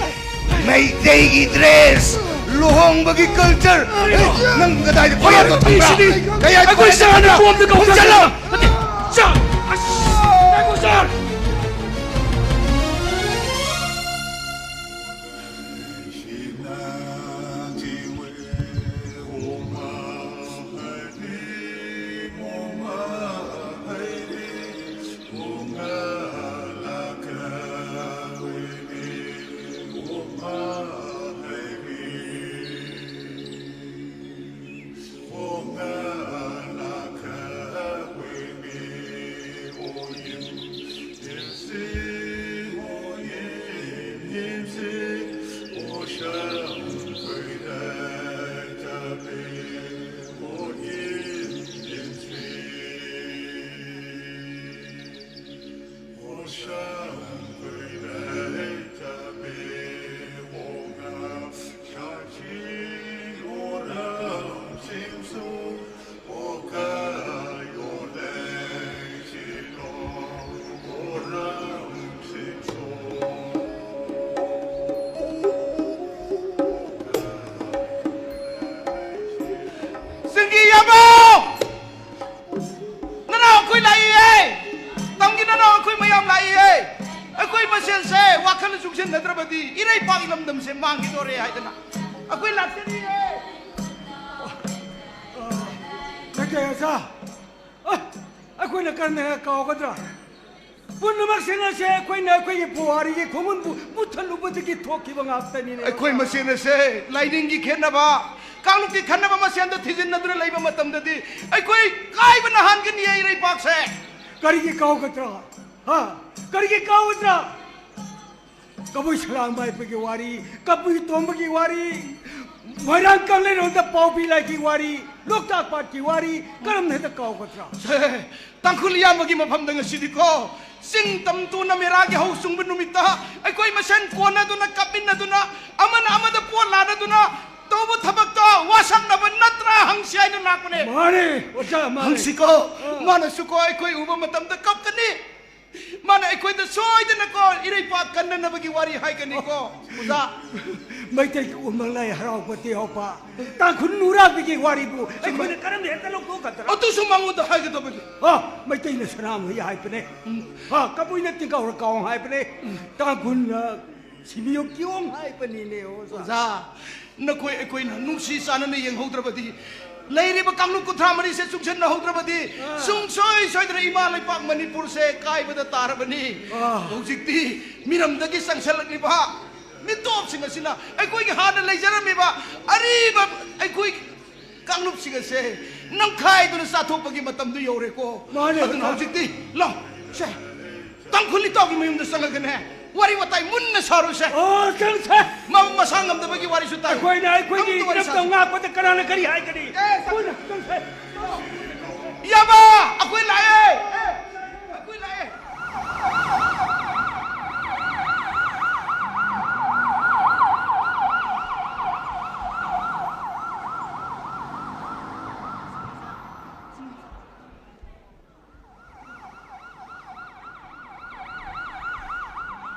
Mayday dress luhongbagi culture nang gaday pala to tamba kaya ako isa na buwag na kausap lang siya ako sir ꯑꯩꯈꯣꯏ ꯃꯁꯦꯟ ꯑꯁꯦ ꯂꯥꯏꯅꯤꯡꯒꯤ ꯈꯦꯠꯅꯕ ꯀꯥꯡꯂꯨꯞꯀꯤ ꯈꯟꯅꯕ ꯃꯁꯦꯟꯗ ꯊꯤꯖꯤꯟꯅꯗꯨꯅ ꯂꯩꯕ ꯃꯇꯝꯗꯗꯤ ꯑꯩꯈꯣꯏ ꯀꯥꯏꯕ ꯅꯍꯥꯟꯒꯅꯤ ꯏꯔꯩꯄꯥꯛꯁꯦ ꯀꯔꯤꯒꯤ ꯀꯥꯎꯒꯗ꯭ꯔꯥ ꯍꯥ ꯀꯔꯤꯒꯤ ꯀꯥꯎꯒꯗ꯭ꯔꯥ ꯀꯕꯨꯏ ꯁꯂꯥꯡ ꯃꯥꯏꯄꯒꯤ ꯋꯥꯔꯤ ꯀꯕꯨꯏ ꯇꯣꯝꯕꯒꯤ ꯋꯥꯔꯤ ꯃꯣꯏꯔꯥꯡ ꯀꯪꯂꯩꯔꯣꯜꯗ ꯄꯥꯎꯕꯤ ꯂꯥꯏꯒꯤ ꯋꯥꯔꯤ ꯂꯣꯛꯇꯥꯛ ꯄꯥꯠꯀꯤ ꯋꯥꯔꯤ ꯀꯔꯝꯅ ꯍꯦꯛꯇ ꯀꯥꯎꯒꯗ꯭ꯔꯥ ꯇꯥꯡꯈꯨꯜ ꯏꯌꯥꯝꯕꯒꯤ ꯃꯐꯝꯗ ꯉꯁꯤꯗꯤꯀꯣ ꯆꯤꯡ ꯇꯝ ꯇꯨꯅ ꯃꯦꯔꯥꯒꯤ ꯍꯧ ꯁꯨꯡꯕ ꯅꯨꯃꯤꯠꯇ ꯑꯩꯈꯣꯏ ꯃꯁꯦꯟ ꯀꯣꯟꯅꯗꯨꯅ ꯀꯞꯃꯤꯟꯅꯗꯨꯅ ꯑꯃꯅ ꯑꯃꯗ ꯄꯣꯠ ꯂꯥꯟꯅꯗꯨꯅ ꯇꯧꯕ ꯊꯕꯛꯇꯣ ꯋꯥꯁꯛꯅꯕ ꯅꯠꯇ꯭ꯔꯥ ꯍꯪꯁꯤ ꯍꯥꯏꯅ ꯂꯥꯛꯄꯅꯦ ꯃꯥꯅꯦ ꯑꯣꯖꯥ ꯃꯥꯅꯦ ꯍꯪꯁꯤꯀꯣ ꯃꯥꯅꯁꯨꯀꯣ ꯑꯩꯈꯣꯏ ꯎꯕ ꯃꯇꯝꯗ ꯀꯞꯀꯅꯤ mana ikoi da soidana ko iraipat kannanabagi wari haigani ko uza maitai ki umalai haraupati hopa ta khunnura bigi wari bu ikoi na karam heta lok ko katra atu sumangu da haigadabagi ha maitai na sanam hi haipne ha kapui na tinga or kaung haipne ta khunna simiyo kyong haipani ne uza nakoi ikoi na nusi sanana yenghodrabadi लेरी बकाम लोग कुत्रा मरी से सुंगशन न होता बदी सुंगसोई सोइदर इमालय पाक मणिपुर से काय बदा तार बनी होजिक्ति मिरम दगी संगसल निभा मितोप सिंग सिना आई कोई हान ले जरा मेबा अरे बब आई कोई कांगलुप सिंग से नंग खाई दुन साथो पगी मतम दु योरे को अदन होजिक्ति लो से तंखुली तो की मयुम द संग गने wari watai munna saru se oh kang se mam masangam da bagi wari sutai koi na koi ni rap da nga ko de karana kari hai kari kun kang se ya ba akoi lae akoi lae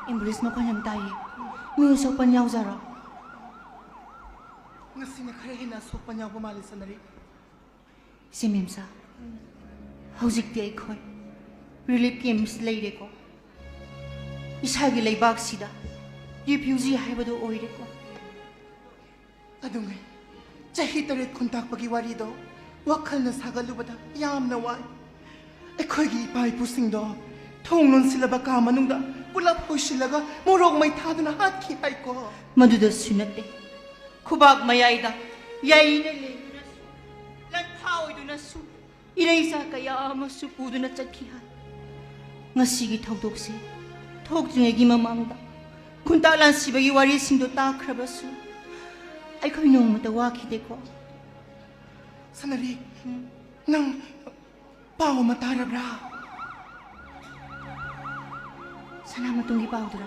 Embrace mo pa niyang tayo. May usaw pa niya, Zara. ngasina khare hina sokpa nyawba mali sanari Simimsa hojikti ai khoi relief camps leire ko isagi leibak sida refugee haibado oire ko adungai chahi tare khuntak pagi wari do wakhal na sagalubada yamna wai ekhoigi pai pusing do thonglon silaba ka manungda pulap hoisilaga morok mai thaduna hat khi hai ko maduda sunate khubak mayaida yaine leina lan thaoiduna su ireisa kaya amasu puduna chakhi ha ngasigi thokdokse thokjingegi mamangda kuntalan sibagi wari singdo takhrabasu aikhoi nongmata wakhideko sanari nang pao matarabra Sanamatungi paudra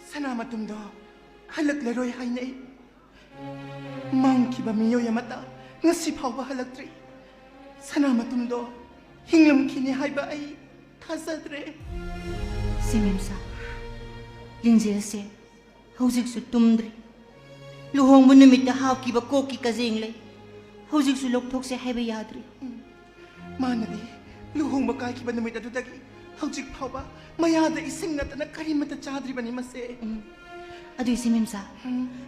Sanamatung do halak laroi hainai Mangki ba miyo yamata ngasi pao ba halak tri Sanamatung do hinglam kini hai ba ai thazadre Simimsa Lingjel se hojik su tumdri luhong bu numit da haw ki ba koki kazing le hojik su lokthok se hai ba yadri manadi luhong ba kai ki ba numit adu dagi hojik pao ba mayada ising na tana karimata chadri bani mase adu simimsa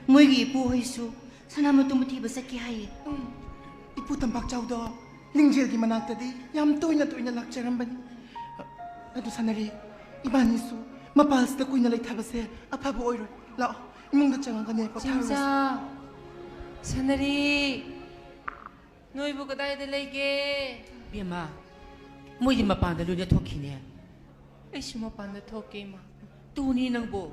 moigi pu hoisu sanamatung thi ba sakki hai ipu tambak chaw do lingjel gi manakta di yam toina toina lakcharam bani adu sanari ibani su mapas da kuina lai thabase aphabu oiro la imungda changa gane ko Simsa Sanari Noibu kadai da lege Bima Moigi mapanda lunya thokine Ai suma panda thoke ma Tuni nangbo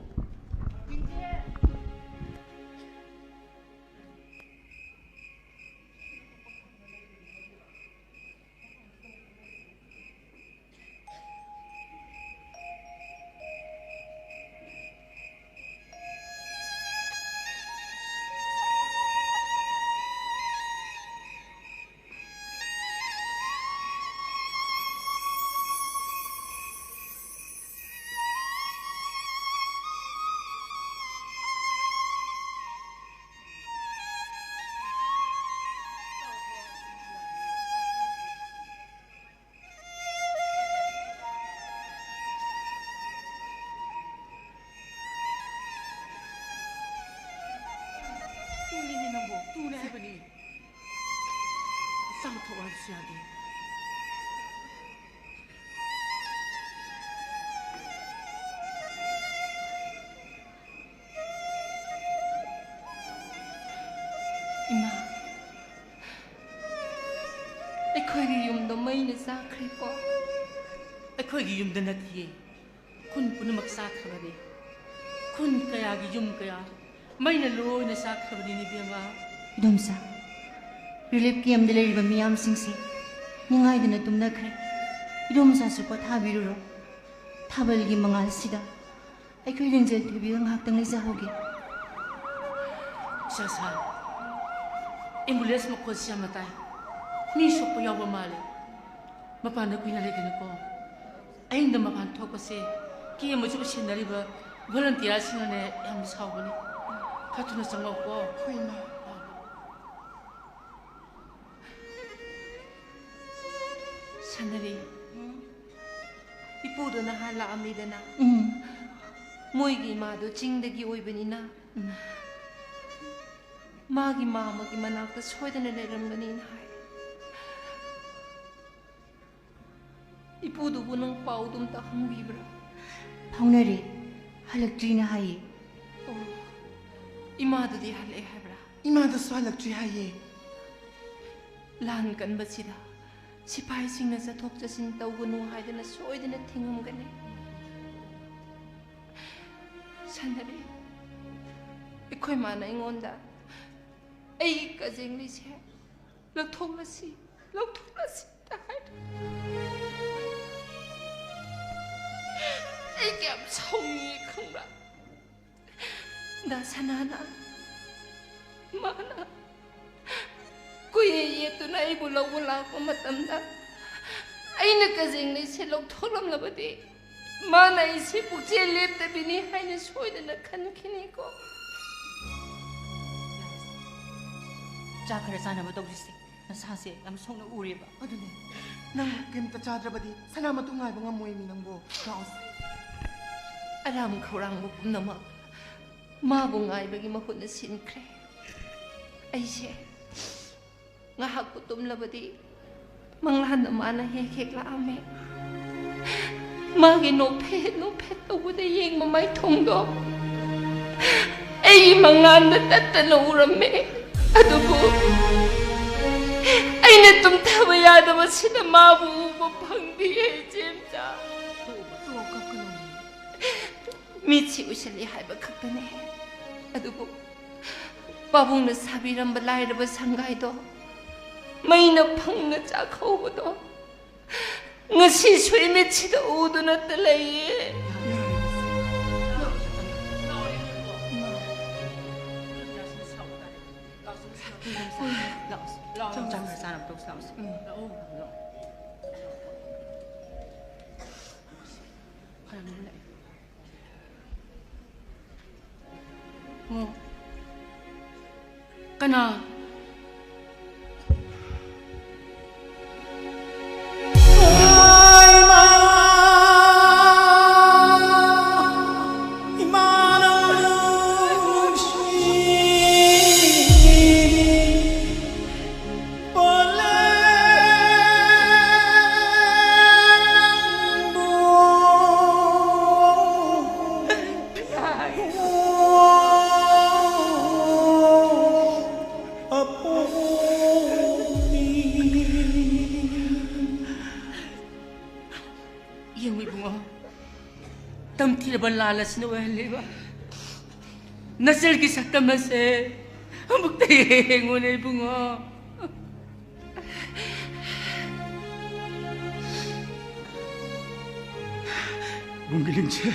Ima Aikhoigi yumda maina sakre ko Aikhoigi yumda natiye Kun punamak sakhrabani Kun kaya gi yum kaya Maina loina sakhrabani ni bima Idumsa relief camp de leriba miyam singsi ningai dina tumna khre idumsa su ko thabiruro thabal gi mangal sida aikhoi ringjel thibi ngak tang leja hoge Sasa Ambulance mo ko siya matay Mi sokpo yawa mali Mapanda ko inalagyan ko Ay hindi mapantok kasi Kaya mo siya sinariba Volunteer siya na yung sawa ni Kato na sa ko Hoy ma Sanari Ipudo na hala amida na Moigi mado chingdagi oibanina Magi mamagi manakta soidana leramganin hai Ipudo po ng paudum ta hangbibra Paunari halaktrina hai Imado di halay hebra Imado so halaktri hai Lan kan ba sida Sipai sing na sa tok sa sintaw gunu hai na soidana tingum gani Sanari Iko'y mana ingonda Ay kazing li siya Lagtong na si dahil Ay kiyam saungi kang ra Da sanana Mana Kuya yeto na ibulaw-wala ko matamda Ay nakazing li siya lagtong lang labadi Mana isi puksilip tabi ni hay na soy na nakan kiniko ꯆꯥ ꯈꯔ ꯆꯥꯅꯕ ꯇꯧꯁꯤꯁꯦ ꯅꯁꯥꯁꯦ ꯌꯥꯝ ꯁꯣꯛꯅ ꯎꯔꯦꯕ ꯑꯗꯨꯅꯦ ꯅꯪ ꯀꯩꯝꯇ ꯆꯥꯗ꯭ꯔꯕꯗꯤ ꯁꯅꯥꯃꯇꯨ ꯉꯥꯏꯕ ꯉꯝꯃꯣꯏ ꯃꯤ ꯅꯪꯕꯨ ꯂꯥꯛꯑꯣꯁꯦ ꯑꯔꯥꯝ ꯈꯧꯔꯥꯡꯕ ꯄꯨꯝꯅꯃꯛ ꯃꯥꯕꯨ ꯉꯥꯏꯕꯒꯤ ꯃꯍꯨꯠꯅ ꯁꯤꯟꯈ꯭ꯔꯦ ꯑꯩꯁꯦ ꯉꯥꯏꯍꯥꯛꯄꯨ ꯇꯨꯝꯂꯕꯗꯤ ꯃꯪꯂꯥꯟꯗ ꯃꯥꯅ ꯍꯦꯛ ꯍꯦꯛ ꯂꯥꯛꯑꯝꯃꯦ ꯃꯥꯒꯤ ꯅꯣꯛꯐꯦꯠ ꯅꯣꯛꯐꯦꯠ ꯇꯧꯕꯗ ꯌꯦꯡꯕ ꯃꯥꯏꯊꯣꯡꯗꯣ ꯑꯩꯒꯤ ꯃꯪꯂꯥꯟꯗ ꯇꯠꯇꯅ ꯎꯔꯝꯃꯦ ꯑꯗꯨꯕꯨ ꯑꯩꯅ ꯇꯨꯝꯊꯕ ꯌꯥꯗꯕꯁꯤꯗ ꯃꯥꯕꯨ ꯎꯕ ꯐꯪꯗꯤꯌꯦ ꯏꯆꯦꯝꯆꯥ ꯃꯤꯠꯁꯤ ꯎꯏꯁꯜꯂꯤ ꯍꯥꯏꯕ ꯈꯛꯇꯅꯦ ꯑꯗꯨꯕꯨ ꯄꯥꯕꯨꯡꯅ ꯁꯥꯕꯤꯔꯝꯕ ꯂꯥꯏꯔꯕ ꯁꯪꯒꯥꯏꯗꯣ ꯃꯩꯅ ꯐꯪꯅ ꯆꯥꯛꯍꯧꯕꯗꯣ ꯉꯁꯤꯁꯨ ꯏꯃꯤꯠꯁꯤꯗ ꯎꯗꯨꯅꯇ ꯂꯩꯌꯦ ꯆꯥ ꯈꯔ ꯆꯥꯅꯕ ꯇꯧꯁꯤ ꯂꯥꯛꯑꯣ ꯀꯅꯥ ꯂꯥꯜ ꯑꯁꯤꯅ ꯑꯣꯏꯍꯜꯂꯤꯕ ꯅꯆꯜꯒꯤ ꯁꯛꯇꯝ ꯑꯁꯦ ꯑꯃꯨꯛꯇ ꯌꯦꯡꯉꯨꯅꯦ ꯏꯕꯨꯡꯉꯣ bungilinche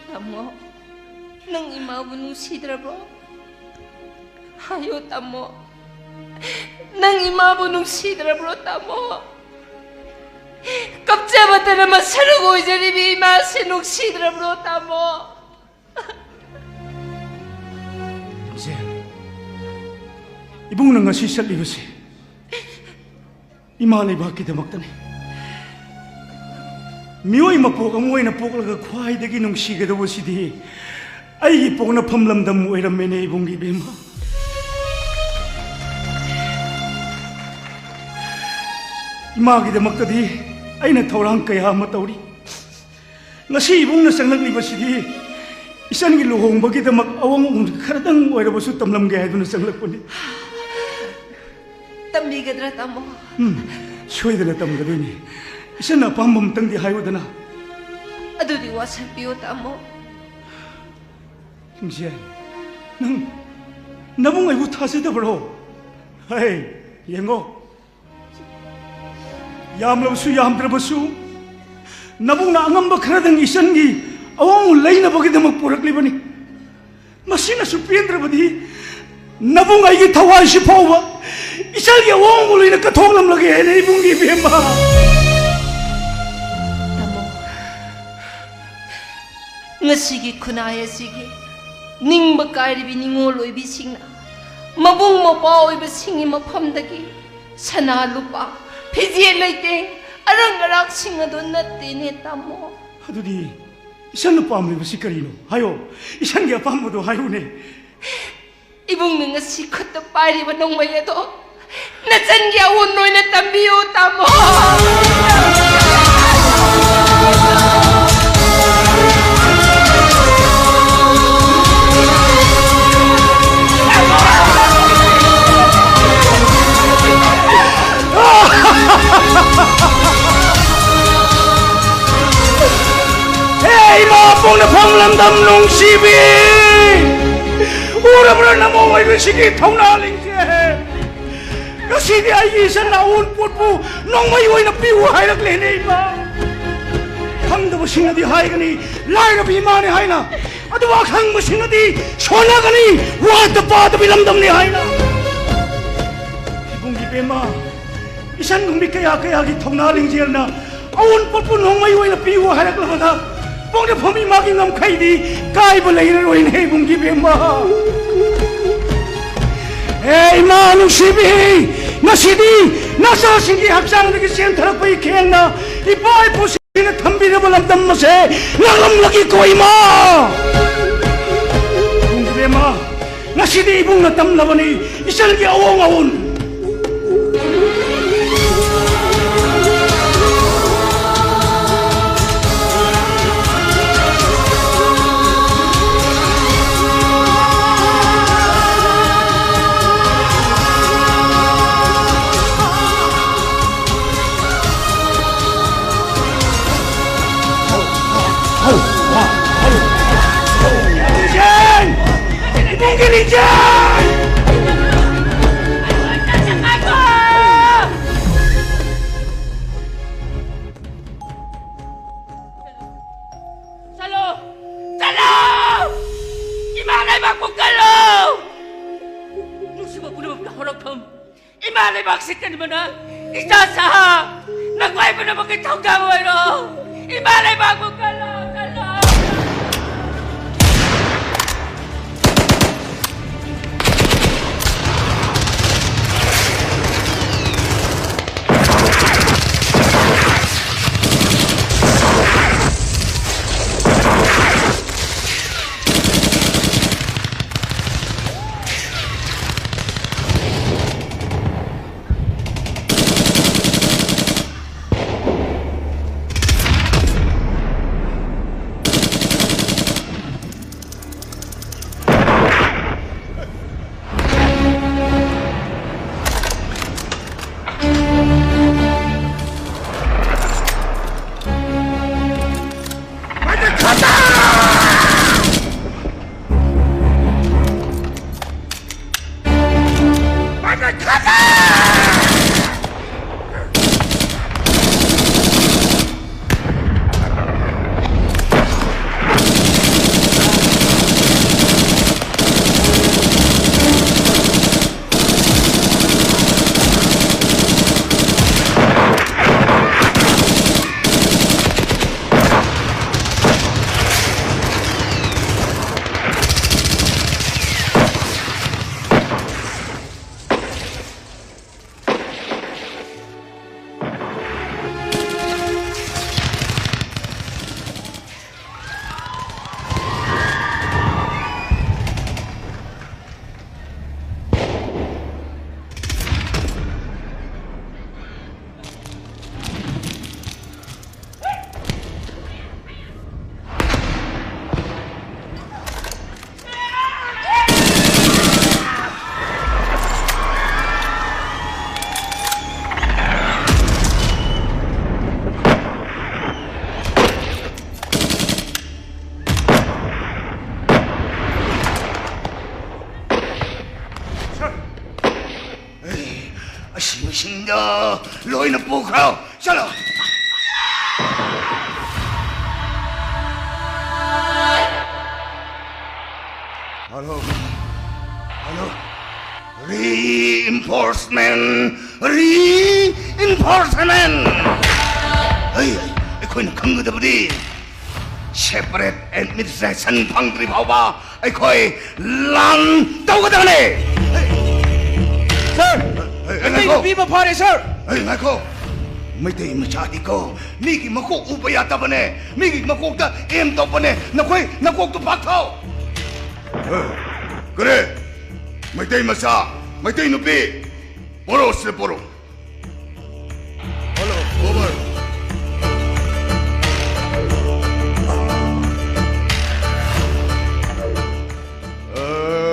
Tamo nang imabu nungsidrabro hayo tamo nang imabu nungsidrabro tamo 갑자바다나 마사르고 이제리비 마시 녹시드라브로 타모 이제 이봉은 것이 살리고시 이마를 받기도 먹더니 미워이 먹보가 모이나 보글가 과이되기 농시게도 보시디 아이기 보그나 펌람담 모이라 메네 이봉기 비마 이마기도 먹더니 아이나 토랑 그야 아무따우리 나시 이봉나 생각리버시디 이산기 루홍버기도 막 아왕 카라당 오이라버수 땀람게 해두는 생각보니 땀비게드라 땀모 쇼이드나 땀거더니 이산 아빠 한번 땅디 하이오드나 아두디 와살비오 땀모 김시야 능 나봉 아이고 타세더버로 하이 yengo ꯌꯥꯝꯂꯕꯁꯨ ꯌꯥꯝꯗ꯭ꯔꯕꯁꯨ ꯅꯕꯨꯡꯅ ꯑꯉꯝꯕ ꯈꯔꯗꯪ ꯏꯆꯟꯒꯤ ꯑꯋꯥꯡꯕ ꯂꯩꯅꯕꯒꯤꯗꯃꯛ ꯄꯨꯔꯛꯂꯤꯕꯅꯤ ꯃꯁꯤꯅꯁꯨ ꯄꯦꯟꯗ꯭ꯔꯕꯗꯤ ꯅꯕꯨꯡ ꯑꯩꯒꯤ ꯊꯋꯥꯏꯁꯤ ꯐꯥꯎꯕ ꯏꯆꯜꯒꯤ ꯑꯋꯥꯡꯕ ꯂꯣꯏꯅ ꯀꯠꯊꯣꯛꯂꯝꯂꯒꯦ ꯍꯥꯏꯅ ꯏꯕꯨꯡꯒꯤ ꯏꯕꯦꯝꯃ ꯇꯥꯃꯣ ꯉꯁꯤꯒꯤ ꯈꯨꯟꯅꯥꯏ ꯑꯁꯤꯒꯤ ꯅꯤꯡꯕ ꯀꯥꯏꯔꯤꯕꯤ ꯅꯤꯡꯉꯣꯜ ꯑꯣꯏꯕꯤꯁꯤꯡꯅ ꯃꯕꯨꯡ ꯃꯧꯄ꯭ꯋꯥ ꯑꯣꯏꯕꯁꯤꯡꯒꯤ ꯃꯐꯝꯗꯒꯤ ꯁꯅꯥ ꯂꯨꯄꯥ फिजिए लेते अरंग अरग सिंह दो नत्ते ने तामो अदुदी इसन पामले बसी करिनो हायो इसन के पामबदो हायो ने इबुंग नंगसी खत पारी ब नोंगमय दो नचन के अउन नोइना तंबियो तामो Hey, mapong na panglamdam nung sibi! Ura-ura na mo ay sige taunaling siya! Kasi di ay isa na unput po nung mayoy na piwahay na klinay ba? Kang daw siya di hay gani, lai na bimani hay na! At wakang mo siya di, sona gani, wata pa tabi lamdam ni hay na! Ibong gipema, isan kong di kaya-kaya ki taunaling siya na unput po nung mayoy na piwahay na klinay ba? 뽕대 폼이 막이 넘카이디 까이버 레이를 오인해 붕기베마 에이 마누시비 나시디 나사신기 학장들이 센터락 바이 갱나 이빠이 보시는 탐비를 남담마세 나감락이 꼬이마 붕기베마 나시디 이붕 나땀나보니 이살기 아웅아웅 Sinda, loy na po crowd. Salo. Hello. Hello. Reinforcement. Reinforcement. Hey, koi na kang da budi. Separate administration phangri bhawba. Ai koi lang tau ka da ne. Sir. Hey, Viva Party, sir! Hey, Michael! May tayo masyadi ko. Miki makok upaya taba ne. Miki makok ta em taba ne. Nakoy, nakok to pakto. Kare, may tayo masa. May tayo nupi. Poro sila poro. Hello, over.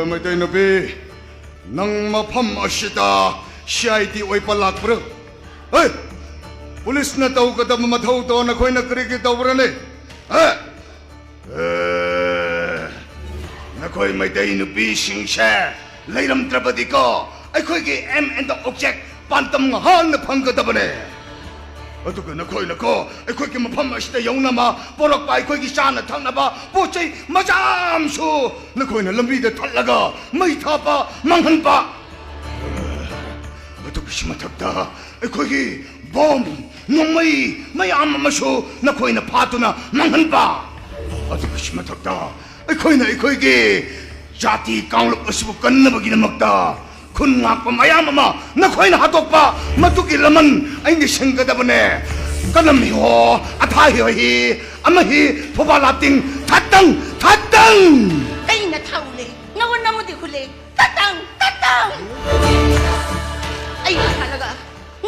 May tayo nupi. Nang mapam asita. CID oy palak bro. Hey! Police na tao ka ta mamathaw to na khoi na kri ki taw ne. Na khoi mai dai nu bi sing sha. Leiram trabadi ko. Ai khoi ki M and the object pantam han na phang ka ta bane. Atu ka na khoi ai khoi ki mafam asita yong na ma porok pai khoi ki sa na thang na ba po chai majam su na khoi na lambi da thalaga mai tha pa manghan pa. Matakta, ako'y bomb, nung may ama maso na ko'y napatuna manghan pa. ꯑꯗꯨꯒ ꯁꯤ ꯃꯊꯛꯇ ꯑꯩꯈꯣꯏꯅ ꯑꯩꯈꯣꯏꯒꯤ ꯖꯥꯇꯤ ꯀꯥꯡꯂꯨꯞ ꯑꯁꯤꯕꯨ ꯀꯟꯅꯕꯒꯤꯗꯃꯛꯇ ꯈꯨꯟ ꯉꯥꯛꯄ ꯃꯌꯥꯝ ꯑꯃ ꯅꯈꯣꯏꯅ ꯍꯥꯠꯇꯣꯛꯄ ꯃꯗꯨꯒꯤ ꯂꯃꯟ ꯑꯩꯅ ꯁꯤꯡꯒꯗꯕꯅꯦ ꯀꯅꯝꯍꯤ ꯍꯣ ꯑꯊꯥꯍꯤ ꯍꯣꯍꯤ ꯑꯃꯍꯤ ꯊꯣꯕꯥꯂꯥꯇꯤꯡ ꯊꯠꯇꯪ ꯊꯠꯇꯪ ꯑꯩꯅ ꯊꯥꯎꯂꯦ ꯅꯉꯣꯟ ꯅꯃꯨꯗꯤ ꯍꯨꯜꯂꯦ ꯇꯇꯪ ꯇꯇꯪ ꯑꯩꯅ ꯍꯥꯜꯂꯒ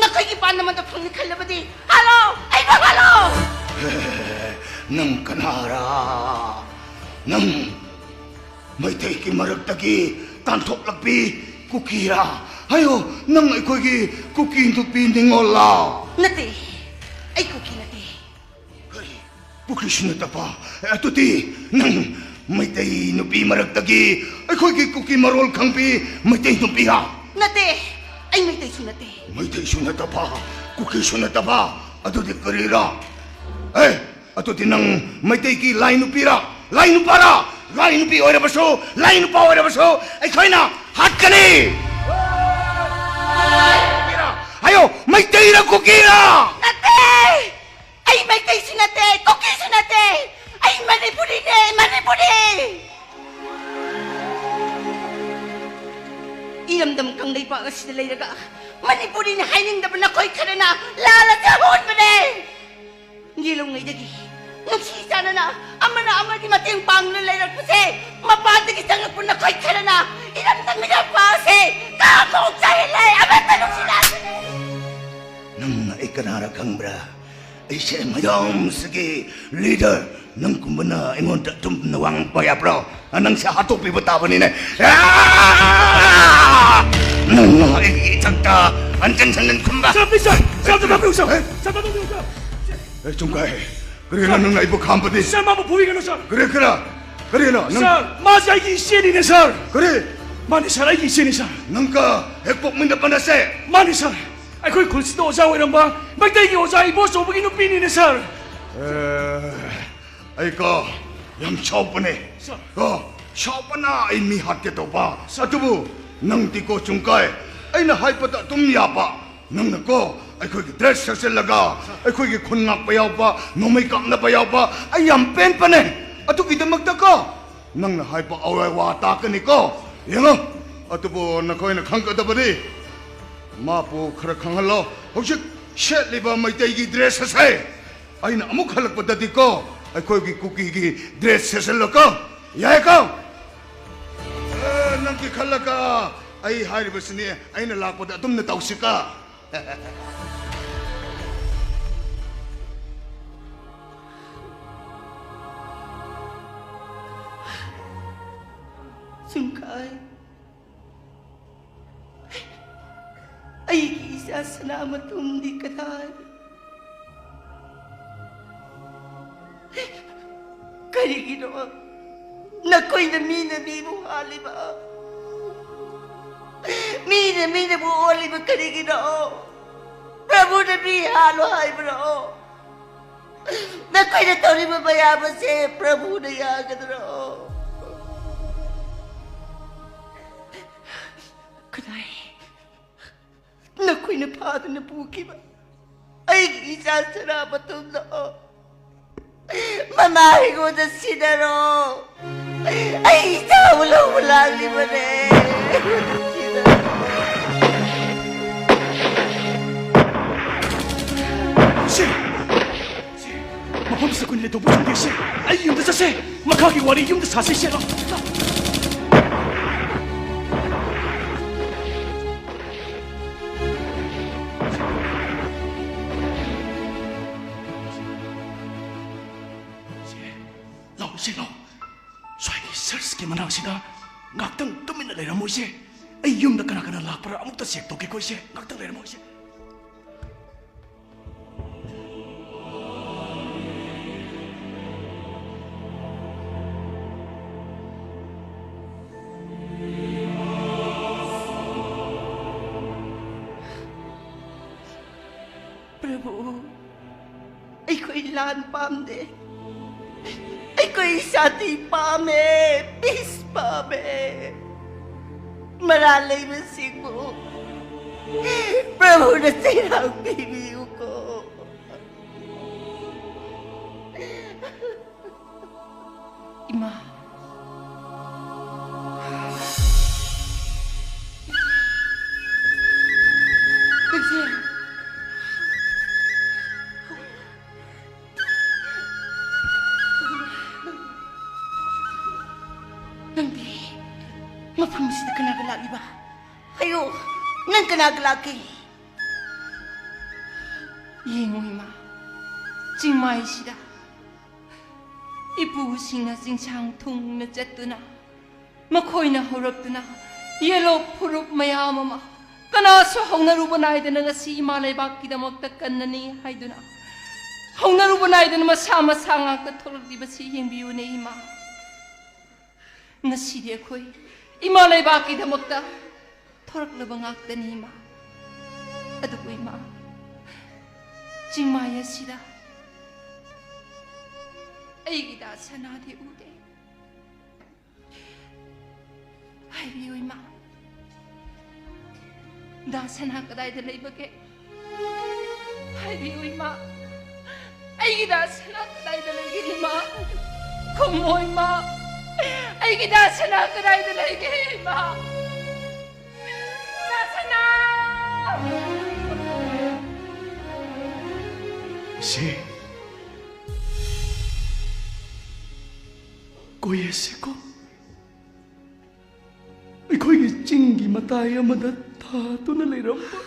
ꯅꯈꯣꯏꯒꯤ ꯄꯥꯟꯗꯝꯗ ꯐꯪꯅꯤ ꯈꯜꯂꯕꯗꯤ ꯍꯜꯂꯣ ꯑꯩꯕꯨ ꯍꯜꯂꯣ ꯅꯪ ꯀꯅꯥꯔꯥ ꯅꯪ ꯃꯩꯇꯩꯒꯤ ꯃꯔꯛꯇꯒꯤ ꯇꯥꯟꯊꯣꯛꯂꯛꯄꯤ ꯀꯨꯀꯤꯔꯥ ꯍꯥꯏꯌꯣ ꯅꯪ ꯑꯩꯈꯣꯏꯒꯤ ꯀꯨꯀꯤ ꯅꯨꯄꯤ ꯅꯤꯡꯉꯣꯜꯂꯥ ꯅꯠꯇꯦ ꯑꯩ ꯀꯨꯀꯤ ꯅꯠꯇꯦ ꯀꯔꯤ ꯀꯨꯀꯤꯁꯨ ꯅꯠꯇꯕ ꯑꯗꯨꯗꯤ ꯅꯪ ꯃꯩꯇꯩ ꯅꯨꯄꯤ ꯃꯔꯛꯇꯒꯤ ꯑꯩꯈꯣꯏꯒꯤ ꯀꯨꯀꯤ ꯃꯔꯣꯜ ꯈꯪꯕꯤ ꯃꯩꯇꯩ ꯅꯨꯄꯤꯔꯥ ꯅꯠꯇꯦ ꯑꯩ ꯃꯩꯇꯩꯁꯨ ꯅꯠꯇꯦ ꯃꯩꯇꯩꯁꯨ ꯅꯠꯇꯕ ꯀꯨꯀꯤꯁꯨ ꯅꯠꯇꯕ ꯑꯗꯨꯗꯤ ꯀꯔꯤꯔꯥ ꯑꯗꯨꯗꯤ ꯅꯪ ꯃꯩꯇꯩꯒꯤ ꯂꯥꯏ ꯅꯨꯄꯤꯔꯥ ꯂꯥꯏ ꯅꯨꯄꯥꯔꯥ ꯂꯥꯏ ꯅꯨꯄꯤ ꯑꯣꯏꯔꯕꯁꯨ ꯂꯥꯏ ꯅꯨꯄꯥ ꯑꯣꯏꯔꯕꯁꯨ ꯑꯩꯈꯣꯏꯅ ꯍꯥꯠꯀꯅꯤ ꯍꯥꯏꯌꯣ ꯃꯩꯇꯩꯔ ꯀꯨꯀꯤꯔꯥ ꯅꯠꯇꯦ ꯑꯩ ꯃꯩꯇꯩꯁꯨ ꯅꯠꯇꯦ ꯀꯨꯀꯤꯁꯨ ꯅꯠꯇꯦ ꯑꯩ ꯃꯅꯤꯄꯨꯔꯤꯅꯦ ꯃꯅꯤꯄꯨꯔꯤ ꯏꯔꯝꯗꯝ ꯀꯪꯂꯩꯄꯥꯛ ꯑꯁꯤꯗ ꯂꯩꯔꯒ ꯃꯅꯤꯄꯨꯔꯤꯅ ꯍꯥꯏꯅꯤꯡꯗꯕ ꯅꯈꯣꯏ ꯈꯔꯅ ꯂꯥꯜꯂꯒ ꯍꯣꯠꯕꯅꯦ ꯌꯦꯜꯂꯣꯉꯩꯗꯒꯤ ꯅꯨꯡꯁꯤ ꯆꯥꯟꯅꯅ ꯑꯃꯅ ꯑꯃꯒꯤ ꯃꯇꯦꯡ ꯄꯥꯡꯅ ꯂꯩꯔꯛꯄꯁꯦ ꯃꯄꯥꯟꯗꯒꯤ ꯆꯪꯂꯛꯄ ꯅꯈꯣꯏ ꯈꯔꯅ ꯏꯔꯝꯗꯝ ꯃꯤꯔꯝꯄꯥꯛ ꯑꯁꯤ ꯀꯥꯡꯊꯣꯛ ꯆꯥꯏꯍꯜꯂꯦ ꯑꯃꯠꯇ ꯅꯨꯡꯁꯤꯅꯗꯕꯅꯦ ꯅꯪꯅ ꯑꯩ ꯀꯅꯥꯔ ꯈꯪꯕ꯭ꯔꯥ ꯑꯩꯁꯦ ꯃꯌꯥꯝꯁꯤꯒꯤ ꯂꯤꯗꯔ ꯅꯪꯒꯨꯝꯕꯅ ꯑꯩꯉꯣꯟꯗ ꯑꯗꯨꯝꯅ ꯋꯥꯡꯉꯛꯄ ꯌꯥꯕ꯭ꯔꯣ ꯅꯪꯁꯦ ꯍꯥꯠꯇꯣꯛꯄꯤꯕ ꯇꯥꯕꯅꯤꯅꯦ ꯅꯪꯅ ꯑꯩꯒꯤ ꯏꯊꯛꯇ ꯍꯟꯖꯟ ꯍꯟꯖꯟ ꯈꯨꯝꯕ ꯆꯨꯝꯀꯥꯏ 그래 나는 아이고 감바디 쌀 마부 보이가노 쌀 그래 너 쌀 마지 아이기 이시엔이네 쌀 그래 많이 쌀 아이기 이시엔이 쌀 너가 핵복문다 빠나세 많이 쌀 아이고 굴스도 오자 이런 봐 맥대기 오자 이보 소부기 누삐니네 쌀 아이고 염초분에 샤빠나 이미 hat게도 봐 사투부 넌디고 중가에 아이나 하이퍼다 좀 야봐 넌거 ꯑꯩꯈꯣꯏꯒꯤ ꯗ꯭ꯔꯦꯁ ꯁꯦꯠꯆꯜꯂꯒ ꯑꯩꯈꯣꯏꯒꯤ ꯈꯨꯟ ꯉꯥꯛꯄ ꯌꯥꯎꯕ ꯅꯣꯡꯃꯩ ꯀꯥꯞꯅꯕ ꯌꯥꯎꯕ ꯑꯩ ꯌꯥꯝ ꯄꯦꯟꯕꯅꯦ ꯑꯗꯨꯒꯤꯗꯃꯛꯇꯀꯣ ꯅꯪꯅ ꯍꯥꯏꯕ ꯑꯋꯥꯏ ꯋꯥ ꯇꯥꯛꯀꯅꯤꯀꯣ ꯌꯦꯡꯉꯣ ꯑꯗꯨꯕꯨ ꯅꯈꯣꯏꯅ ꯈꯪꯒꯗꯕꯅꯤ ꯃꯥꯕꯨ ꯈꯔ ꯈꯪꯍꯜꯂꯣ ꯍꯧꯖꯤꯛ ꯁꯦꯠꯂꯤꯕ ꯃꯩꯇꯩꯒꯤ ꯗ꯭ꯔꯦꯁ ꯑꯁꯦ ꯑꯩꯅ ꯑꯃꯨꯛ ꯍꯜꯂꯛꯄꯗꯗꯤꯀꯣ ꯑꯩꯈꯣꯏꯒꯤ ꯀꯨꯀꯤꯒꯤ ꯗ꯭ꯔꯦꯁ ꯁꯦꯠꯆꯜꯂꯣꯀꯣ ꯌꯥꯏꯀꯣ ꯅꯪꯒꯤ ꯈꯜꯂꯒ ꯑꯩ ꯍꯥꯏꯔꯤꯕꯁꯤꯅꯤ ꯑꯩꯅ ꯂꯥꯛꯄꯗ ꯑꯗꯨꯝꯅ ꯇꯧꯁꯤꯀꯣ Sungkai aigi isa sanamatum di kadai karigino nakoy na mina mo haliba mina mo haliba karigino Prabhu na mi halo hai bro nakoy na tori mabayama se Prabhu na yagad bro Kunai, nakoy na paano na puki ba? Ay, isa sarap ito na. Mamahi ko na sinaro. Ay, isa wala lima na Si! Mapamsa ko nila ito po yung si. Ay, yung da si. Makakiwari yung da si siya. Sino? Soalnya search ke mana sih dah? Ngaktan tu mina lera mo siya. Ay yung nakana lak para amuk ta siya to ke ko siya. Ngaktan lera mo siya. Prabhu, ay ko ilan pamde. Aiko'y sati pame, peace pame. Maralay masing mo. Prabhu na sirang bibiyo ko. 이마. Nangdi, mapamsida ka na lagi ba? Ayo, nang kanaglaki. Yengo ima, jingmai sida. Ipusinga jingchang tung na jatuna, makoy na horaptuna, yellow purup mayamama. Kanaso hongnarubanay na nga si Imalay bakida magtakanani hayduna. Hongnarubanay na masama-sangag na tulog di ba si Hingbiyo na ima. Nasidi ako'y Imalay bakida magta tulog na bangag na ni ima. Ato ko ima, jingmaya sida. Ay gida sana di ude. Ay biyo ima. Dasan ha kaday da laibage. Ay biyo ima. Ay gidasan ha kaday da laibage ima. Kumo ima. Ay gidasan ha kaday da laibage ima. Dasan ha! Si Koyese ko ꯑꯩꯈꯣꯏꯒꯤ ꯆꯤꯡꯒꯤ ꯃꯇꯥꯏ ꯑꯃꯗ ꯊꯥꯗꯨꯅ ꯂꯩꯔꯝꯕ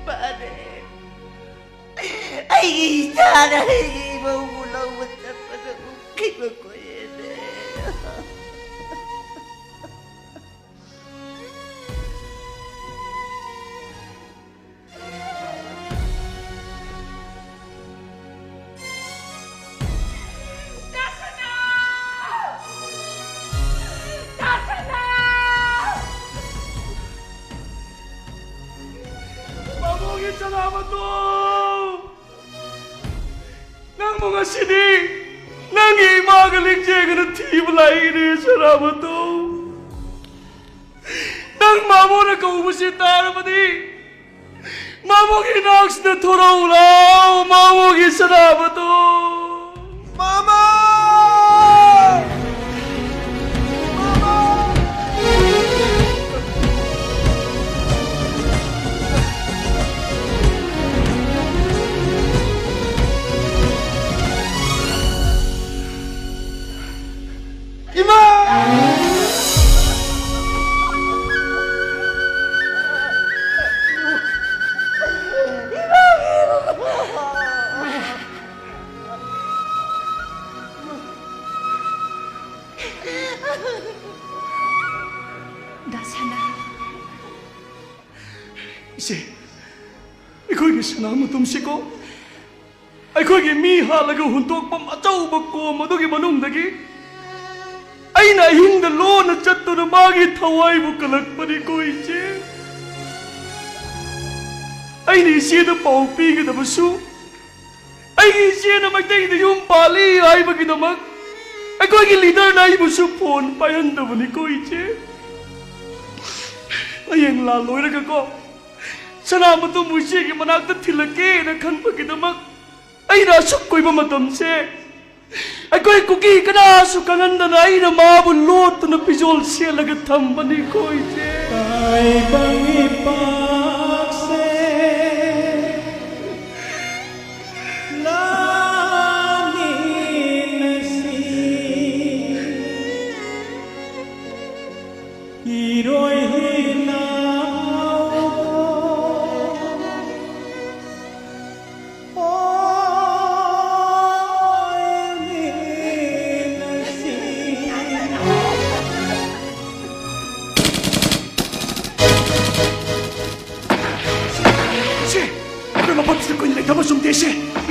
Pare, ay sana ay mauulaw mo sa panahukay mo ko yan eh. Salamat to! Nang mga sini, nang imagaling siya na tibulay ini salamat to! Nang mamo na kaubusita na pati, mamo kinaks na turaulaw, mamo salamat to! Mama! 이제 이거에게 사나무 둠시고 이거에게 미하라고 훈독밤 아짜우박고 모두기 마농다기 아이나 힘들 로나 짰도는 마기 타와이부 kalakpariko 이제 아이나 이시에도 paupiga basu 아이기 이시에나 magtayda yung pali aibagi namak 이거에게 leader na ibusu phone payandabaniko 이제 ayang laloy na kako Salamat to musik manakta tilake na kanpagkidamak ay nasok ko'y mamatamse ay ko'y kuki ka na sukangan na ay na mabulot na pizol siya lagatamba ni ko'y ay pangipakse langin na iroy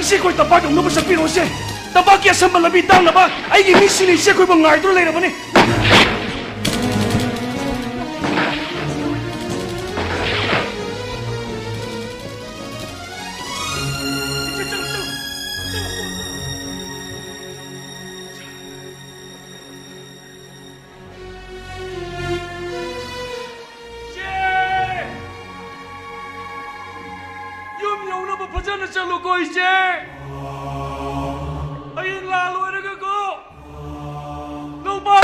Isi ko'y tabag ang lumos sa pirose. Tabag yan sa malabitang na ba? Ay ginisili siya ko'y mga idol na naman eh. चलो इसे अई लाल होएगा को नो बा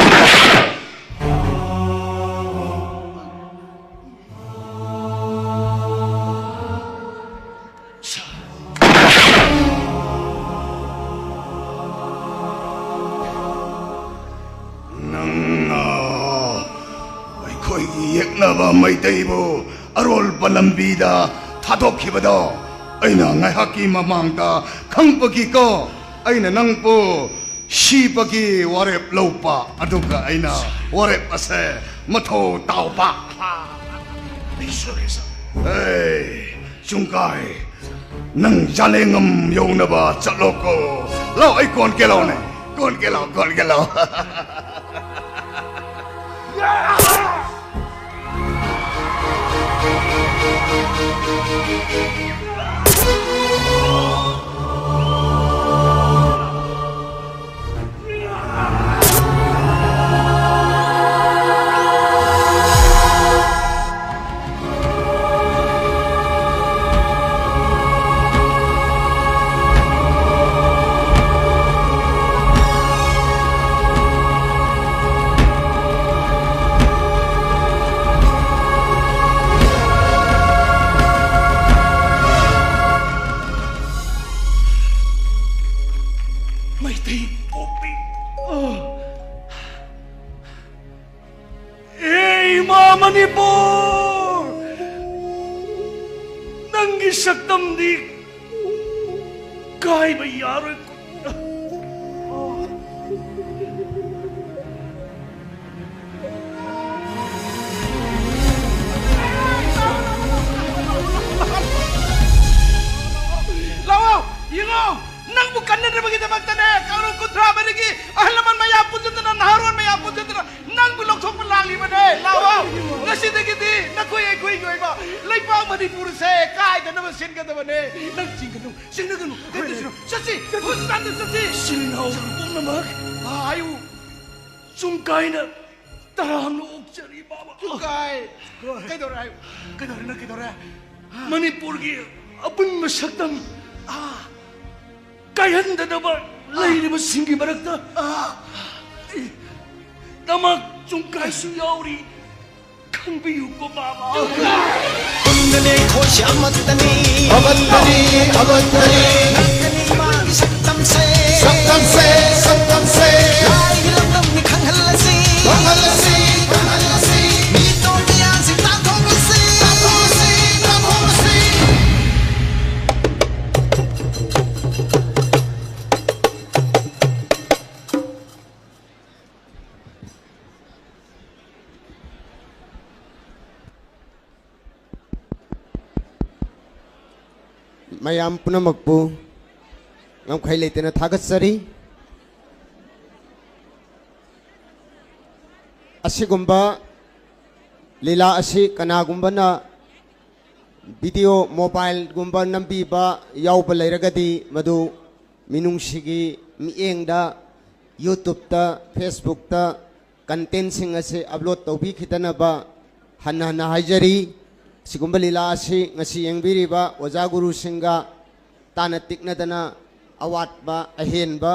yeknaba maitaibu arol palambida thadokkhibado aina ngaihaki mamangda khangpagi ko aina nangpo shipagi warep lopa aduga aina warep ase matho taupa hey chungkai nang jalengam yognaba chaloko lo ai kon kelo ne kon kelo Manipur नंगी शक्तम दी काय भैया lawo yingo nang bukan na bagi dapat tane kalau kutra bagi ahlaman maya punjutna naharon maya punjutna nang bulok thok lang li bade lawo ngasi de gidi nakoi goi ba leipa manipur se kai da na sin ga da bane nang sing ganu sasi hustan sasi sinau namak ayu sungkai na tarang ukjari baba sungkai kai dorai Manipur की अपन मशक्तम कायहंदनब लैरिब सिंगी मरक्ता नमक चुंकाइसु याउरी खंबियुको बाबा कुंडले खोश अमतनी नकनी मांगी सप्तम से आई लंगम निखंग हल्लसी मीतो मियां सिता धोमसी mayam punamakpu ngamkhai leitena thagatsari asigumba lila asi kanagumbana video mobile gumba nambiba yauba leiragadi madu minungsigi miengda YouTube ta Facebook ta content sing ase upload tawbi khitanaba hanna haijari sigumba lila asi ngasi yengbiriba oja guru singa tana tiknadana awat ba ahen ba